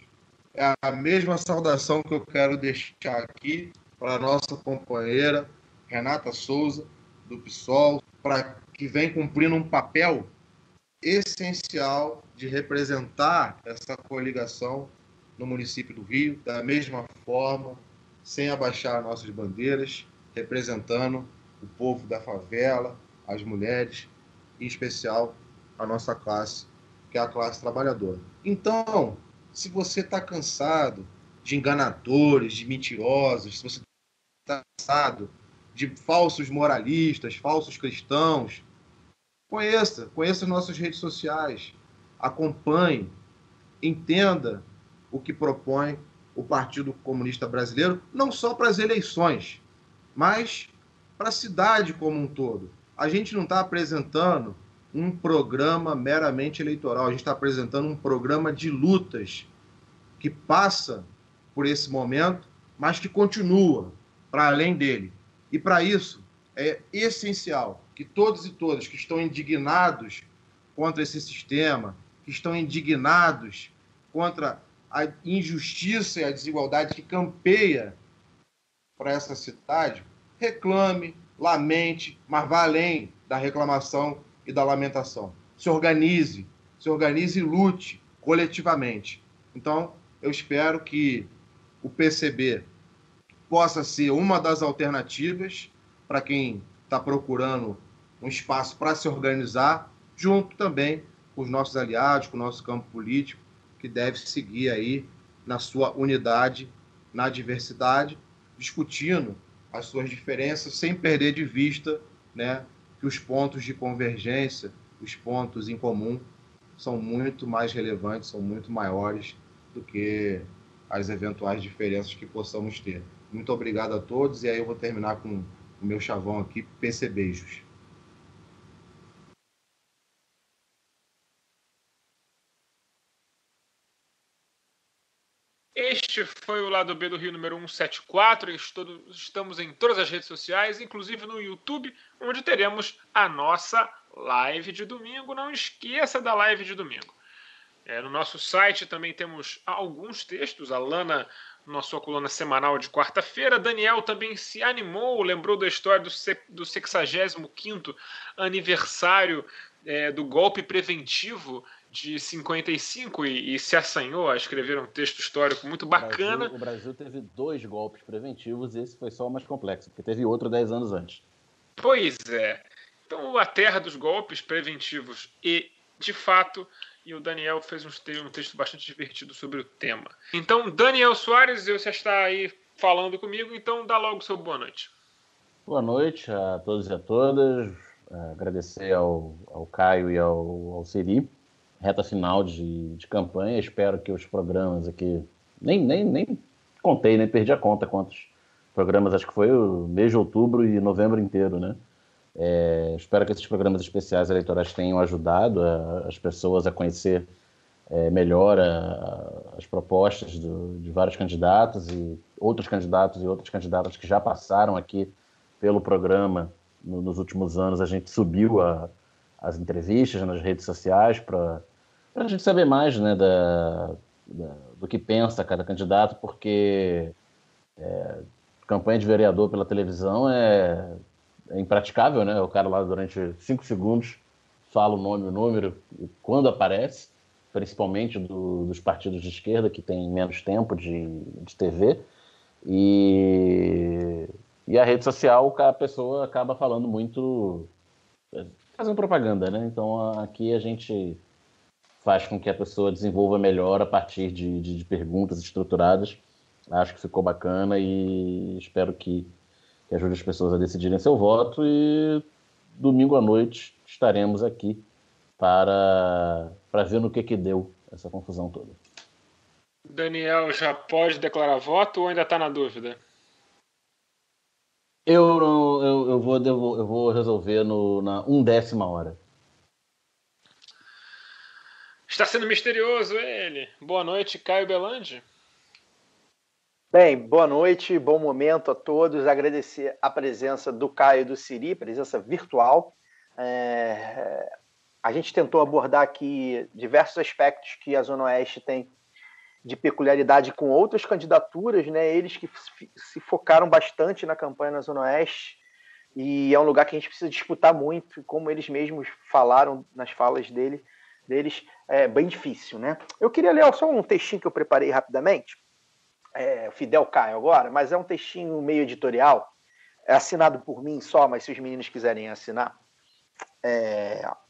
É a mesma saudação que eu quero deixar aqui para a nossa companheira Renata Souza, do PSOL, para que vem cumprindo um papel essencial de representar essa coligação no município do Rio, da mesma forma, sem abaixar nossas bandeiras, representando o povo da favela, as mulheres, em especial a nossa classe, que é a classe trabalhadora. Então, se você está cansado de enganadores, de mentirosos, se você está cansado de falsos moralistas, falsos cristãos, conheça as nossas redes sociais, acompanhe, entenda o que propõe o Partido Comunista Brasileiro, não só para as eleições, mas para a cidade como um todo. A gente não está apresentando um programa meramente eleitoral, a gente está apresentando um programa de lutas que passa por esse momento, mas que continua para além dele. E para isso é essencial que todos e todas que estão indignados contra esse sistema, que estão indignados contra a injustiça e a desigualdade que campeia para essa cidade, reclame, lamente, mas vá além da reclamação e da lamentação. Se organize e lute coletivamente. Então, eu espero que o PCB possa ser uma das alternativas para quem está procurando um espaço para se organizar, junto também com os nossos aliados, com o nosso campo político, que deve seguir aí na sua unidade, na diversidade, discutindo as suas diferenças sem perder de vista, né, que os pontos de convergência, os pontos em comum, são muito mais relevantes, são muito maiores do que as eventuais diferenças que possamos ter. Muito obrigado a todos, e aí eu vou terminar com o meu chavão aqui, PC Beijos. Este foi o Lado B do Rio número 174. Estamos em todas as redes sociais, inclusive no YouTube, onde teremos a nossa live de domingo. Não esqueça da live de domingo. No nosso site também temos alguns textos. A Lana, na sua coluna semanal de quarta-feira. Daniel também se animou, lembrou da história do 65º aniversário do golpe preventivo de 55 e se assanhou a escrever um texto histórico muito bacana. O Brasil teve 2 golpes preventivos e esse foi só o mais complexo, porque teve outro 10 anos antes. Pois é. Então, a terra dos golpes preventivos e, de fato, e o Daniel fez um texto bastante divertido sobre o tema. Então, Daniel Soares, você está aí falando comigo, então dá logo seu boa noite. Boa noite a todos e a todas. Agradecer ao Caio e ao Siri. Reta final de campanha. Espero que os programas aqui... Nem contei, nem perdi a conta quantos programas. Acho que foi o mês de outubro e novembro inteiro, né? Espero que esses programas especiais eleitorais tenham ajudado as pessoas a conhecer melhor as propostas de vários candidatos e outros candidatos e outras candidatas que já passaram aqui pelo programa nos últimos anos. A gente subiu as entrevistas nas redes sociais para a gente saber mais, né, do que pensa cada candidato, porque campanha de vereador pela televisão é impraticável, né? O cara lá durante 5 segundos fala o nome e o número quando aparece, principalmente dos partidos de esquerda, que tem menos tempo de TV, e a rede social a pessoa acaba falando muito, fazendo propaganda, né? Então aqui a gente faz com que a pessoa desenvolva melhor a partir de perguntas estruturadas. Acho que ficou bacana e espero que ajude as pessoas a decidirem seu voto, e domingo à noite estaremos aqui para ver no que deu essa confusão toda. Daniel, já pode declarar voto ou ainda está na dúvida? Eu vou resolver na 1/10 hora. Está sendo misterioso ele. Boa noite, Caio Belandi. Bem, boa noite, bom momento a todos. Agradecer a presença do Caio e do Siri, presença virtual. A gente tentou abordar aqui diversos aspectos que a Zona Oeste tem de peculiaridade com outras candidaturas, né? Eles que se focaram bastante na campanha na Zona Oeste, e é um lugar que a gente precisa disputar muito, como eles mesmos falaram nas falas deles, é bem difícil, né? Eu queria ler só um textinho que eu preparei rapidamente, Fidel Caio agora, mas é um textinho meio editorial, é assinado por mim só, mas se os meninos quiserem assinar.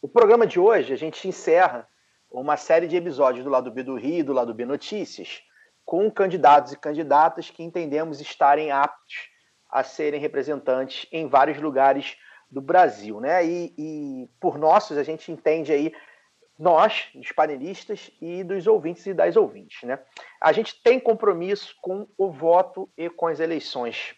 O programa de hoje, a gente encerra uma série de episódios do Lado B do Rio e do Lado B Notícias, com candidatos e candidatas que entendemos estarem aptos a serem representantes em vários lugares do Brasil, né? E por nossos, a gente entende aí nós, dos panelistas e dos ouvintes e das ouvintes, né? A gente tem compromisso com o voto e com as eleições.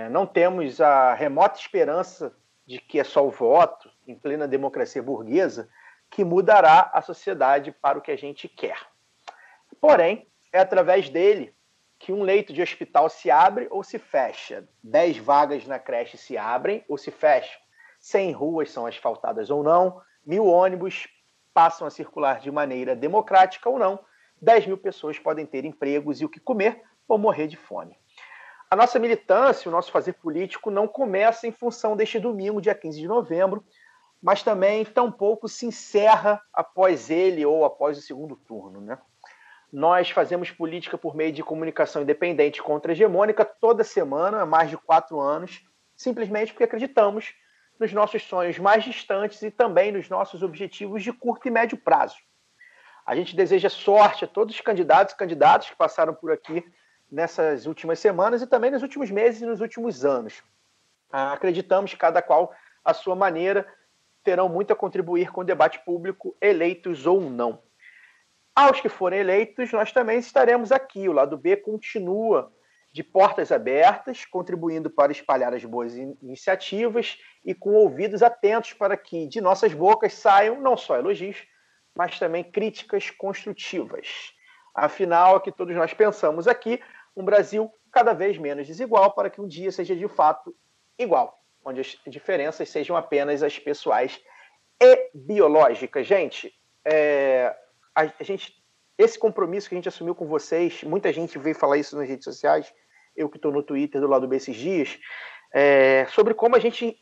Não temos a remota esperança de que é só o voto, em plena democracia burguesa, que mudará a sociedade para o que a gente quer. Porém, é através dele que um leito de hospital se abre ou se fecha. 10 vagas na creche se abrem ou se fecham. 100 ruas são asfaltadas ou não. 1.000 ônibus passam a circular de maneira democrática ou não. 10.000 pessoas podem ter empregos e o que comer ou morrer de fome. A nossa militância, o nosso fazer político não começa em função deste domingo, dia 15 de novembro, mas também tampouco se encerra após ele ou após o segundo turno, né? Nós fazemos política por meio de comunicação independente contra-hegemônica toda semana, há mais de 4 anos, simplesmente porque acreditamos nos nossos sonhos mais distantes e também nos nossos objetivos de curto e médio prazo. A gente deseja sorte a todos os candidatos e candidatas que passaram por aqui nessas últimas semanas e também nos últimos meses e nos últimos anos. Acreditamos que cada qual, à sua maneira, terão muito a contribuir com o debate público, eleitos ou não. Aos que forem eleitos, nós também estaremos aqui. O Lado B continua de portas abertas, contribuindo para espalhar as boas iniciativas e com ouvidos atentos para que de nossas bocas saiam não só elogios, mas também críticas construtivas. Afinal, é que todos nós pensamos aqui, um Brasil cada vez menos desigual para que um dia seja de fato igual, onde as diferenças sejam apenas as pessoais e biológicas. Gente, esse compromisso que a gente assumiu com vocês, muita gente veio falar isso nas redes sociais, eu que estou no Twitter do Lado B esses dias, sobre como a gente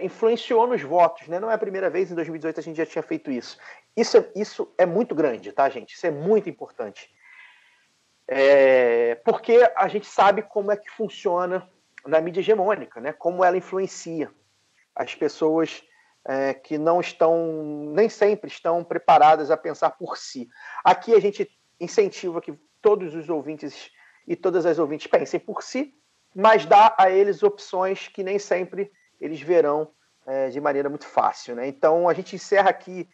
influenciou nos votos, né? Não é a primeira vez, em 2018 a gente já tinha feito isso. Isso é muito grande, tá, gente? Isso é muito importante. Porque a gente sabe como é que funciona na mídia hegemônica, né? Como ela influencia as pessoas que não estão, nem sempre estão preparadas a pensar por si. Aqui a gente incentiva que todos os ouvintes e todas as ouvintes pensem por si, mas dá a eles opções que nem sempre eles verão de maneira muito fácil, né? Então a gente encerra aqui,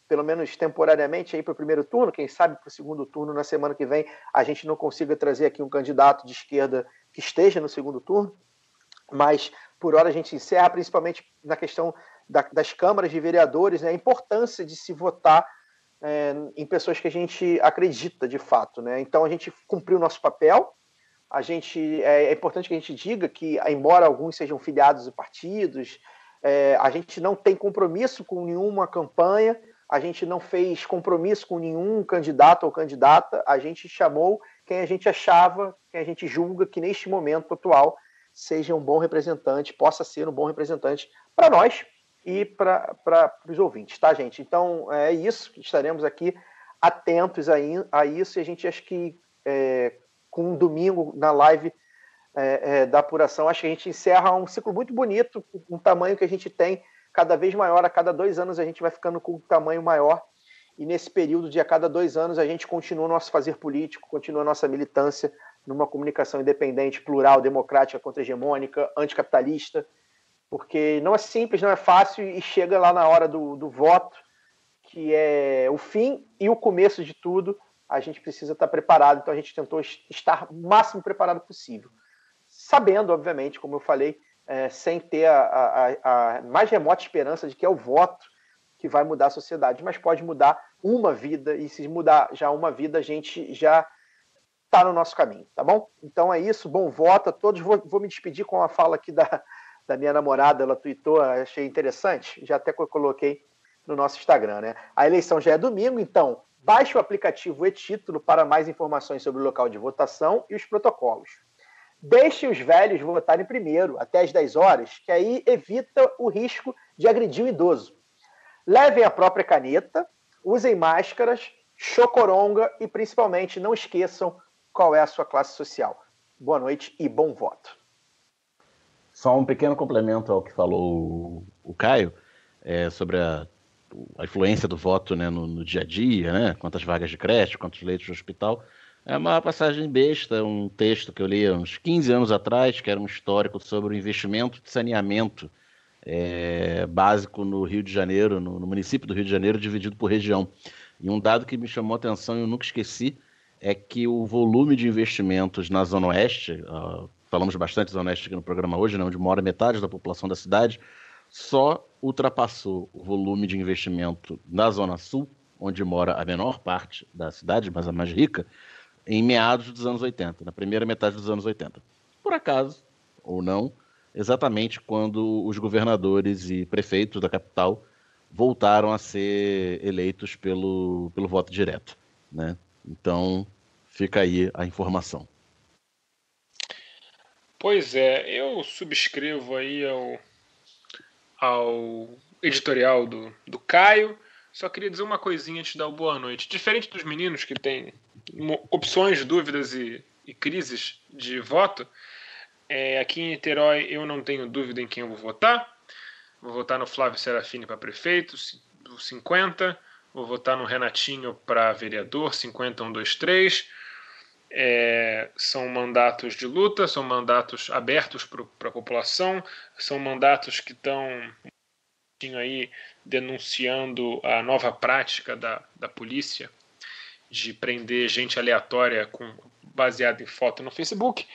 pelo menos temporariamente, para o primeiro turno. Quem sabe para o segundo turno, na semana que vem, a gente não consiga trazer aqui um candidato de esquerda que esteja no segundo turno, mas por hora a gente encerra, principalmente na questão das câmaras de vereadores, né? A importância de se votar em pessoas que a gente acredita de fato, né? Então a gente cumpriu o nosso papel. É importante que a gente diga que, embora alguns sejam filiados a partidos, a gente não tem compromisso com nenhuma campanha, a gente não fez compromisso com nenhum candidato ou candidata, a gente chamou quem a gente achava, quem a gente julga que neste momento atual seja um bom representante, possa ser um bom representante para nós e para os ouvintes, tá, gente? Então é isso, estaremos aqui atentos a isso, e a gente acha que com um domingo na live da apuração, acho que a gente encerra um ciclo muito bonito, com um tamanho que a gente tem cada vez maior. A cada 2 anos a gente vai ficando com um tamanho maior, e nesse período de a cada 2 anos a gente continua o nosso fazer político, continua a nossa militância numa comunicação independente, plural, democrática, contra-hegemônica, anticapitalista, porque não é simples, não é fácil, e chega lá na hora do voto, que é o fim e o começo de tudo. A gente precisa estar preparado, então a gente tentou estar o máximo preparado possível, sabendo, obviamente, como eu falei, sem ter a mais remota esperança de que é o voto que vai mudar a sociedade, mas pode mudar uma vida, e se mudar já uma vida, a gente já está no nosso caminho, tá bom? Então é isso, bom voto a todos. Vou me despedir com a fala aqui da minha namorada, ela tweetou, achei interessante, já até coloquei no nosso Instagram, né? A eleição já é domingo, então baixe o aplicativo e-Título para mais informações sobre o local de votação e os protocolos. Deixe os velhos votarem primeiro, até às 10 horas, que aí evita o risco de agredir o idoso. Levem a própria caneta, usem máscaras, chocoronga e, principalmente, não esqueçam qual é a sua classe social. Boa noite e bom voto. Só um pequeno complemento ao que falou o Caio, sobre a influência do voto, né, no dia a dia, né, quantas vagas de creche, quantos leitos de hospital. É uma passagem besta, um texto que eu li uns 15 anos atrás, que era um histórico sobre o investimento de saneamento básico no Rio de Janeiro, no município do Rio de Janeiro, dividido por região. E um dado que me chamou a atenção e eu nunca esqueci é que o volume de investimentos na Zona Oeste, falamos bastante da Zona Oeste aqui no programa hoje, né, onde mora metade da população da cidade, só ultrapassou o volume de investimento na Zona Sul, onde mora a menor parte da cidade, mas a mais rica, em meados dos anos 80, na primeira metade dos anos 80. Por acaso, ou não, exatamente quando os governadores e prefeitos da capital voltaram a ser eleitos pelo voto direto, né? Então, fica aí a informação. Pois é, eu subscrevo aí ao editorial do Caio. Só queria dizer uma coisinha antes de dar o boa noite. Diferente dos meninos que têm opções, dúvidas e crises de voto, aqui em Niterói eu não tenho dúvida em quem eu vou votar. Vou votar no Flávio Serafini para prefeito, 50. Vou votar no Renatinho para vereador, 50, 1, 2, 3. São mandatos de luta, são mandatos abertos para a população, são mandatos que estão aí denunciando a nova prática da polícia de prender gente aleatória baseada em foto no Facebook.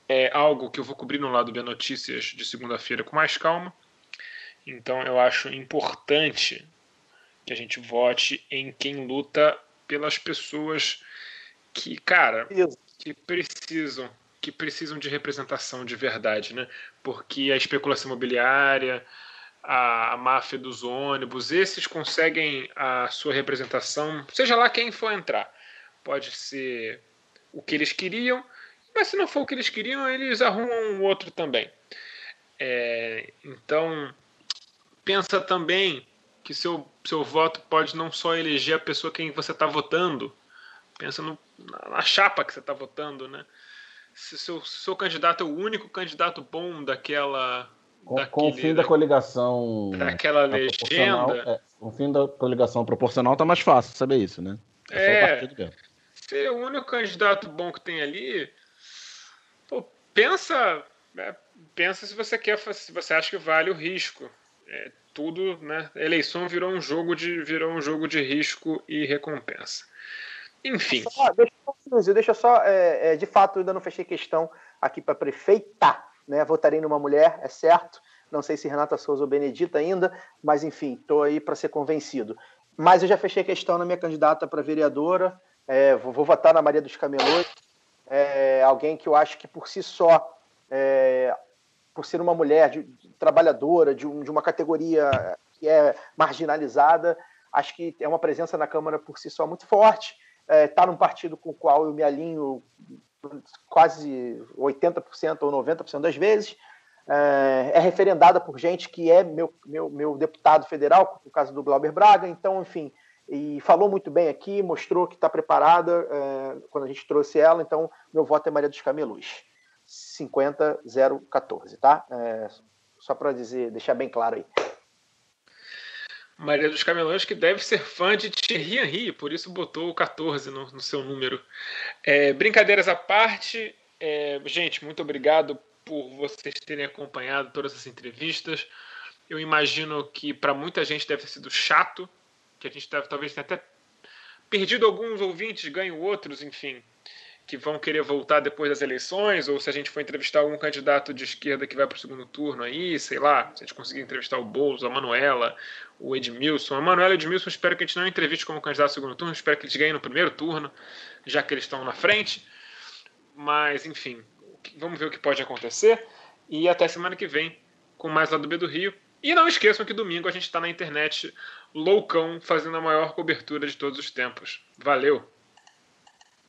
É algo que eu vou cobrir no Lado B Notícias de segunda-feira com mais calma. Então eu acho importante que a gente vote em quem luta pelas pessoas que, cara, que precisam de representação de verdade, né? Porque a especulação imobiliária, a máfia dos ônibus, esses conseguem a sua representação, seja lá quem for entrar. Pode ser o que eles queriam, mas se não for o que eles queriam, eles arrumam um outro também. Então, pensa também que seu voto pode não só eleger a pessoa quem você está votando, pensa na chapa que você está votando, né? Se seu candidato é o único candidato bom daquela... Com o fim da coligação... Daquela legenda... O fim da coligação proporcional tá mais fácil saber isso, né? Só o partido mesmo. Se é o único candidato bom que tem ali, pensa se você acha que vale o risco. Tudo, né? A eleição virou um jogo de risco e recompensa. Enfim. Deixa só, de fato, eu ainda não fechei questão aqui para prefeita, né? Votarei numa mulher, é certo. Não sei se Renata Souza ou Benedita ainda, mas enfim, estou aí para ser convencido. Mas eu já fechei questão na minha candidata para vereadora. Vou votar na Maria dos Camelôs. Alguém que eu acho que por si só, por ser uma mulher trabalhadora, de uma categoria que é marginalizada, acho que é uma presença na Câmara por si só muito forte. Está num partido com o qual eu me alinho quase 80% ou 90% das vezes. É referendada por gente que é meu deputado federal, no caso do Glauber Braga. Então, enfim, e falou muito bem aqui, mostrou que está preparada quando a gente trouxe ela. Então, meu voto é Maria dos Camelôs. 50-014, tá? Só para deixar bem claro aí. Maria dos Camelões, que deve ser fã de Thierry Henry, por isso botou o 14 no seu número. Brincadeiras à parte, gente, muito obrigado por vocês terem acompanhado todas essas entrevistas. Eu imagino que para muita gente deve ter sido chato, que a gente talvez tenha até perdido alguns ouvintes, ganho outros, enfim, que vão querer voltar depois das eleições, ou se a gente for entrevistar algum candidato de esquerda que vai para o segundo turno aí, sei lá, se a gente conseguir entrevistar o Boulos, a Manuela, o Edmilson. A Manuela e o Edmilson, espero que a gente não entreviste como candidato ao segundo turno, espero que eles ganhem no primeiro turno, já que eles estão na frente. Mas, enfim, vamos ver o que pode acontecer. E até semana que vem com mais Lado B do Rio. E não esqueçam que domingo a gente está na internet loucão, fazendo a maior cobertura de todos os tempos. Valeu!